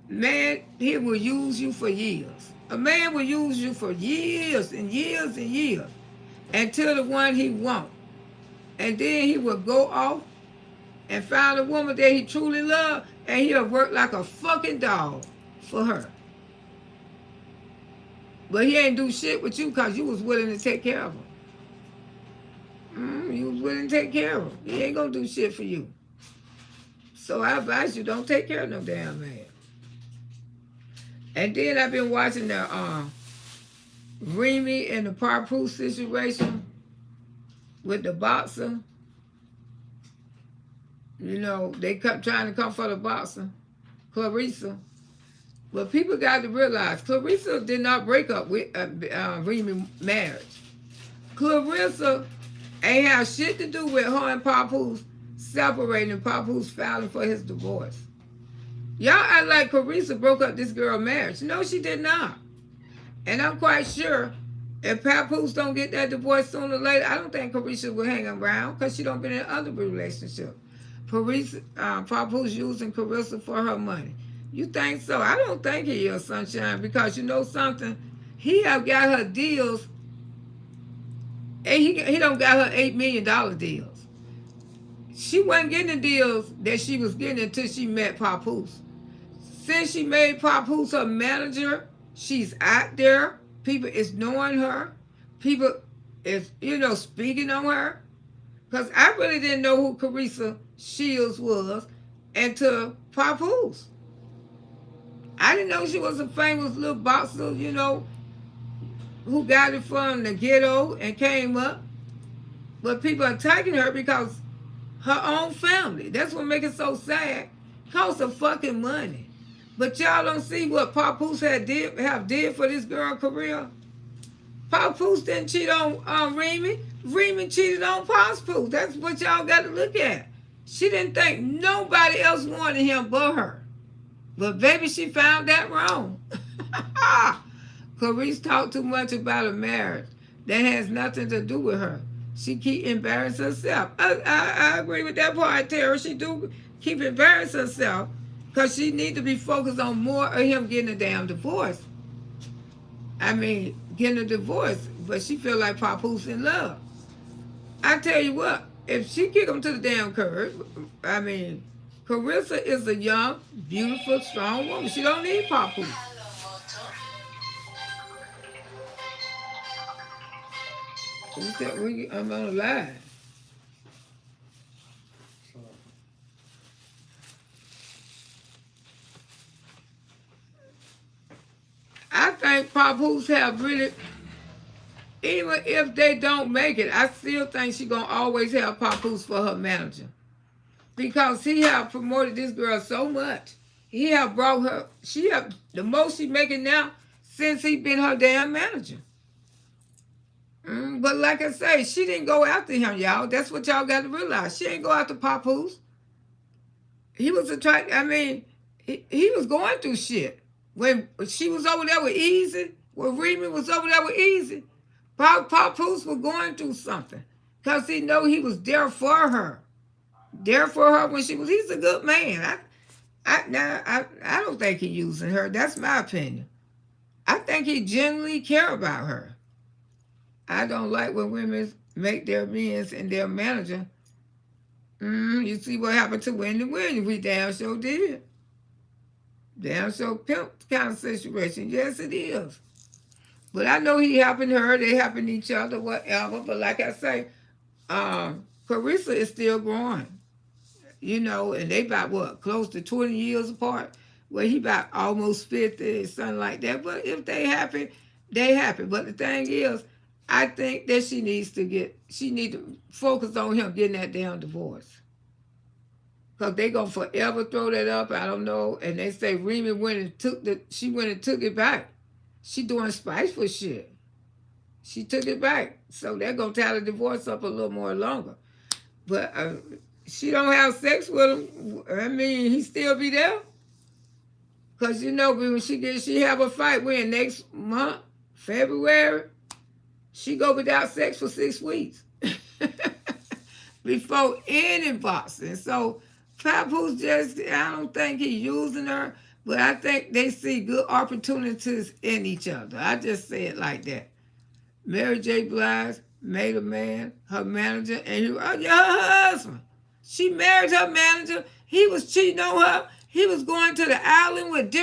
man, he will use you for years. A man will use you for years and years and years until the one he wants. And then he will go off and find a woman that he truly loves, and he'll work like a fucking dog for her. But he ain't do shit with you because you was willing to take care of him. You was willing to take care of him. He ain't gonna do shit for you. So I advise you, don't take care of no damn man. And then I've been watching the Remy and the Papoose situation with the boxer. They kept trying to come for the boxer, Clarissa. But people got to realize, Clarissa did not break up with Remy's marriage. Clarissa ain't have shit to do with her and Papoose separating and Papoose filing for his divorce. Y'all act like Clarissa broke up this girl's marriage. No, she did not. And I'm quite sure if Papoose don't get that divorce sooner or later, I don't think Clarissa will hang around because she don't been in other relationships. Papoose using Clarissa for her money. You think so? I don't think he is, Sunshine, because you know something? He have got her deals, and he don't got her $8 million deals. She wasn't getting the deals that she was getting until she met Papoose. Since she made Papoose her manager, she's out there. People is knowing her. People is, speaking on her. Because I really didn't know who Carissa Shields was until Papoose. I didn't know she was a famous little boxer, who got it from the ghetto and came up. But people are attacking her because her own family. That's what makes it so sad. Cost of fucking money. But y'all don't see what Papoose did for this girl's career. Papoose didn't cheat on Remy. Remy cheated on Papoose. That's what y'all got to look at. She didn't think nobody else wanted him but her. But baby, she found that wrong. Clarice talked too much about a marriage that has nothing to do with her. She keep embarrassing herself. I agree with that part, Tara. She do keep embarrassing herself because she need to be focused on more of him getting a damn divorce. Getting a divorce, but she feel like Papoose in love. I tell you what, if she kick him to the damn curb, Carissa is a young, beautiful, strong woman. She don't need Papoose. I'm on the line. I think Papoose have really, even if they don't make it, I still think she gonna always have Papoose for her manager. Because he have promoted this girl so much. He have brought her, the most she making now since he been her damn manager. But like I say, she didn't go after him, y'all. That's what y'all got to realize. She didn't go after Papoose. He was attracted. I mean, he was going through shit. When she was over there with Easy, when Remy was over there with Easy, Papoose was going through something. Because he know he was there for her. There for her when she was, he's a good man. I don't think he's using her. That's my opinion. I think he genuinely care about her. I don't like when women make their men and their manager. You see what happened to Wendy Williams? We damn sure did. Damn sure pimp kind of situation. Yes, it is. But I know he helping her. They helping each other, whatever. But like I say, Carissa is still growing. You know, and they about, what, close to 20 years apart? Well, he about almost 50, something like that. But if they happy, they happy. But the thing is, I think that she need to focus on him getting that damn divorce. Because they going to forever throw that up, I don't know. And they say Remy went and took it back. She doing spiteful shit. She took it back. So they're going to tie the divorce up a little more longer. But she don't have sex with him. I mean, he still be there. Because, you know, when she have a fight when next month, February, she go without sex for 6 weeks. Before any boxing. So, Papoose just, I don't think he's using her, but I think they see good opportunities in each other. I just say it like that. Mary J. Blige made a man, her manager, and her husband. She married her manager. He was cheating on her. He was going to the island with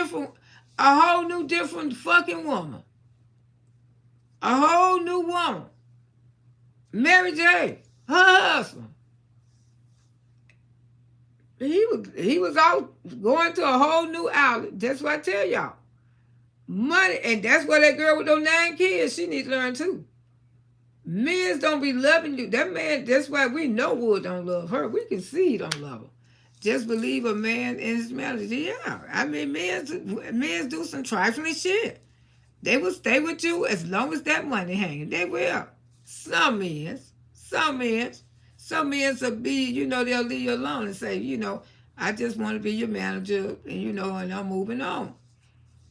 a whole new different fucking woman. A whole new woman. Mary J., her husband. He was out going to a whole new outlet. That's what I tell y'all. Money, and that's why that girl with those 9 kids, she needs to learn too. Men don't be loving you. That man, that's why we know Wood don't love her. We can see he don't love her. Just believe a man in his marriage. Yeah. I mean, men do some trifling shit. They will stay with you as long as that money hanging. They will. Some men will be, you know, they'll leave you alone and say, you know, I just want to be your manager, and, you know, and I'm moving on.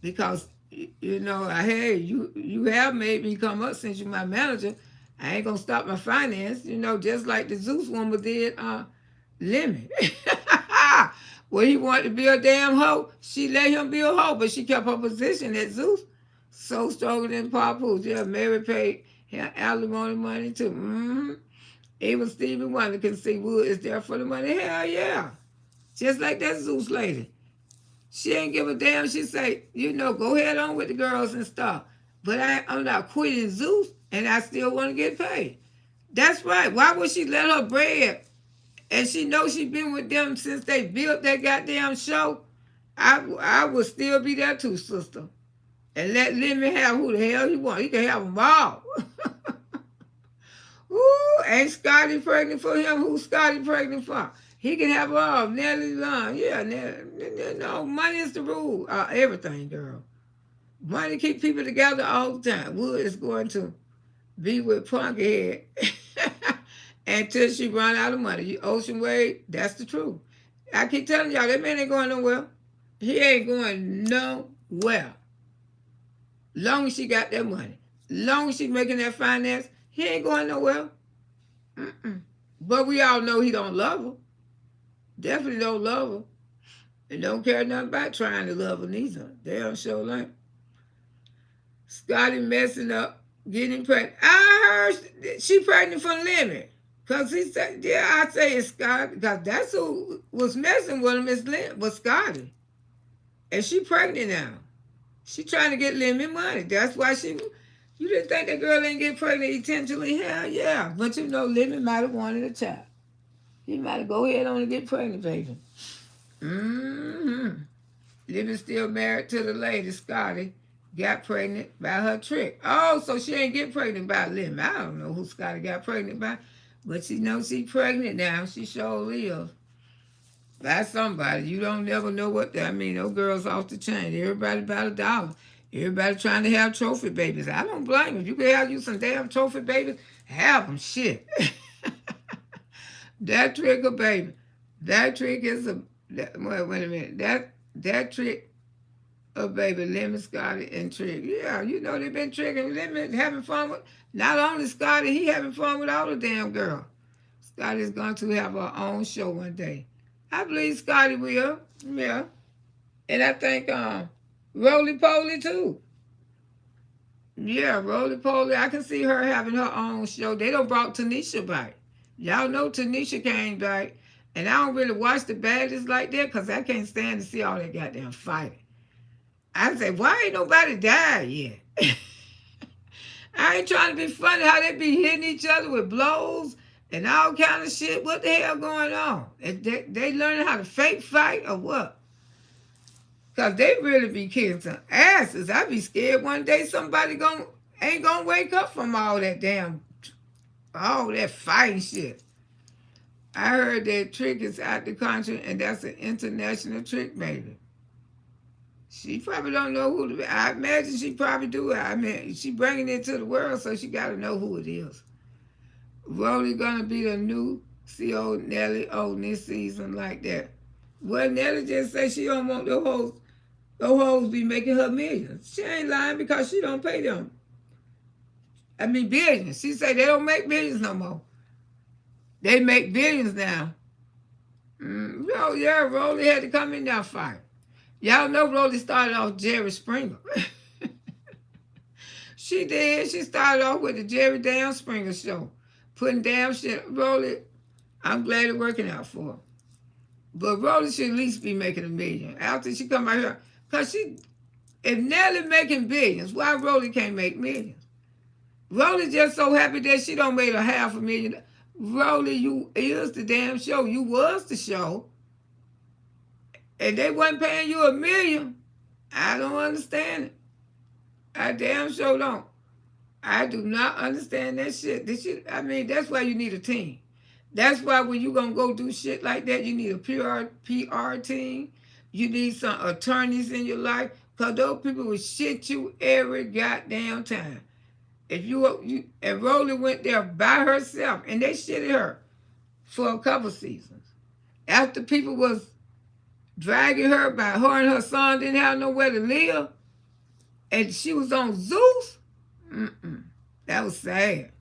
Because, you know, hey, you have made me come up since you're my manager. I ain't going to stop my finance, you know, just like the Zeus woman did Lemmy. When he wanted to be a damn hoe, she let him be a hoe, but she kept her position at Zeus. So stronger than Papoose. Yeah, Mary paid him alimony money too. Even Stevie Wonder can see Wood is there for the money. Hell yeah. Just like that Zeus lady. She ain't give a damn. She say, you know, go ahead on with the girls and stuff. But I'm not quitting Zeus, and I still want to get paid. That's right. Why would she let her bread? And she knows she been with them since they built that goddamn show. I would still be there too, sister. And let Lemmy have who the hell he want. He can have them all. Ooh, ain't Scotty pregnant for him? Who's Scotty pregnant for? He can have all. Nelly Long. Yeah, no, money is the rule. Everything, girl. Money keep people together all the time. Wood is going to be with Punky Head until she run out of money. Ocean Wade, that's the truth. I keep telling y'all, that man ain't going nowhere. He ain't going nowhere. Long as she got that money. Long as she making that finance, he ain't going nowhere. But we all know he don't love her. Definitely don't love her. And don't care nothing about trying to love her neither. Damn sure like. Scotty messing up, getting pregnant. I heard she pregnant for Lemmy. Because he said, yeah, I say it's Scotty. Because that's who was messing with him was Scotty. And she pregnant now. She trying to get Lemmy money. That's why you didn't think that girl ain't get pregnant intentionally? Hell yeah. But you know, Lemmy might have wanted a child. He might have go ahead on and get pregnant, baby. Lemmy still married to the lady, Scotty. Got pregnant by her trick. Oh, so she ain't get pregnant by Lemmy. I don't know who Scotty got pregnant by. But she knows she pregnant now. She sure is. By somebody. You don't never know what that mean. Those girls off the chain. Everybody about $1. Everybody trying to have trophy babies. I don't blame you. If you can have you some damn trophy babies, have them. Shit. That trick a baby. That trick is wait a minute. That trick a baby, Lemon, Scotty, and Trick. Yeah, you know they've been tricking Lemon, having fun with, not only Scotty, he having fun with all the damn girls. Scotty's going to have her own show one day. I believe Scotty will. Yeah. And I think Roly Poly too. Yeah, Roly Poly. I can see her having her own show. They done brought Tanisha back. Y'all know Tanisha came back. And I don't really watch the baddies like that because I can't stand to see all that goddamn fighting. I say, why ain't nobody died yet? I ain't trying to be funny how they be hitting each other with blows and all kind of shit. What the hell going on? They learning how to fake fight or what? Because they really be kicking some asses. I be scared one day somebody ain't gonna wake up from all that fighting shit. I heard that Trick is out the country and that's an international trick baby. She probably don't know who to be. I imagine she probably do. I mean, she bringing it to the world, so she got to know who it is. Rolly gonna be the new CO Nelly this season like that. Well, Nelly just said she don't want the hoes be making her millions. She ain't lying because she don't pay them. I mean, billions. She said they don't make millions no more. They make billions now. Oh, yeah, Rolly had to come in that fight. Y'all know Rolly started off Jerry Springer. She did. She started off with the Jerry Damn Springer show. Putting damn shit. Rolly, I'm glad it's working out for her. But Rolly should at least be making $1 million. After she come out here. Because if Nelly making billions, why Rolly can't make millions? Rolly just so happy that she don't make $500,000. Rolly, you is the damn show. You was the show. And they wasn't paying you $1 million. I don't understand it. I damn sure don't. I do not understand that shit. I mean, that's why you need a team. That's why when you gonna go do shit like that, you need a PR team. You need some attorneys in your life. Because those people will shit you every goddamn time. If and Rolly went there by herself, and they shitted her for a couple seasons. After people was dragging her by her and her son didn't have nowhere to live, and she was on Zeus. That was sad.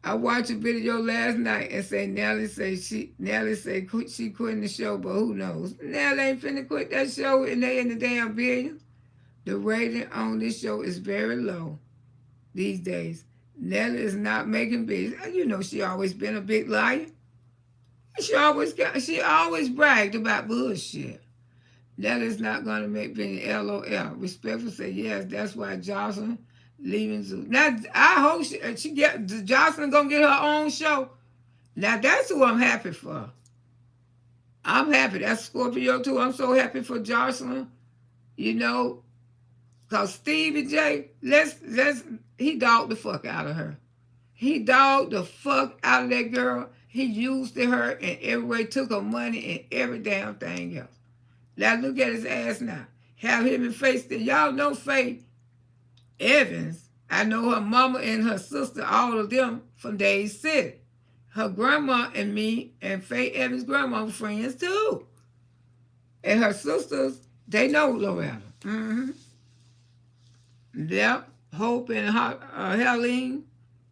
I watched a video last night and say Nelly said she quitting the show, but who knows? Nelly ain't finna quit that show, and they in the damn billions. The rating on this show is very low these days. Nelly is not making billions. You know she always been a big liar. She always bragged about bullshit. Nelly's not gonna make billions. LOL. Respectful say yes. That's why Jocelyn leaving Zoo. Now I hope Jocelyn gonna get her own show. Now that's who I'm happy for. I'm happy. That's Scorpio too. I'm so happy for Jocelyn. You know, cause Stevie J, he dogged the fuck out of her. He dogged the fuck out of that girl. He used her in every way, took her money and every damn thing else. Now look at his ass now. Have him in Faith. Y'all know Faith Evans. I know her mama and her sister, all of them from Days City. Her grandma and me and Faith Evans' grandma were friends too. And her sisters, they know Loretta. Yep. Hope and Helene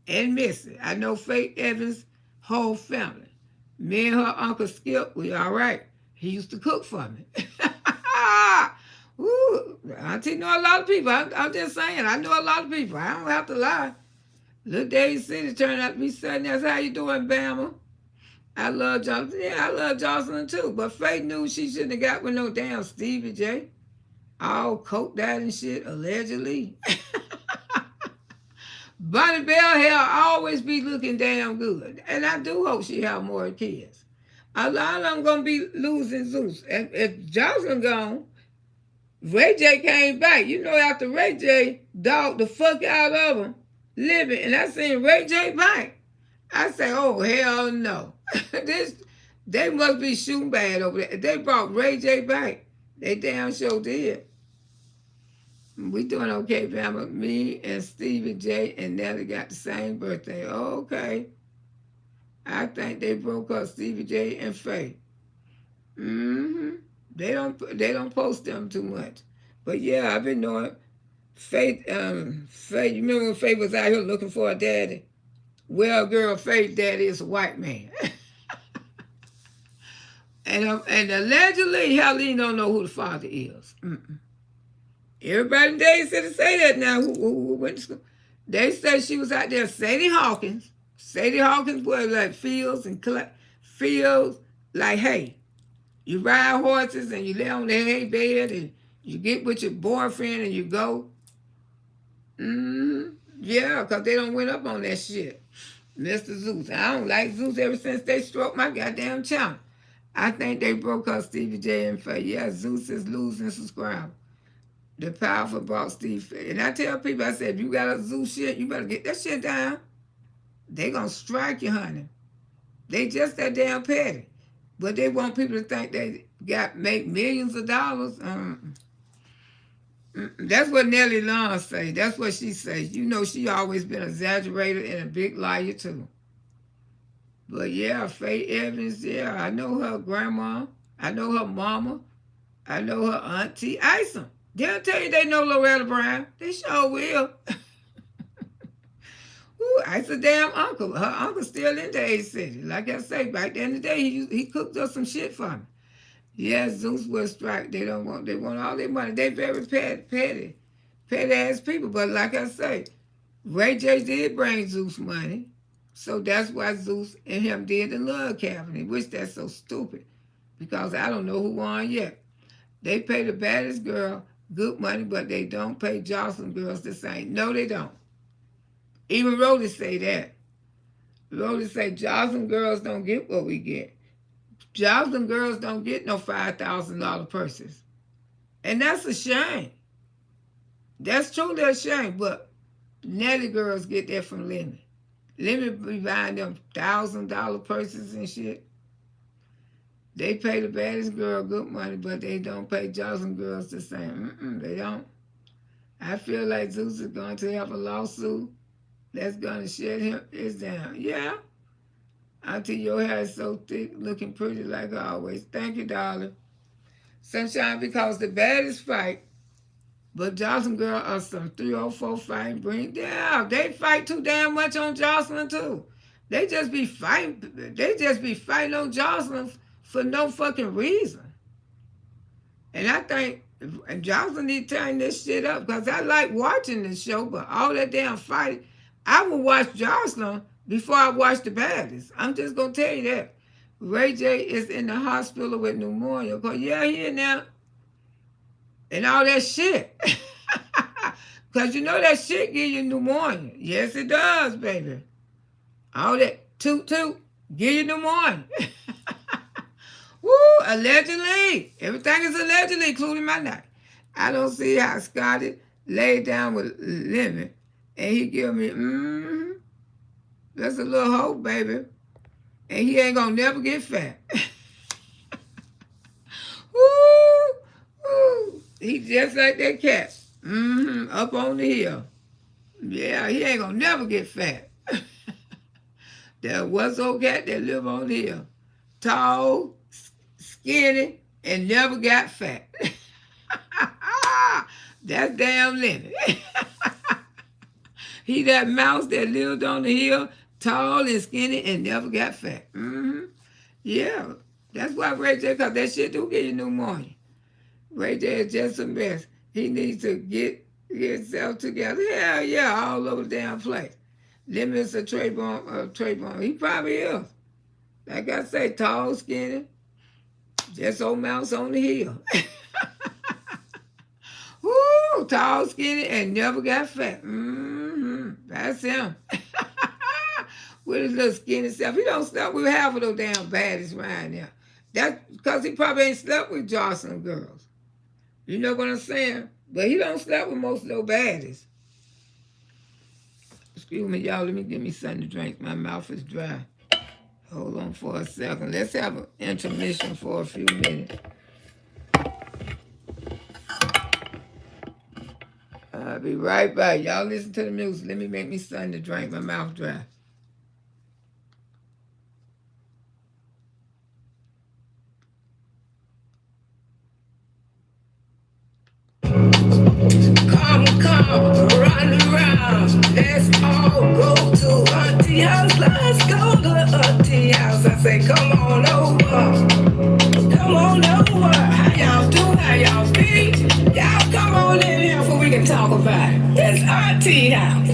and Missy. I know Faith Evans' whole family. Me and her Uncle Skip, we all right. He used to cook for me. Ooh, Auntie know a lot of people. I'm just saying, I know a lot of people. I don't have to lie. Little Days City turned out to be something else. How you doing, Bama? I love Jocelyn. Yeah, I love Jocelyn too. But Faith knew she shouldn't have got with no damn Stevie J. All coked out and shit, allegedly. Bonnie Bell hair always be looking damn good. And I do hope she have more kids. A lot of them going to be losing Zeus. And if Jocelyn gone, Ray J came back. You know, after Ray J dogged the fuck out of him, living, and I seen Ray J back. I say, oh, hell no. They must be shooting bad over there. They brought Ray J back. They damn sure did. We doing okay, Bama. Me and Stevie J and Nelly got the same birthday. Oh, okay. I think they broke up, Stevie J and Faye. Mm-hmm. They don't post them too much. But yeah, I've been knowing Faith, Faith, you remember when Faith was out here looking for a daddy? Well, girl, Faith's daddy is a white man. And allegedly, Helene don't know who the father is. Mm-mm. Everybody in Day City say that now who went to school. They say she was out there, Sadie Hawkins. Sadie Hawkins was like fields, like hay. You ride horses and you lay on the hay bed and you get with your boyfriend and you go. Yeah, because they don't went up on that shit. Mr. Zeus. I don't like Zeus ever since they stroked my goddamn channel. I think they broke up Stevie J and Faye. Yeah, Zeus is losing subscribers. The powerful brought Steve Faye. And I tell people, I said, if you got a Zeus shit, you better get that shit down. They gonna strike you, honey. They just that damn petty. But they want people to think they make millions of dollars. That's what Nellie Long say. That's what she says. You know she always been exaggerated and a big liar too. But yeah, Faye Evans, yeah, I know her grandma. I know her mama. I know her auntie. Isom. They'll tell you they know Loretta Brown. They sure will. Ooh, I's a damn uncle. Her uncle's still in Day City. Like I say, back then the day, he cooked up some shit for me. Yeah, Zeus will strike. They want all their money. They very petty ass people. But like I say, Ray J did bring Zeus money. So that's why Zeus and him did the love cabinet, which that's so stupid. Because I don't know who won yet. They pay the baddest girl good money, but they don't pay Jocelyn girls the same. No, they don't. Even Rody say that. Rody say Jocelyn girls don't get what we get. Jocelyn girls don't get no $5,000 purses. And that's a shame. That's truly a shame, but Nelly girls get that from Lemmy. Lemmy be buying them $1,000 purses and shit. They pay the baddest girl good money, but they don't pay Jocelyn girls the same. They don't. I feel like Zeus is going to have a lawsuit that's going to shut his down. Yeah. Until your hair is so thick, looking pretty like always. Thank you, darling. Sunshine, because the baddest fight, but Jocelyn girl are some 304 fighting. They fight too damn much on Jocelyn too. They just be fighting on Jocelyn for no fucking reason. And I think Jocelyn need to turn this shit up because I like watching this show, but all that damn fighting, I would watch Jocelyn before I watch the baddest. I'm just going to tell you that. Ray J is in the hospital with pneumonia. Yeah, he in there. And all that shit. Because you know that shit give you pneumonia. Yes, it does, baby. All that toot, give you pneumonia. Woo, allegedly. Everything is allegedly, including my night. I don't see how Scotty laid down with Lemon and he give me, that's a little hope, baby. And he ain't gonna never get fat. Woo, woo. He just like that cat. Up on the hill. Yeah, he ain't gonna never get fat. There was old cat that live on the hill. Tall, skinny, and never got fat. That's damn Lenny. He that mouse that lived on the hill, tall and skinny, and never got fat. Yeah, that's why Ray J, because that shit do give you pneumonia. Ray J is just a mess. He needs to get himself together. Hell yeah, all over the damn place. Them is a Trayvon. He probably is. Like I say, tall, skinny, just old mouse on the hill. Woo, tall, skinny, and never got fat. That's him. With his little skinny self. He don't sleep with half of those damn baddies around there. That's because he probably ain't slept with Jocelyn girls. You know what I'm saying? But he don't sleep with most of those baddies. Excuse me, y'all. Let me give me something to drink. My mouth is dry. Hold on for a second. Let's have an intermission for a few minutes. I'll be right back. Y'all listen to the music. Let me make me something to drink. My mouth dry. Come, run around. Let's all go to Auntie house. Let's go to Auntie house. I say, come on over. Come on over. How y'all do? How y'all be? Y'all come on in here so we can talk about it. It's Auntie house.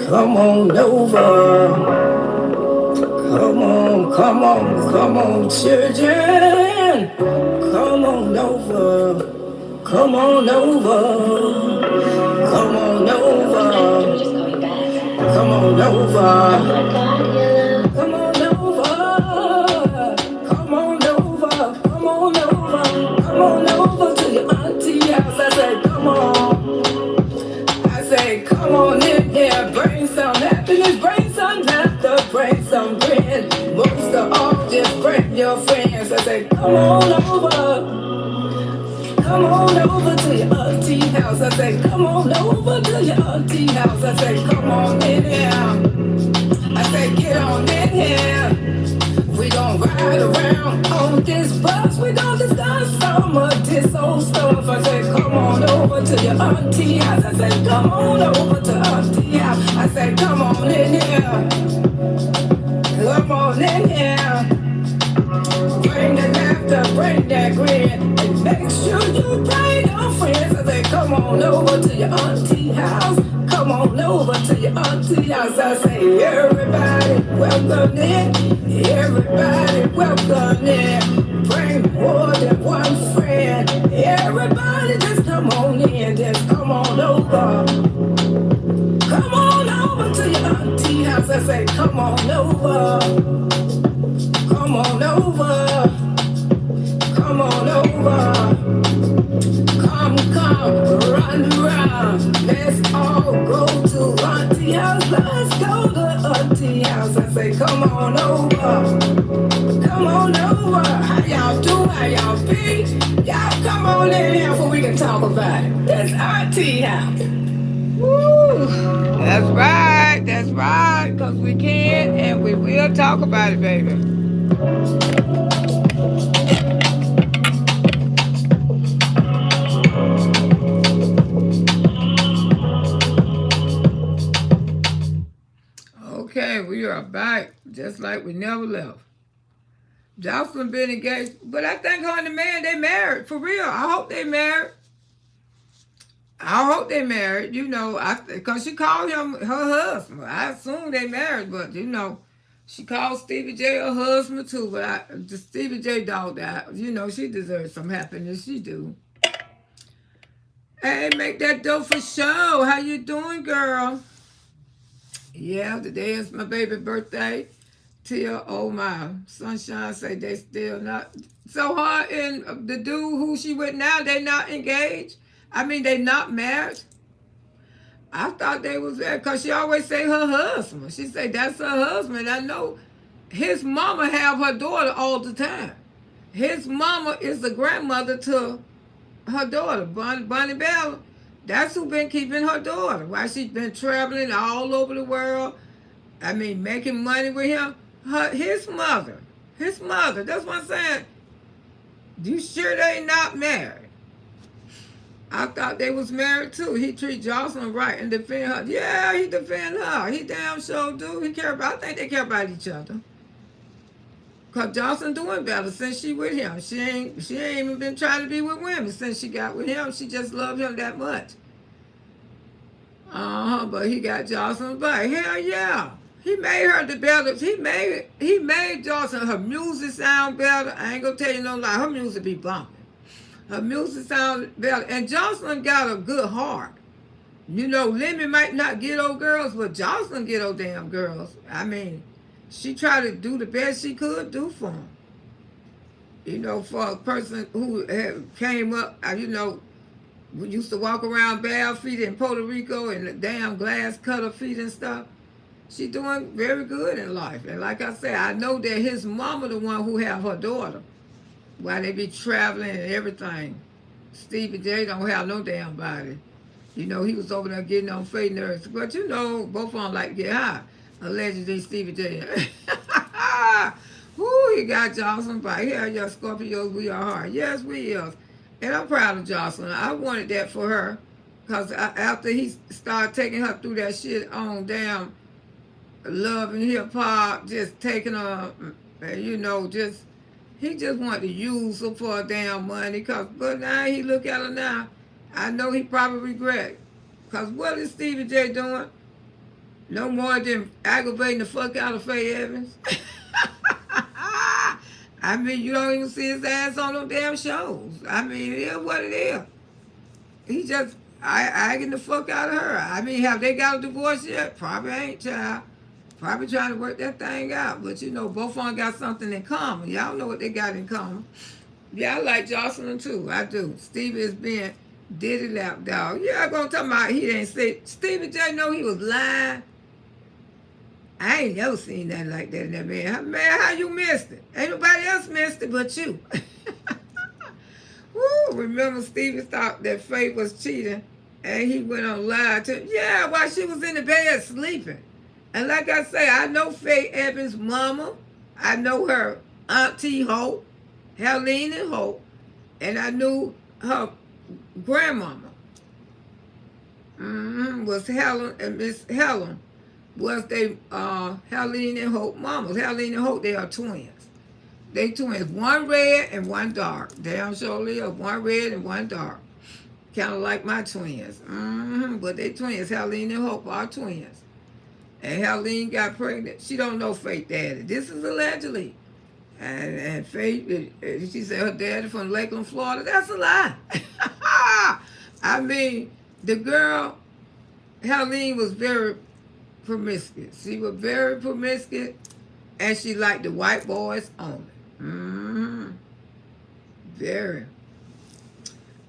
Come on over. Come on, children. Come on over. Come on over. Come on over. Come on over. Come on over. Come on over. Come on over. Come on over to your auntie house. I say, come on. I say, come on in here. Bring some happiness. Bring some laughter. Bring some grin. Most of all, just bring your friends. I say, come on over. Come on over to your auntie house. I say, come on over to your auntie house. I say, come on in here. I say, get on in here. We gon' ride around on this bus. We gon' discuss some of this old stuff. I say, come on over to your auntie house. I say, come on over to auntie house. I say, come on in here. Come on in here. Bring the laughter, bring that grin, and make sure you bring your friends. I say, come on over to your auntie house. Come on over to your auntie house. I say, everybody welcome in. Everybody welcome in. Bring more than one friend. Everybody just come on in. Just come on over. Come on over to your auntie house. I say, come on over. Come on over. Come on over. Come, run around. Let's all go to Auntie house. Let's go to Auntie house. I say, come on over. Come on over. How y'all do? How y'all be? Y'all come on in here so we can talk about it. That's Auntie house. Woo. That's right. That's right. Because we can and we will talk about it, baby. Okay, we are back just like we never left. Jocelyn been engaged, but I think her and the man, they married for real. I hope they married. I hope they married, you know, because she called him her husband. I assume they married, but you know, she called Stevie J her husband too. But the Stevie J dog that, you know, she deserves some happiness. She do. Hey, make that dough for show. How you doing, girl? Yeah, today is my baby birthday. Till, oh my, Sunshine say they still not. So her and the dude who she with now, they not engaged? I mean, they not married? I thought they was there because she always say her husband. She say that's her husband. I know his mama have her daughter all the time. His mama is the grandmother to her daughter, Bonnie Bell. That's who been keeping her daughter. Why she been traveling all over the world. I mean, making money with him. His mother. That's what I'm saying. You sure they not married? I thought they was married too. He treat Jocelyn right and defend her. Yeah, he defend her. He damn sure do. I think they care about each other. Cause Jocelyn doing better since she with him. She ain't even been trying to be with women since she got with him. She just loved him that much. But he got Jocelyn back. Hell yeah. He made her the better. He made Jocelyn her music sound better. I ain't gonna tell you no lie. Her music be bumping. Her music sound better. And Jocelyn got a good heart. You know, Lemmy might not get old girls, but Jocelyn get old damn girls. I mean, she tried to do the best she could do for them. You know, for a person who came up, you know, we used to walk around bare feet in Puerto Rico and the damn glass cutter feet and stuff. She doing very good in life. And like I said, I know that his mama the one who have her daughter while they be traveling and everything. Stevie J don't have no damn body. You know, he was over there getting on Faye nerves. But you know, both of them like to get high. Allegedly, Stevie J. Woo, he got Jocelyn by here. Yeah, Scorpios, we are hard. Yes, we is. And I'm proud of Jocelyn. I wanted that for her. Because after he started taking her through that shit on damn love and hip hop, just taking her, you know, he just wanted to use her for her damn money. But now he look at her now, I know he probably regret. Because what is Stevie J doing? No more than aggravating the fuck out of Faye Evans. I mean, you don't even see his ass on no damn shows. I mean, it is what it is. He just agging the fuck out of her. I mean, have they got a divorce yet? Probably ain't, child. Probably trying to work that thing out. But, you know, both of them got something in common. Y'all know what they got in common. Yeah, I like Jocelyn, too. I do. Stevie is being Diddy lap dog. Yeah, I'm going to talk about he didn't say. Stevie J know he was lying. I ain't never seen nothing like that in that man. Man, how you missed it? Ain't nobody else missed it but you. Woo, remember Stevie thought that Faye was cheating and he went on live to, yeah, while she was in the bed sleeping. And like I say, I know Faye Evans' mama. I know her auntie Hope, Helene and Hope, and I knew her grandmama. Was Helen and Miss Helen. Was they Helene and Hope mamas. Helene and Hope, they are twins. They twins, one red and one dark. Damn surely of one red and one dark. Kind of like my twins. But they twins. Helene and Hope are twins. And Helene got pregnant. She don't know Faith daddy. This is allegedly. And Faith, she said her daddy from Lakeland, Florida. That's a lie. I mean, the girl, Helene, was very promiscuous. She was very promiscuous, and she liked the white boys only. Very.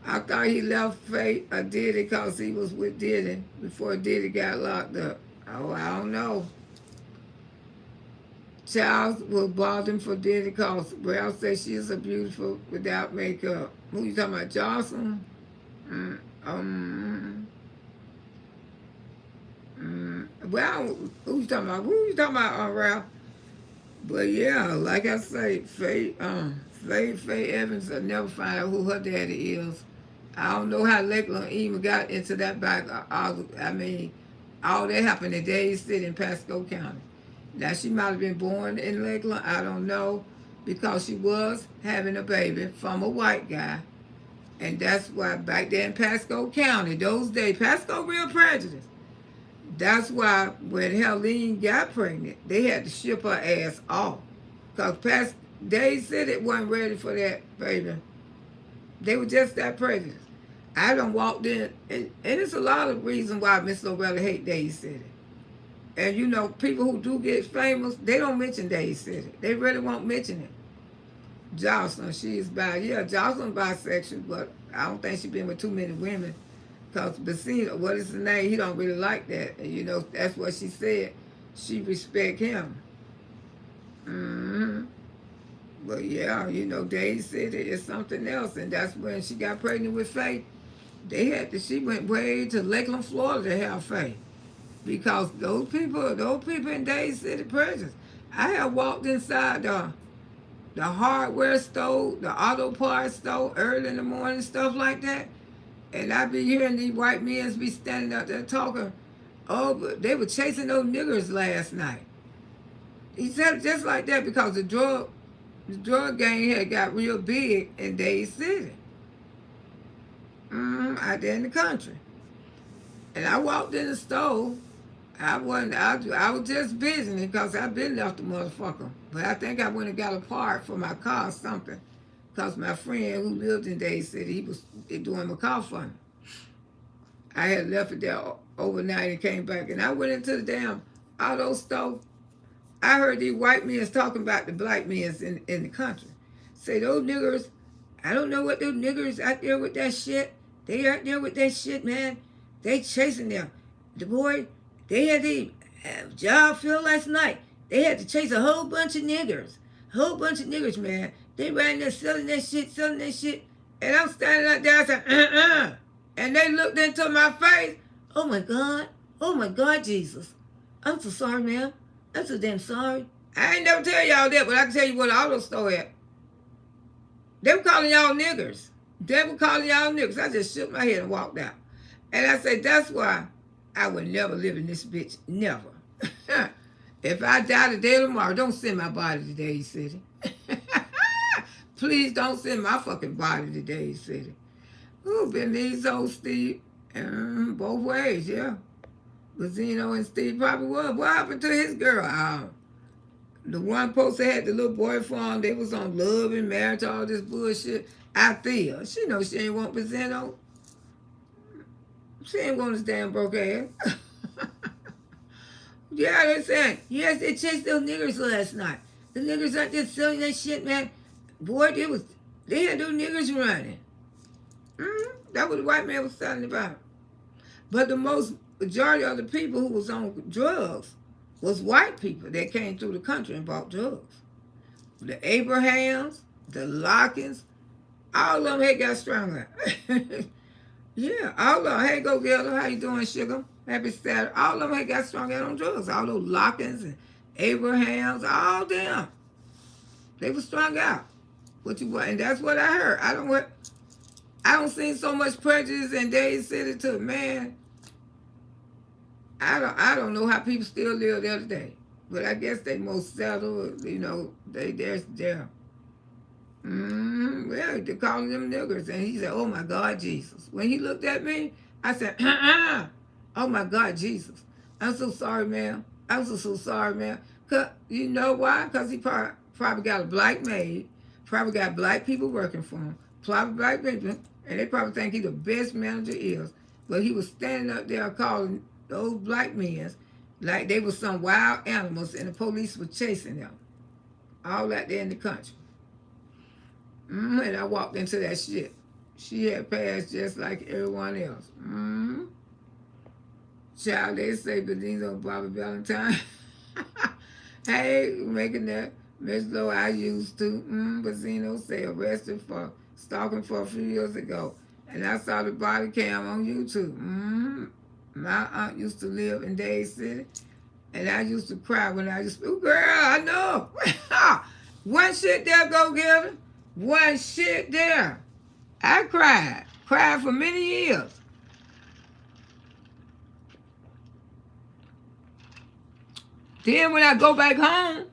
I thought he left Faith or Diddy because he was with Diddy before Diddy got locked up. Oh, I don't know. Charles was bothering for Diddy because Brown said she's a beautiful without makeup. Who you talking about, Jocelyn? Well, who you talking about? Who you talking about, Ralph? But yeah, like I say, Faye Evans will never find out who her daddy is. I don't know how Lakeland even got into that back. I mean, all that happened in Days City in Pasco County. Now, she might have been born in Lakeland. I don't know, because she was having a baby from a white guy. And that's why back there in Pasco County, those days, Pasco real prejudice. That's why when Helene got pregnant, they had to ship her ass off. Because they said it wasn't ready for that baby. They were just that prejudiced. I done walked in, and it's a lot of reasons why Miss Loretta hate Days City. And you know, people who do get famous, they don't mention Days City. They really won't mention it. Jocelyn, she is Jocelyn bisexual, but I don't think she been with too many women. Because Bassino, what is his name? He don't really like that. And you know, that's what she said. She respect him. But yeah, you know, Days City is something else. And that's when she got pregnant with Faith. She went way to Lakeland, Florida to have Faith. Because those people in Days City prisons. I have walked inside the hardware store, the auto parts store, early in the morning, stuff like that. And I be hearing these white men be standing out there talking, oh, but they were chasing those niggers last night. He said it just like that because the drug gang had got real big in Days City. Out there in the country. And I walked in the store, I was just visiting because I've been left the motherfucker. But I think I went and got a part for my car or something. Because my friend who lived in Day City, he was doing my car for me. I had left it there overnight and came back. And I went into the damn auto store. I heard these white men talking about the black men in the country. Say those niggers, I don't know what those niggers out there with that shit. They out there with that shit, man. They chasing them. The boy, they had the job field last night. They had to chase a whole bunch of niggers. A whole bunch of niggers, man. They ran there selling that shit. And I'm standing out there, I said, And they looked into my face. Oh my God, Jesus. I'm so sorry, ma'am. I'm so damn sorry. I ain't never tell y'all that, but I can tell you what the auto store at. They were calling y'all niggers. I just shook my head and walked out. And I said, that's why I would never live in this bitch. Never. If I die today or tomorrow, don't send my body to Day City. Please don't send my fucking body to Day City. Ooh, been these old Steve. Both ways, yeah. But Zeno and Steve probably was. What happened to his girl? The one poster had the little boy for him. They was on love and marriage, all this bullshit. Althea, she know she ain't want Zeno. She ain't want his damn broke ass. Yeah, they're saying, yes, they chased those niggers last night. The niggers out there selling that shit, man. Boy, they had those niggers running. That was the white man was telling about. But the majority of the people who was on drugs was white people that came through the country and bought drugs. The Abrahams, the Lockins, all of them had got stronger. Yeah, all of them. Hey, go get her. How you doing, sugar? Happy Saturday. All of them had got strung out on drugs. All those Lockins and Abrahams, all them. They were strung out. And that's what I heard. I don't see so much prejudice in Day City to man. I don't know how people still live there today. But I guess they most settled, they're there. Well, they're calling them niggers. And he said, oh my God, Jesus. When he looked at me, I said, oh my God, Jesus. I'm so sorry, ma'am. I'm so sorry, ma'am. You know why? Because he probably got a black maid, probably got black people working for him, probably black people, and they probably think he's the best manager is. But he was standing up there calling those black men like they were some wild animals and the police were chasing them. All out there in the country. And I walked into that shit. She had passed just like everyone else. Child, they say Benito Bobby Valentine. Hey, making that Miss Low I used to. Bazino say arrested for stalking for a few years ago. And I saw the body cam on YouTube. My aunt used to live in Day City. And I used to cry when I used to, oh, girl, I know. One shit there, go get her. One shit there. I cried for many years. Then when I go back home,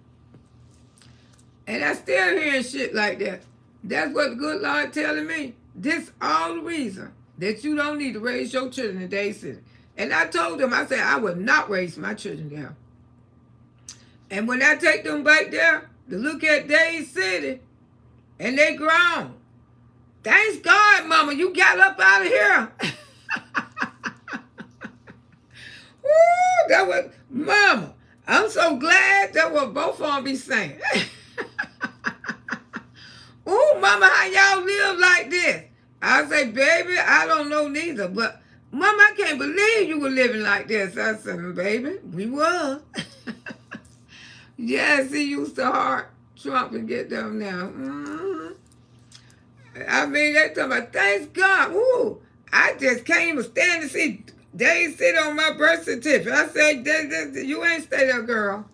and I still hearing shit like that, that's what the good Lord telling me. This all the reason that you don't need to raise your children in Day City. And I told them, I said, I would not raise my children there. And when I take them back there to look at Day City, and they grown. Thanks God, Mama, you got up out of here. Woo, that was, Mama, I'm so glad that what both of them be saying. Ooh, Mama, how y'all live like this? I say, baby, I don't know neither, but Mama, I can't believe you were living like this. I said, baby, we was. Yes, he used to heart Trump and get them now. I mean, they talking about, thanks God. Ooh, I just came to stand to see Day City on my birth certificate. I said, you ain't stay there, girl.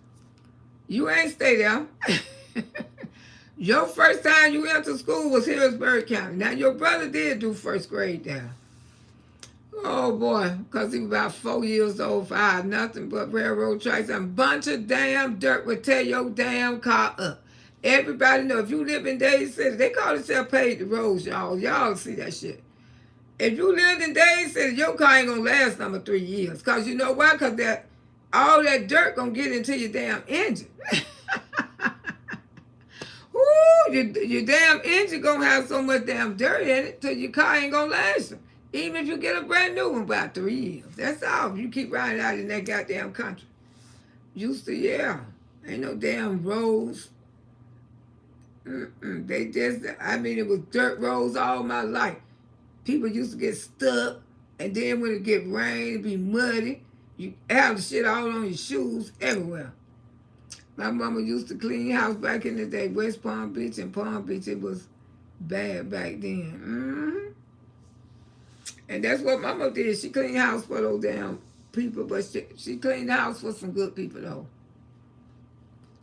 You ain't stay there. Your first time you went to school was Harrisburg County. Now, your brother did do first grade there. Oh, boy, because he was about 4 years old, 5, nothing but railroad tracks and a bunch of damn dirt would tear your damn car up. Everybody know if you live in Day City, they call themselves paved the roads, y'all. Y'all see that shit. If you lived in Day City, your car ain't gonna last number 3 years. Cause you know why? Cause that all that dirt gonna get into your damn engine. Woo, your damn engine gonna have so much damn dirt in it till your car ain't gonna last you. Even if you get a brand new one about 3 years. That's all. You keep riding out in that goddamn country. Used to, yeah. Ain't no damn roads. They just, I mean, it was dirt roads all my life. People used to get stuck, and then when it get rain, it be muddy. You have the shit all on your shoes everywhere. My mama used to clean house back in the day. West Palm Beach and Palm Beach, it was bad back then. And that's what mama did. She cleaned house for those damn people, but she cleaned house for some good people, though.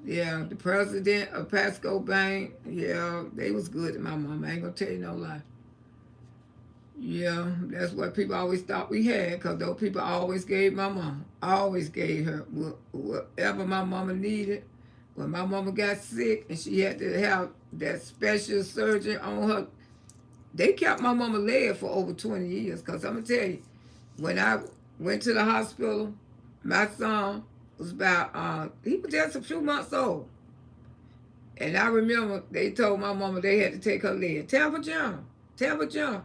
Yeah, the president of Pasco Bank, yeah, they was good to my mama. I ain't gonna tell you no lie. Yeah, that's what people always thought we had, because those people always gave my mama. Always gave her whatever my mama needed. When my mama got sick and she had to have that special surgery on her, they kept my mama leg for over 20 years. Because I'm going to tell you, when I went to the hospital, my son was about, he was just a few months old. And I remember they told my mama they had to take her leg. Tell Virginia.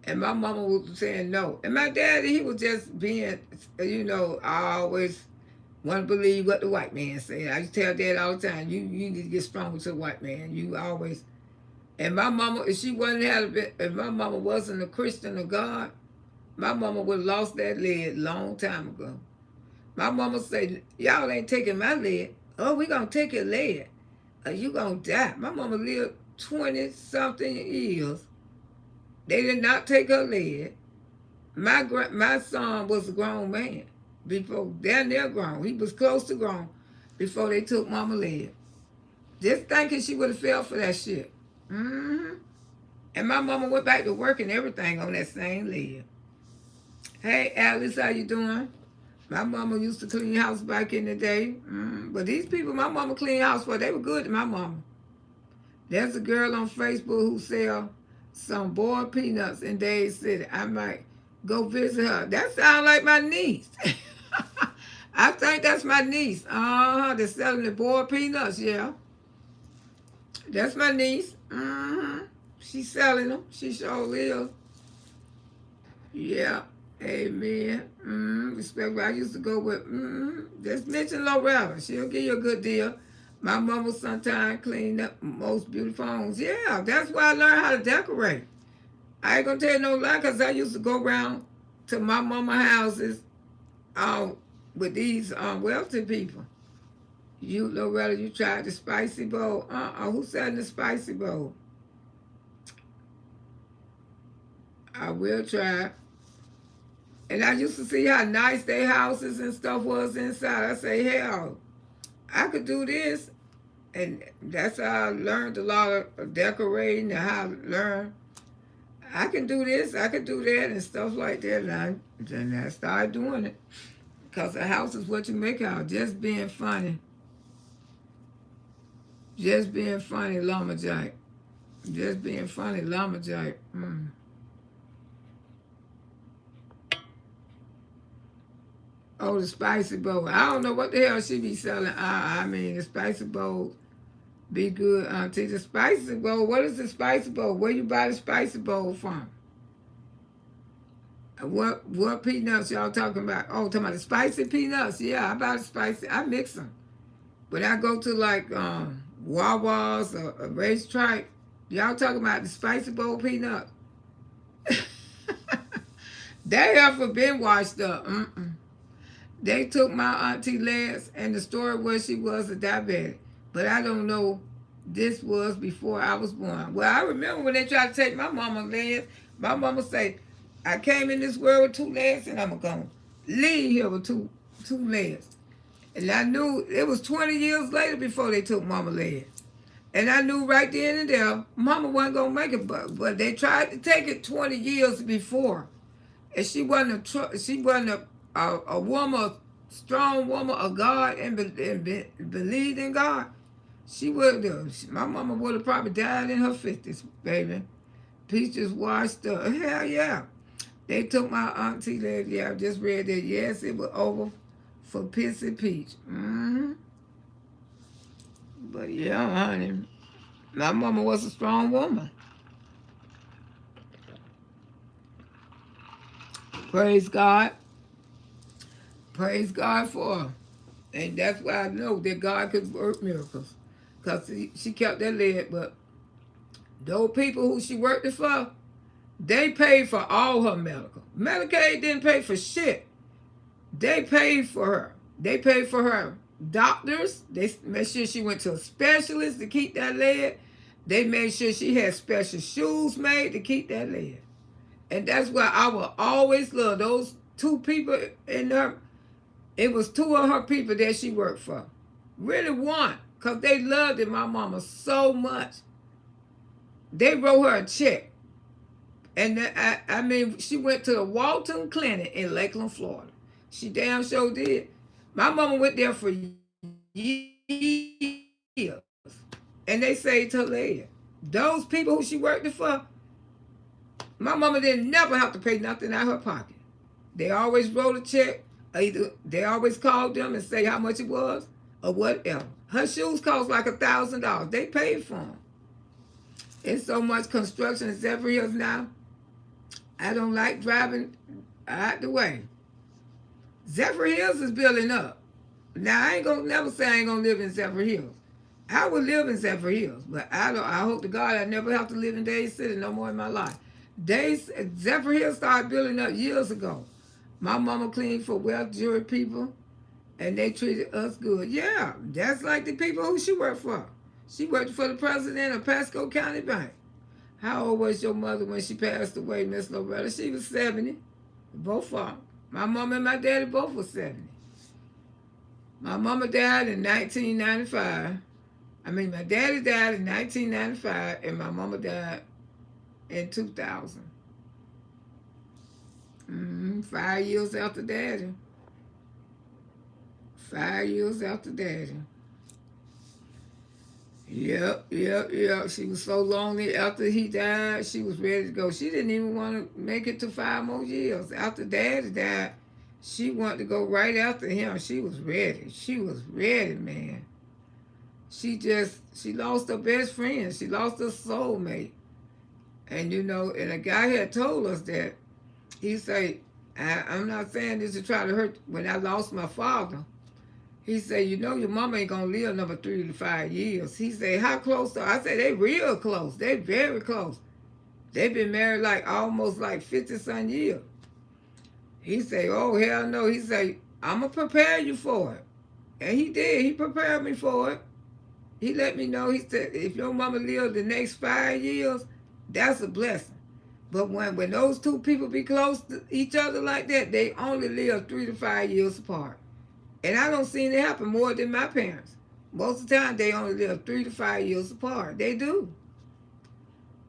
And my mama was saying no. And my daddy, he was just being, I always want to believe what the white man said. I used to tell Dad all the time, you need to get stronger to the white man. You always. And my mama, if my mama wasn't a Christian or God, my mama would have lost that leg long time ago. My mama said, y'all ain't taking my leg. Oh, we gonna take your leg. Or you gonna die. My mama lived 20-something years. They did not take her leg. My son was a grown man. Before, they're grown. He was close to grown before they took mama leg. Just thinking she would have fell for that shit. And my mama went back to work and everything on that same leg. Hey, Alice, how you doing? My mama used to clean house back in the day. But these people my mama cleaned house for, they were good to my mama. There's a girl on Facebook who sell some boiled peanuts in Dade City. I might go visit her. That sounds like my niece. I think that's my niece. They're selling the boiled peanuts, yeah. That's my niece. She's selling them. She sure is. Yeah. Amen. Respect. I used to go with, just mention Loretta. She'll give you a good deal. My mama sometimes cleaned up most beautiful homes. Yeah, that's where I learned how to decorate. I ain't gonna tell you no lie, because I used to go around to my mama houses with these wealthy people. You, Loretta, you tried the spicy bowl. Who's selling the spicy bowl? I will try. And I used to see how nice their houses and stuff was inside. I say, hell, I could do this. And that's how I learned a lot of decorating and how to learn. I can do this, I can do that, and stuff like that. And then I started doing it. Because the house is what you make out. Just being funny. Just being funny, lumberjack. Just being funny, lumberjack. Oh, the spicy bowl. I don't know what the hell she be selling. I mean, the spicy bowl be good, auntie. The spicy bowl, what is the spicy bowl? Where you buy the spicy bowl from? What peanuts y'all talking about? Oh, talking about the spicy peanuts. Yeah, I buy the spicy. I mix them. When I go to like Wawa's or a racetrack, y'all talking about the spicy bowl peanuts. They have been washed up. They took my auntie Les, and the story was she was a diabetic. But I don't know, this was before I was born. Well, I remember when they tried to take my mama legs, my mama said, I came in this world with 2 legs, and I'm going to leave here with two legs. And I knew it was 20 years later before they took mama legs. And I knew right then and there, mama wasn't going to make it, but they tried to take it 20 years before. And she wasn't a woman, a strong woman, a God, and believed in God. My mama would have probably died in her 50s, baby. Peaches washed up. Hell yeah. They took my auntie leg. Yeah, I just read that. Yes, it was over for Pissy Peach. But yeah, honey, my mama was a strong woman. Praise God. Praise God for her. And that's why I know that God could work miracles. Because she kept that lead. But those people who she worked it for, they paid for all her medical. Medicaid didn't pay for shit. They paid for her. They paid for her doctors. They made sure she went to a specialist to keep that lead. They made sure she had special shoes made to keep that lead. And that's why I will always love those two people in her. It was two of her people that she worked for. Really one. Because they loved it, my mama, so much. They wrote her a check. And I mean, she went to the Walton Clinic in Lakeland, Florida. She damn sure did. My mama went there for years. And they saved her leg. Those people who she worked it for, my mama didn't never have to pay nothing out of her pocket. They always wrote a check. Either they always called them and say how much it was or whatever. Her shoes cost like $1,000. They paid for them. It's so much construction in Zephyr Hills now. I don't like driving out the way. Zephyr Hills is building up. Now I ain't gonna never say I ain't gonna live in Zephyr Hills. I would live in Zephyr Hills, but I hope to God I never have to live in Days City no more in my life. Zephyr Hills started building up years ago. My mama cleaned for well jury people, and they treated us good. Yeah, that's like the people who she worked for. She worked for the president of Pasco County Bank. How old was your mother when she passed away, Miss Loretta? She was 70. Both of them. My mama and my daddy both were 70. My mama died in 1995. My daddy died in 1995, and my mama died in 2000. 5 years after daddy. 5 years after daddy. Yep. She was so lonely after he died, she was ready to go. She didn't even want to make it to 5 more years. After daddy died, she wanted to go right after him. She was ready. She was ready, man. She lost her best friend. She lost her soulmate. And and a guy had told us that, he said, I'm not saying this to try to hurt, when I lost my father, he said, your mama ain't gonna live another 3 to 5 years. He said, how close are? I said, they real close. They very close. They've been married almost 50-some years. He said, oh, hell no. He said, I'm gonna prepare you for it. And he did. He prepared me for it. He let me know. He said, if your mama live the next 5 years, that's a blessing. But when those two people be close to each other like that, they only live 3 to 5 years apart. And I don't see it happen more than my parents. Most of the time, they only live 3 to 5 years apart. They do.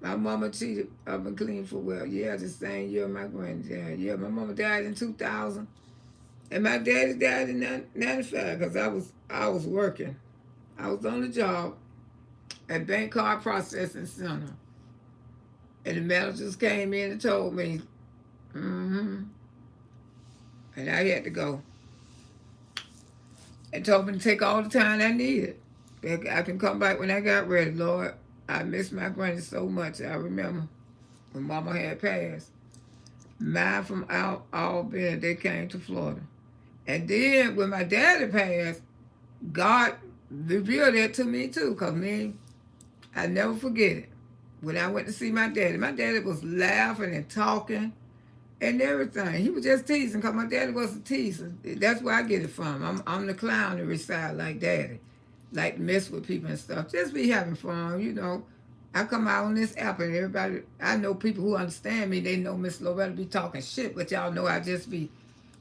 My mama cheated up and clean for well. Yeah, the same year my granddad. Yeah, my mama died in 2000. And my daddy died in 95 because I was working. I was on the job at Bank Card Processing Center. And the managers came in and told me, and I had to go. And told me to take all the time I needed. I can come back when I got ready, Lord. I miss my granny so much. I remember when Mama had passed. Mine from Albany, they came to Florida. And then when my daddy passed, God revealed that to me too, because I never forget it. When I went to see my daddy was laughing and talking and everything. He was just teasing because my daddy was a teaser. That's where I get it from. I'm the clown that reside like daddy. Like mess with people and stuff. Just be having fun, I come out on this app and everybody, I know people who understand me, they know Miss Loretta be talking shit, but y'all know I just be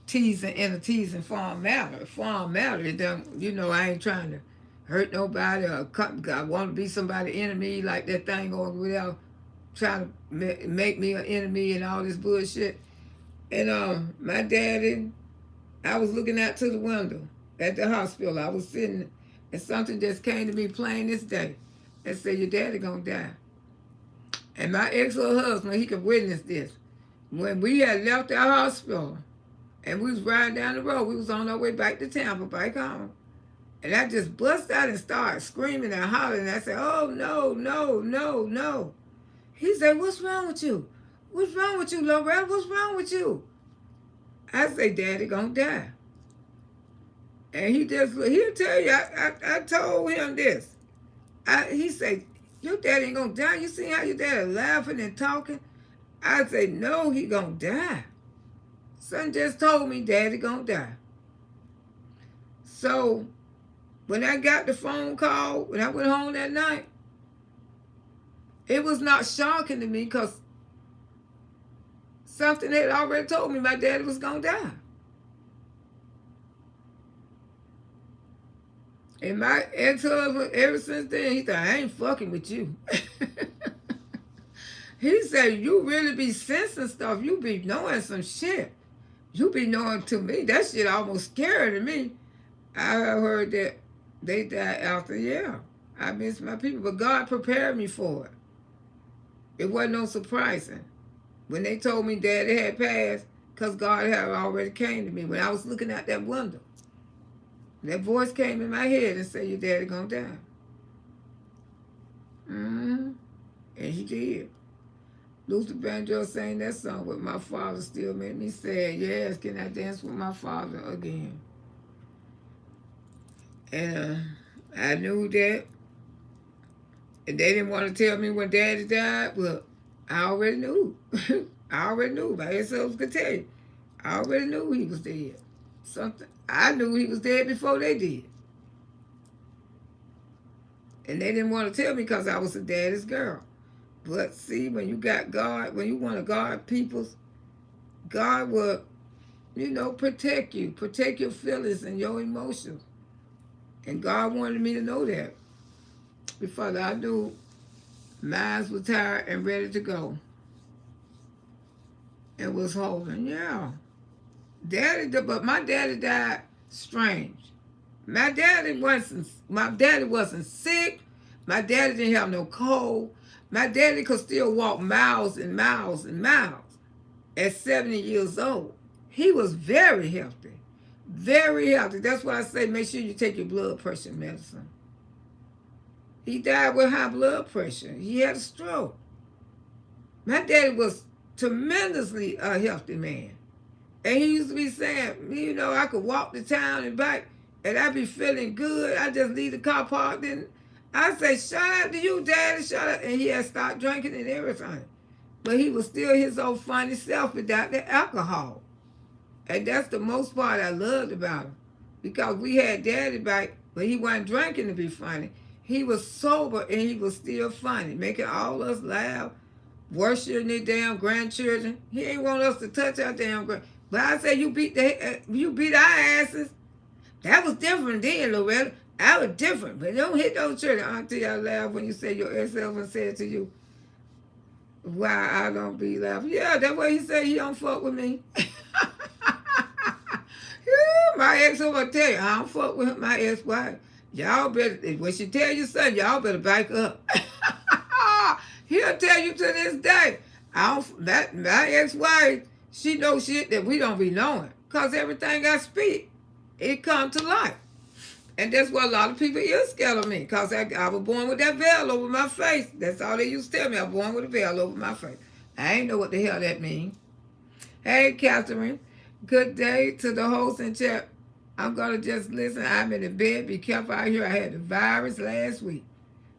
teasing in a teasing farm matter. Farm matter, it don't, I ain't trying to hurt nobody or I want to be somebody's enemy like that thing going without trying to make me an enemy and all this bullshit. And my daddy, I was looking out to the window at the hospital. I was sitting and something just came to me plain this day and said, your daddy gonna die. And my ex-husband, he could witness this. When we had left our hospital, And we was riding down the road. We was on our way back to Tampa, back home. And I just bust out and started screaming and hollering. And I said, oh, no, no, no, no. He said, what's wrong with you? What's wrong with you, Loretta? What's wrong with you? I say, Daddy gonna die. And he'll tell you, I told him this. He said, your daddy ain't gonna die. You see how your daddy laughing and talking? I say, no, he gonna die. Son just told me Daddy gonna die. So when I got the phone call, when I went home that night, it was not shocking to me because something had already told me my daddy was gonna die. And my ex-husband, ever since then, he said, I ain't fucking with you. He said, you really be sensing stuff. You be knowing some shit. You be knowing to me. That shit almost scary to me. I heard that they died after, yeah. I miss my people. But God prepared me for it. It wasn't no surprising. When they told me Daddy had passed, because God had already came to me. When I was looking out that window, that voice came in my head and said, your daddy gonna die. And he did. Luther Vandross sang that song with my father still made me sad. Yes, can I dance with my father again? And I knew that. And they didn't want to tell me when Daddy died. Well, I already knew. I already knew. My ex-husband could tell you. I already knew he was dead. I knew he was dead before they did. And they didn't want to tell me because I was a daddy's girl. But see, when you got God, when you want to guard people's, God will, protect you. Protect your feelings and your emotions. And God wanted me to know that. Because I knew mine was tired and ready to go. And was holding, yeah. But my daddy died strange. My daddy wasn't sick. My daddy didn't have no cold. My daddy could still walk miles and miles and miles at 70 years old. He was very healthy. Very healthy. That's why I say make sure you take your blood pressure medicine. He died with high blood pressure. He had a stroke. My daddy was tremendously a healthy man. And he used to be saying, I could walk to town and back and I'd be feeling good. I just leave the car parked in. I say, shut up to you, Daddy, shut up. And he had stopped drinking and everything. But he was still his old funny self without the alcohol. And that's the most part I loved about him. Because we had Daddy back, but he wasn't drinking to be funny. He was sober and he was still funny, making all us laugh, worshiping their damn grandchildren. He ain't want us to touch our damn grandchildren. But I say you beat our asses. That was different then, Loretta. I was different. But don't hit those children. Auntie, I laugh when you say your ex-husband said to you, why I don't be laughing. Yeah, that's what he said. He don't fuck with me. My ex-husband tell you, I don't fuck with my ex-wife. Y'all better, when she tell you something, y'all better back up. He'll tell you to this day. My ex-wife, she knows shit that we don't be knowing. Because everything I speak, it comes to life. And that's what a lot of people is scared of me. Because I was born with that veil over my face. That's all they used to tell me. I was born with a veil over my face. I ain't know what the hell that means. Hey, Catherine. Good day to the host and chat. I'm going to just listen. I'm in the bed. Be careful out here. I had the virus last week.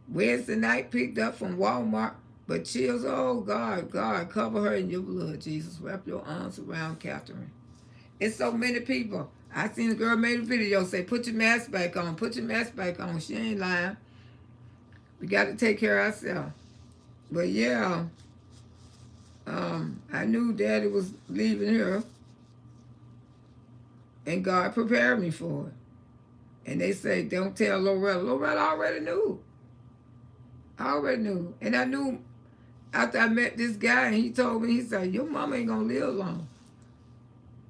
Wednesday night picked up from Walmart. But chills, oh God, cover her in your blood, Jesus. Wrap your arms around Catherine. It's so many people. I seen a girl made a video say, put your mask back on. Put your mask back on. She ain't lying. We got to take care of ourselves. But yeah, I knew Daddy was leaving here. And God prepared me for it. And they say, don't tell Loretta. Loretta already knew. I already knew. And I knew after I met this guy and he told me, he said, your mama ain't going to live long.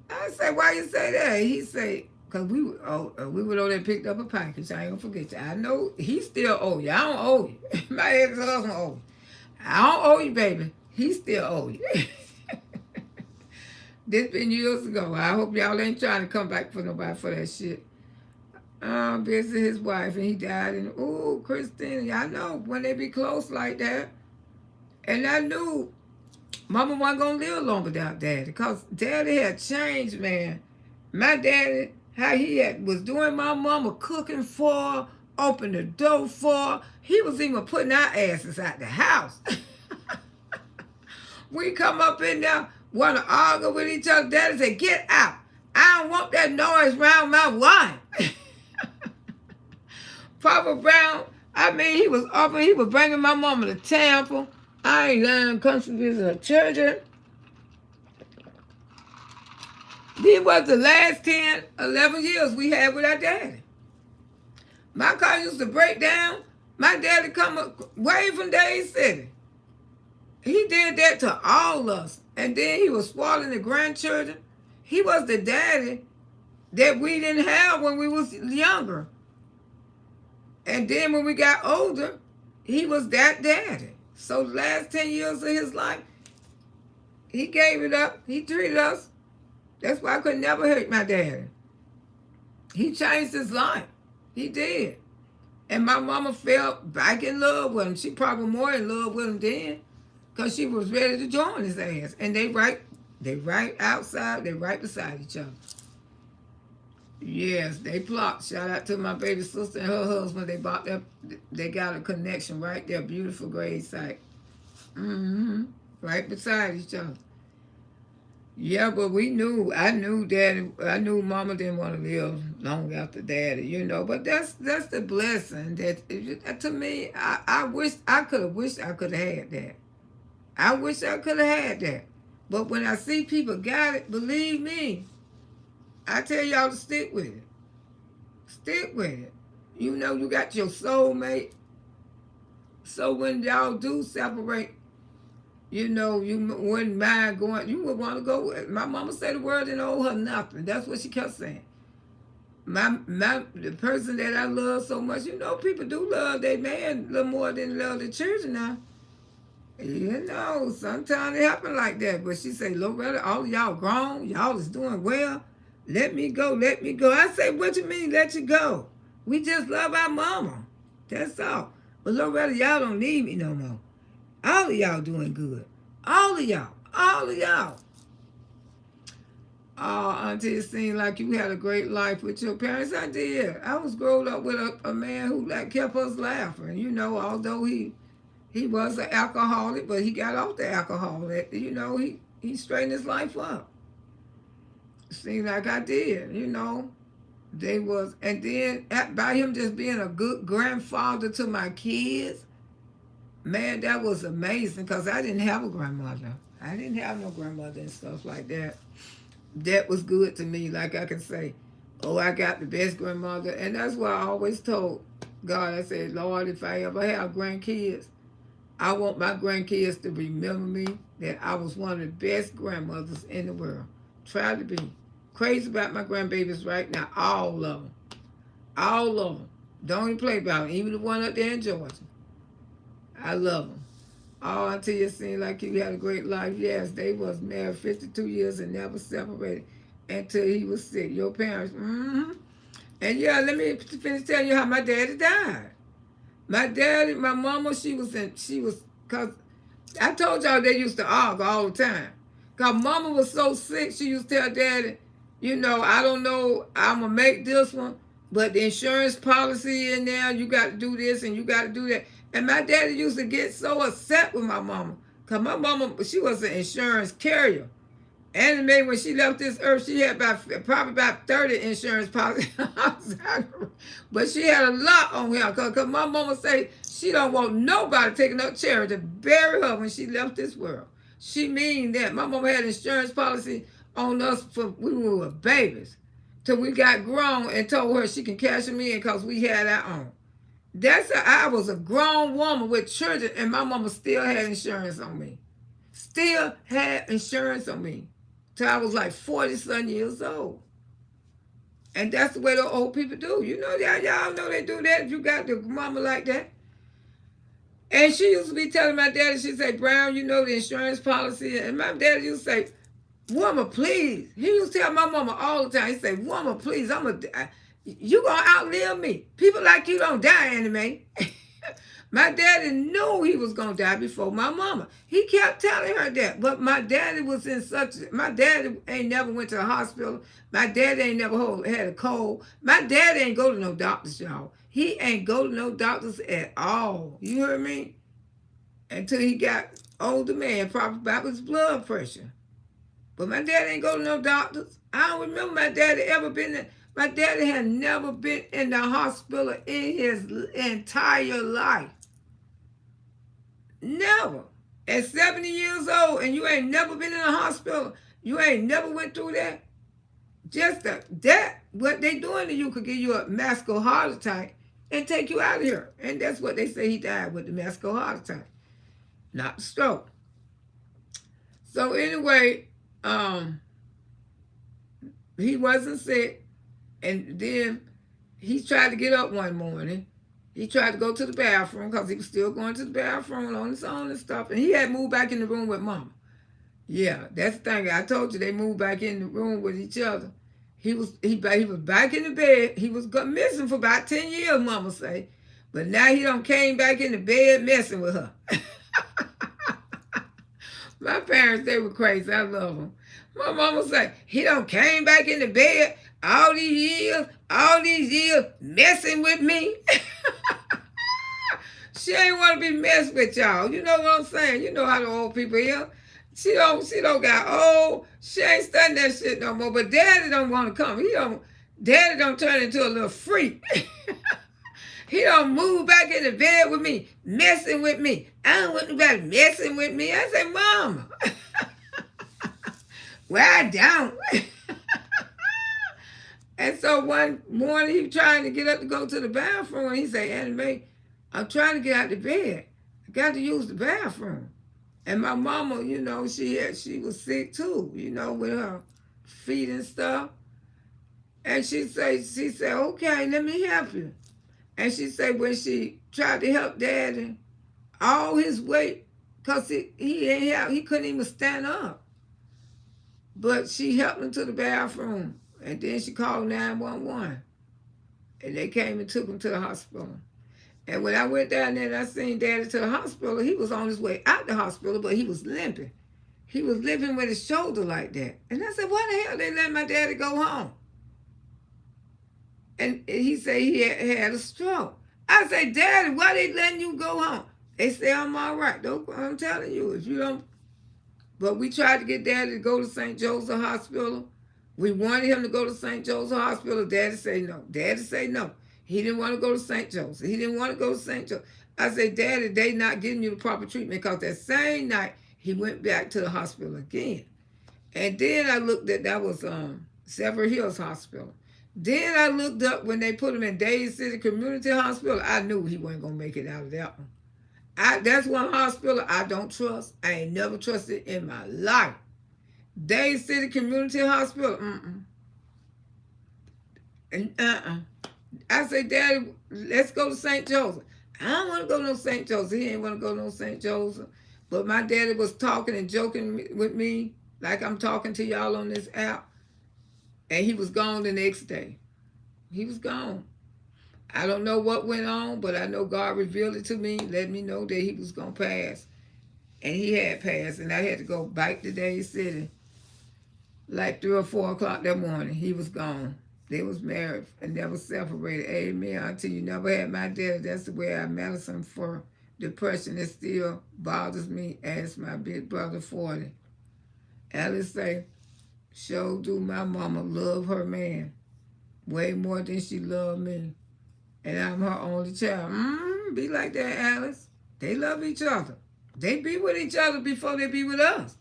I said, why you say that? He said, because we went over there and picked up a package. I ain't going to forget you. I know he still owe you. I don't owe you. My ex-husband owe you. I don't owe you, baby. He still owe you. This been years ago. I hope y'all ain't trying to come back for nobody for that shit. Visit his wife and he died. And ooh, Christine, I know when they be close like that. And I knew Mama wasn't gonna live long without Daddy, cause Daddy had changed, man. My daddy, how he was doing my mama cooking for, open the door for. He was even putting our asses out the house. We come up in there, want to argue with each other. Daddy said, "Get out. I don't want that noise around my wife." Papa Brown, I mean, he was up and he was bringing my mama to Tampa. I ain't lying, country visit her children. These was the last 10, 11 years we had with our daddy. My car used to break down. My daddy come up way from Dade City. He did that to all of us. And then he was spoiling the grandchildren. He was the daddy that we didn't have when we was younger. And then when we got older, he was that daddy. So the last 10 years of his life, he gave it up. He treated us. That's why I could never hurt my daddy. He changed his life. He did. And my mama fell back in love with him. She probably more in love with him then, because she was ready to join his ass. And they right outside, they right beside each other. Yes, they plot. Shout out to my baby sister and her husband. They got a connection right there. Beautiful grave site. Right beside each other. Yeah, but I knew mama didn't want to live long after daddy, you know. But that's the blessing that to me, I wish I could have had that. I wish I could have had that. But when I see people got it, believe me, I tell y'all to stick with it. Stick with it. You know you got your soulmate. So when y'all do separate, you know, you wouldn't mind going, you would want to go. My mama said the word didn't owe her nothing. That's what she kept saying. The person that I love so much, you know, people do love their man a little more than love their children now. You know, sometimes it happen like that. But she said, "Loretta, all of y'all grown. Y'all is doing well. Let me go, let me go." I say, "What you mean, let you go? We just love our mama. That's all. But Loretta, y'all don't need me no more. All of y'all doing good. All of y'all. All of y'all." Oh, Auntie, it seemed like you had a great life with your parents. I did. I was growing up with a man who kept us laughing. You know, although he was an alcoholic, but he got off the alcohol. You know, he straightened his life up. Seemed like I did, you know. And then by him just being a good grandfather to my kids, man, that was amazing, because I didn't have a grandmother. I didn't have no grandmother and stuff like that. That was good to me. Like I can say, "Oh, I got the best grandmother." And that's why I always told God, I said, "Lord, if I ever have grandkids, I want my grandkids to remember me that I was one of the best grandmothers in the world." Try to be. Crazy about my grandbabies right now. All of them. All of them. Don't even play about them. Even the one up there in Georgia. I love them. Oh, until you seem like you had a great life. Yes, they was married 52 years and never separated until he was sick. Your parents, And yeah, let me finish telling you how my daddy died. My mama, cause I told y'all they used to argue all the time. Cause mama was so sick, she used to tell daddy, you know, "I don't know, I'm gonna make this one, but the insurance policy in there, you got to do this and you got to do that." And my daddy used to get so upset with my mama. Because my mama, she was an insurance carrier. And maybe when she left this earth, she had probably about 30 insurance policies. But she had a lot on her. Because my mama say she don't want nobody taking up charity to bury her when she left this world. She mean that. My mama had insurance policy on us when we were babies. Till we got grown and told her she can cash them in because we had our own. I was a grown woman with children, and my mama still had insurance on me. Still had insurance on me. Till I was like 40-some years old. And that's the way the old people do. You know that, y'all know they do that if you got the mama like that. And she used to be telling my daddy, she said, "Brown, you know the insurance policy." And my daddy used to say, woman, please. He used to tell my mama all the time. He said, woman, please, you gonna outlive me. People like you don't die, anime. My daddy knew he was gonna die before my mama. He kept telling her that. But my daddy was my daddy ain't never went to the hospital. My daddy ain't never had a cold. My daddy ain't go to no doctors, y'all. He ain't go to no doctors at all. You heard me? Until he got older man, probably about his blood pressure. But my daddy ain't go to no doctors. I don't remember my daddy ever been there. My daddy had never been in the hospital in his entire life. Never. At 70 years old and you ain't never been in a hospital, you ain't never went through that. Just that, what they doing to you could give you a massive heart attack and take you out of here. And that's what they say he died with, the massive heart attack, not the stroke. So anyway, he wasn't sick. And then he tried to get up one morning. He tried to go to the bathroom because he was still going to the bathroom on his own and stuff. And he had moved back in the room with mama. Yeah, that's the thing. I told you they moved back in the room with each other. He was back in the bed. He was missing for about 10 years, mama say. But now he done came back in the bed messing with her. My parents, they were crazy. I love them. My mama say, he done came back in the bed all these years messing with me. She ain't want to be messed with y'all. You know what I'm saying? You know how the old people here. She don't got old. She ain't studying that shit no more. But daddy don't want to come. Daddy don't turn into a little freak. He don't move back in the bed with me, messing with me. I don't want nobody messing with me. I say, Mama. Well, I don't. And so one morning he trying to get up to go to the bathroom. And he say, Annie Mae, I'm trying to get out of bed. I got to use the bathroom. And my mama, you know, she was sick too, you know, with her feet and stuff. And she said, okay, let me help you. And she said when she tried to help Daddy, all his weight, because he couldn't even stand up. But she helped him to the bathroom. And then she called 911. And they came and took him to the hospital. And when I went down there and I seen Daddy to the hospital, he was on his way out the hospital, but he was limping. He was limping with his shoulder like that. And I said, why the hell they let my daddy go home? And he said he had a stroke. I said, Daddy, why they letting you go home? They say, I'm all right. I'm telling you, if you don't. But we tried to get Daddy to go to St. Joseph Hospital. We wanted him to go to St. Joseph Hospital. Daddy said no. Daddy said no. He didn't want to go to St. Joseph. He didn't want to go to St. Joseph. I said, Daddy, they not giving you the proper treatment because that same night he went back to the hospital again. And then I looked at, that was Several Hills Hospital. Then I looked up when they put him in Days City Community Hospital. I knew he wasn't going to make it out of that one. That's one hospital I don't trust. I ain't never trusted in my life. Days City Community Hospital, I said, Daddy, let's go to St. Joseph. I don't want to go to no St. Joseph. He ain't want to go to no St. Joseph. But my daddy was talking and joking with me like I'm talking to y'all on this app. And he was gone the next day. He was gone. I don't know what went on, but I know God revealed it to me, let me know that he was going to pass. And he had passed, and I had to go back to Days City. Like 3 or 4 o'clock that morning, he was gone. They was married and never separated. Amen. Until you never had my daddy. That's the way I medicine for depression. It still bothers me as my big brother 40. Alice say, sure do my mama love her man way more than she loved me. And I'm her only child. Be like that, Alice. They love each other. They be with each other before they be with us.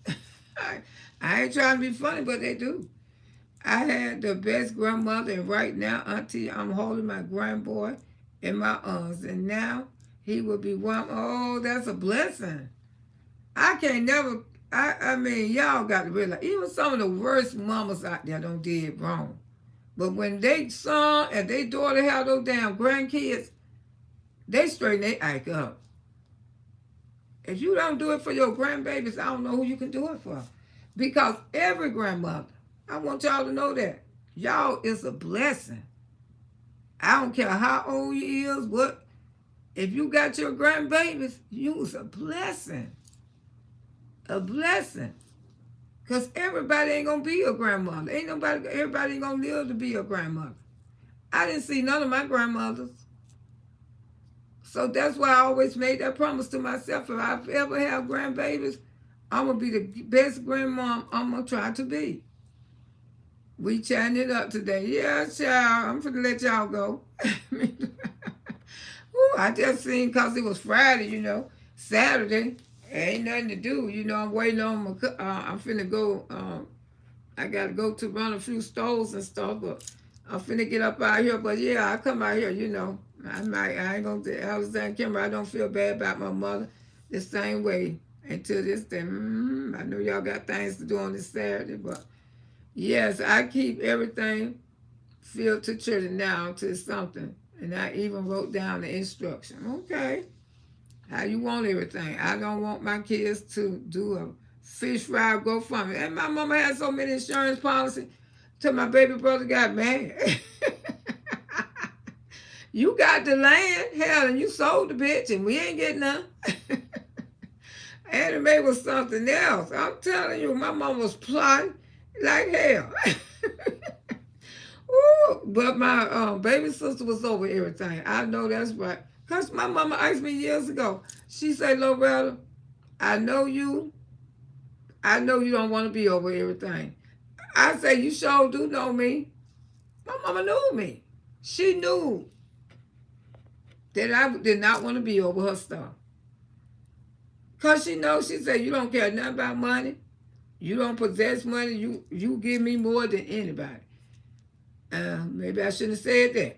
I ain't trying to be funny, but they do. I had the best grandmother, and right now, Auntie, I'm holding my grandboy in my arms, and now he will be one. Oh, that's a blessing. I can't never, I mean, y'all got to realize, even some of the worst mamas out there don't did wrong. But when they son and they daughter have those damn grandkids, they straighten their act up. If you don't do it for your grandbabies, I don't know who you can do it for. Because every grandmother, I want y'all to know that. Y'all is a blessing. I don't care how old you is, what. If you got your grandbabies, you was a blessing. A blessing. Because everybody ain't going to be a grandmother. Everybody ain't going to live to be a grandmother. I didn't see none of my grandmothers. So that's why I always made that promise to myself. If I ever have grandbabies, I'm going to be the best grandmom I'm going to try to be. We chatting it up today. Yeah, child. I'm finna let y'all go. Ooh, I just seen because it was Friday, Saturday. Ain't nothing to do. I'm waiting on my, I'm finna go, I got to go to run a few stores and stuff, but I'm finna get up out here. But yeah, I come out here, I ain't going to Alexander Kimber. I don't feel bad about my mother the same way until this day. I know y'all got things to do on this Saturday, but yes, I keep everything filled to church now to something. And I even wrote down the instruction. Okay, how you want everything. I don't want my kids to do a fish fry GoFundMe. And my mama had so many insurance policies till my baby brother got mad. You got the land, hell, and you sold the bitch, and we ain't getting none. Anime was something else. I'm telling you, my mom was plotting like hell. Ooh, but my baby sister was over everything. I know that's right. Because my mama asked me years ago. She said, Loretta, I know you don't want to be over everything. I say, you sure do know me. My mama knew me. She knew that I did not want to be over her stuff. Because she knows, she said, you don't care nothing about money. You don't possess money. You give me more than anybody. Maybe I shouldn't have said that.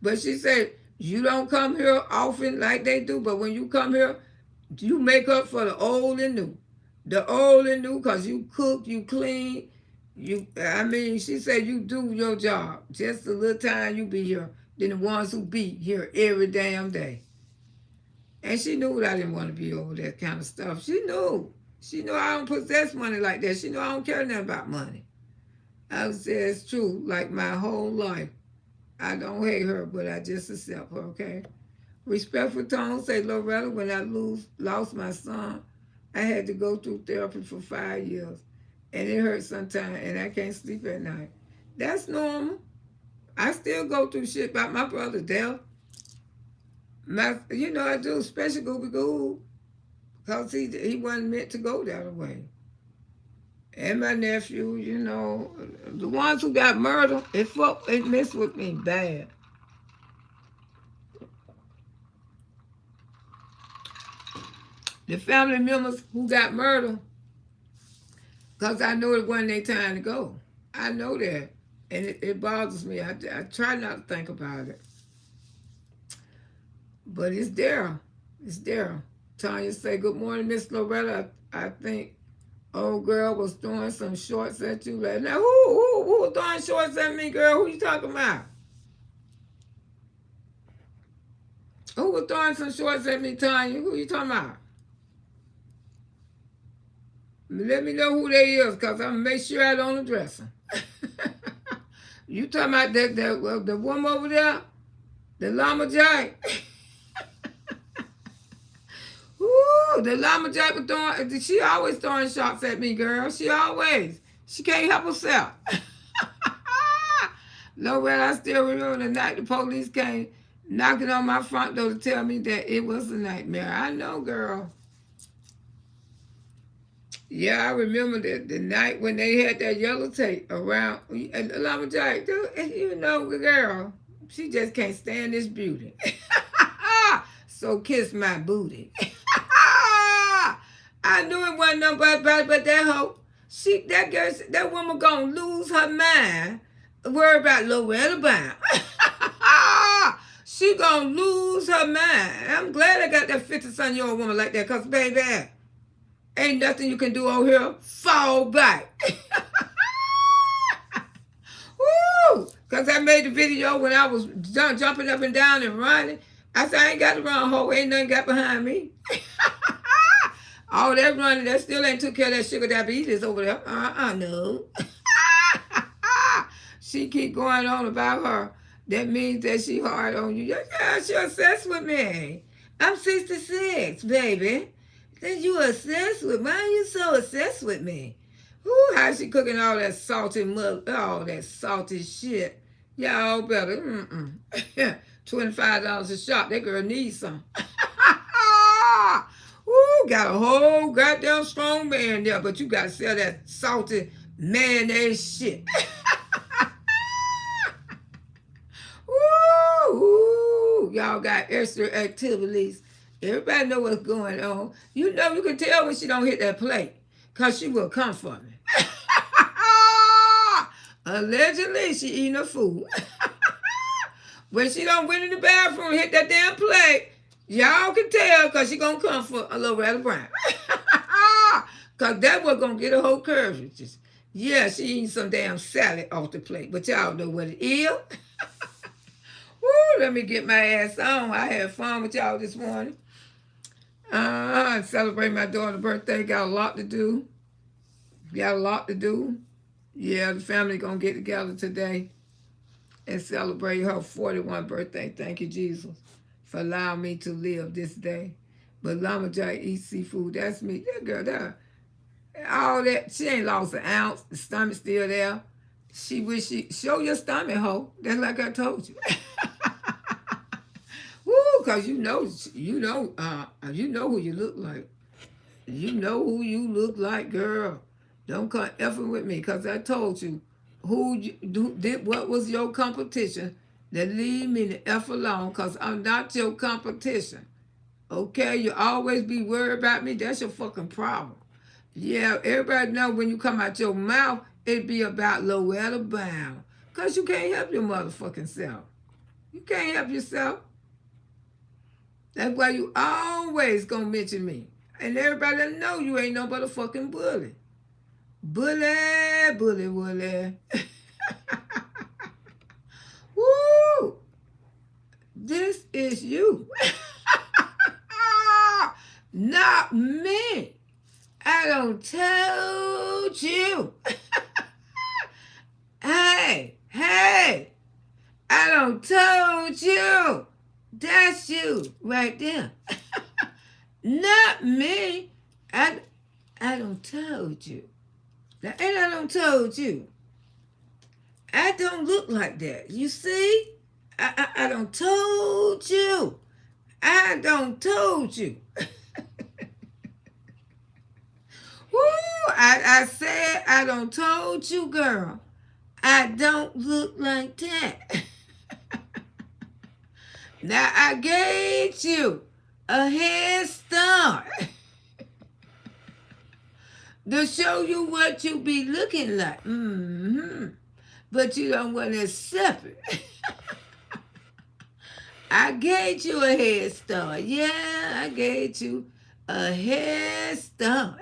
But she said, you don't come here often like they do, but when you come here, you make up for the old and new. The old and new, because you cook, you clean, she said you do your job. Just a little time you be here than the ones who be here every damn day. And she knew that I didn't want to be over that kind of stuff. She knew. She knew I don't possess money like that. She knew I don't care nothing about money. I would say it's true, like my whole life. I don't hate her, but I just accept her, okay? Respectful tone, say, Loretta, when I lost my son, I had to go through therapy for 5 years. And it hurts sometimes, and I can't sleep at night. That's normal. I still go through shit about my brother's death. I do, especially Gooby-Goo, because he wasn't meant to go that way. And my nephew, the ones who got murdered, it messed with me bad. The family members who got murdered, because I know it wasn't their time to go. I know that. And it bothers me. I try not to think about it. But it's there. It's there. Tanya say, good morning, Miss Loretta. I think old girl was throwing some shorts at you. Like, now, who was throwing shorts at me, girl? Who you talking about? Who was throwing some shorts at me, Tanya? Who you talking about? Let me know who they is, because I'm going to make sure I don't address them. You talking about the woman over there? The lumberjack? Ooh, the lumberjack was throwing, she always throwing shots at me, girl. She always. She can't help herself. Loretta, I still remember the night the police came knocking on my front door to tell me that it was a nightmare. I know, girl. Yeah, I remember the night when they had that yellow tape around and the lumberjack. Girl, she just can't stand this beauty. So kiss my booty. I knew it wasn't nobody but that hoe. That woman gonna lose her mind. Worry about Loretta Brown. She gonna lose her mind. I'm glad I got that 50-something-year-old woman like that, because baby, ain't nothing you can do over here. Fall back. Woo! Because I made the video when I was jumping up and down and running. I said, I ain't got to run, hoe. Ain't nothing got behind me. All that running, that still ain't took care of that sugar diabetes over there. No. She keep going on about her. That means that she hard on you. Yeah, she obsessed with me. I'm 66, baby. Then you obsessed with me? Why are you so obsessed with me? Ooh, how she cooking all that salty mud, all that salty shit. Y'all better, $25 a shot. That girl needs some. Ooh, got a whole goddamn strong man there, but you gotta sell that salty mayonnaise shit. Ooh, y'all got extra activities. Everybody know what's going on. You know, you can tell when she don't hit that plate, because she will come for me. Allegedly, she eating her food. When she don't went in the bathroom and hit that damn plate, y'all can tell, because she going to come for a Loretta Brown. Because that was going to get her whole courage. Yeah, she eating some damn salad off the plate, but y'all know what it is. Woo, let me get my ass on. I had fun with y'all this morning. Celebrate my daughter's birthday. Got a lot to do. Yeah, the family gonna get together today and celebrate her 41st birthday. Thank you, Jesus, for allowing me to live this day. But Llama J eats seafood. That's me. That girl there. All that, she ain't lost an ounce. The stomach's still there. She wish she show your stomach, ho. That's like I told you. Woo, cause you know who you look like. You know who you look like, girl. Don't come effing with me, cause I told you what was your competition. That leave me the F alone, cause I'm not your competition. Okay, you always be worried about me. That's your fucking problem. Yeah, everybody know when you come out your mouth, it be about Loretta Brown. Cause you can't help your motherfucking self. You can't help yourself. That's why you always gonna mention me. And everybody know you ain't no but a fucking bully. Bully. Woo! This is you. Not me. I don't told you. Hey, I don't told you. That's you right there. Not me. I don't told you. And I don't told you. I don't look like that. You see? I don't told you. I don't told you. Woo! I said I don't told you, girl. I don't look like that. Now I gave you a head start to show you what you be looking like. But you don't want to accept it. I gave you a head start. Yeah, I gave you a head start.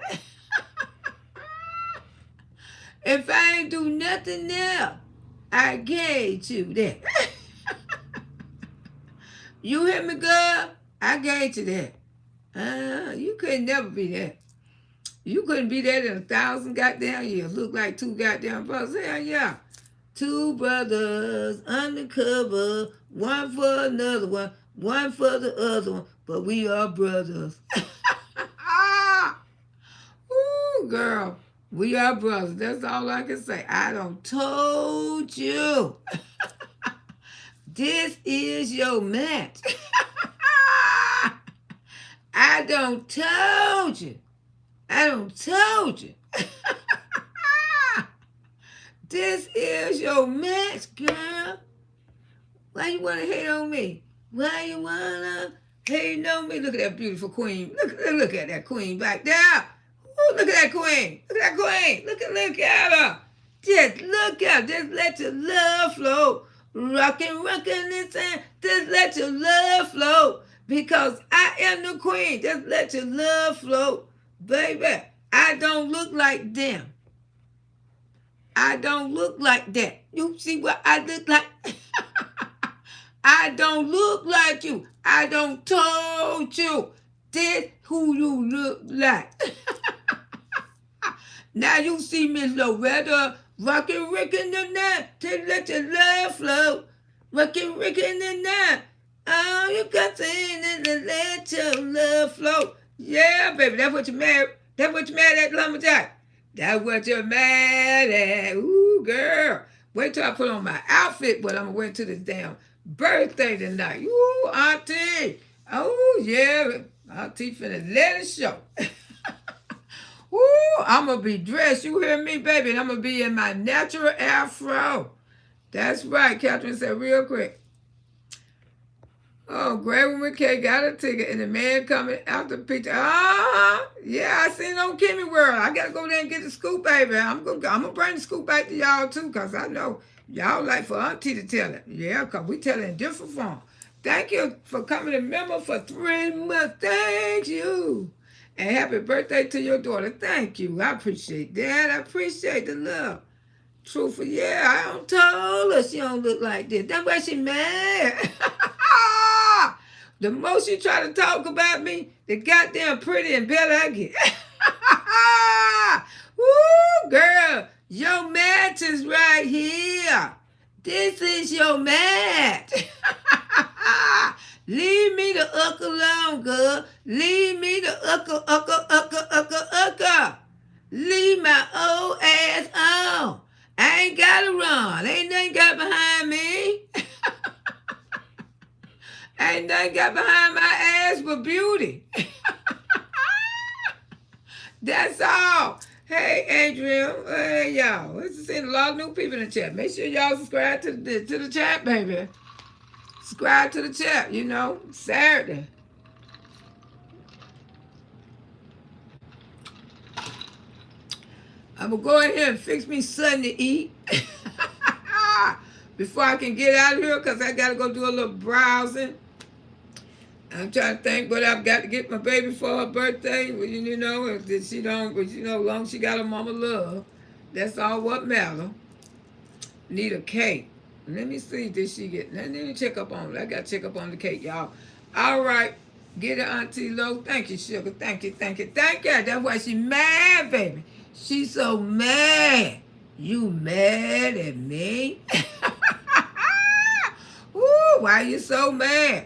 If I ain't do nothing else, I gave you that. You hear me, girl? I gave you that. You couldn't never be that. You couldn't be that in 1,000 goddamn years. Look like two goddamn brothers. Hell yeah. Two brothers undercover, one for another one for the other one, but we are brothers. Ooh, girl, we are brothers. That's all I can say. I don't told you. This is your match. I don't told you. I don't told you. This is your match, girl. Why you want to hate on me? Why you want to hate on me? Look at that beautiful queen. Look at that queen back there. Ooh, look at that queen. Look at that queen. Look at her. Just look at her. Just let your love flow. Rockin' this hand. Just let your love flow. Because I am the queen. Just let your love flow. Baby, I don't look like them. I don't look like that. You see what I look like? I don't look like you. I don't told you. This who you look like. Now you see Miss Loretta rockin' Rick in the night to let your love flow. Rockin' Rick in the night. Oh, you got to let your love flow. Yeah, baby, that's what you're mad. That's what you're mad at, Lumberjack. That's what you're mad at. Ooh, girl. Wait till I put on my outfit, but I'm gonna wear to this damn birthday tonight. Ooh, Auntie. Oh, yeah. Auntie finna let it show. Ooh, I'm going to be dressed. You hear me, baby? And I'm going to be in my natural afro. That's right. Catherine said real quick. Oh, Gravy McKay got a ticket and the man coming out the picture. Yeah, I seen it on Kimmy World. I got to go there and get the scoop, baby. I'm going to bring the scoop back to y'all, too, because I know y'all like for Auntie to tell it. Yeah, because we tell it in different form. Thank you for coming to member for 3 months. Thank you. And happy birthday to your daughter. Thank you. I appreciate that. I appreciate the love. Truthful, yeah, I don't told her she don't look like this. That's why she mad. The more she try to talk about me, the goddamn pretty and better I get. Woo, girl, your match is right here. This is your match. Leave me the alone, girl. Leave me the Leave my old ass on. I ain't gotta run. Ain't nothing got behind me. Ain't nothing got behind my ass but beauty. That's all. Hey, Adrian. Hey, y'all. Let's see a lot of new people in the chat. Make sure y'all subscribe to the chat, baby. Subscribe to the chat, you know, Saturday. I'm going to go in here and fix me something to eat before I can get out of here because I got to go do a little browsing. I'm trying to think what I've got to get my baby for her birthday. Well, you know, if she don't, but you know, as long as she got her mama love, that's all what matters. Need a cake. Let me see, did she get, let me check up on it. I got to check up on the cake, y'all. All right. Get it, Auntie Lo. Thank you, sugar. Thank you, thank you, thank you. That's why she mad, baby. She's so mad. You mad at me? Ooh, why you so mad?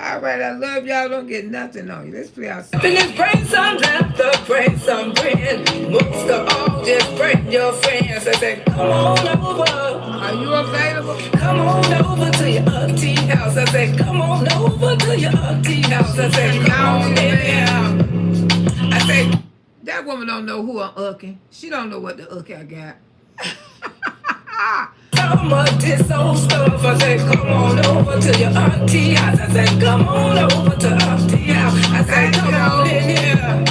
All right, I love y'all. Don't get nothing on you. Let's play outside.
Just bring some laughter, bring some grin. Most of all, just bring your friends. I said, come on over.
Are you available?
Come on over to your auntie house. I said, come on over to your auntie house. I said, come on in here. I said,
that woman don't know who I'm ucking. She don't know what the uck I got.
some of this old stuff. I said, come on over to your auntie house. I said, come on over to auntie house. I said, come on in here.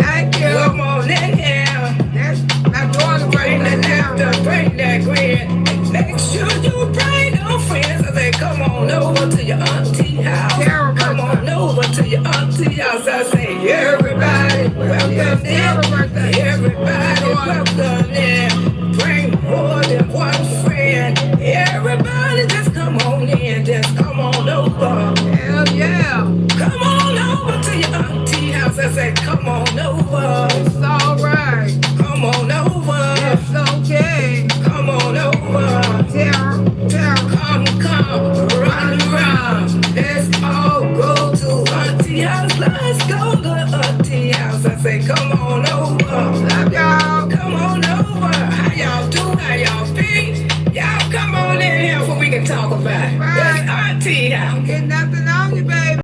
Thank you.
Come on in here.
That's my daughter
Bring
right
that
now.
laughter, bring that grin. Make sure you bring no friends. I said, come on over to your auntie house. Come on over to your auntie house. I say, everybody, welcome in. Everybody, welcome.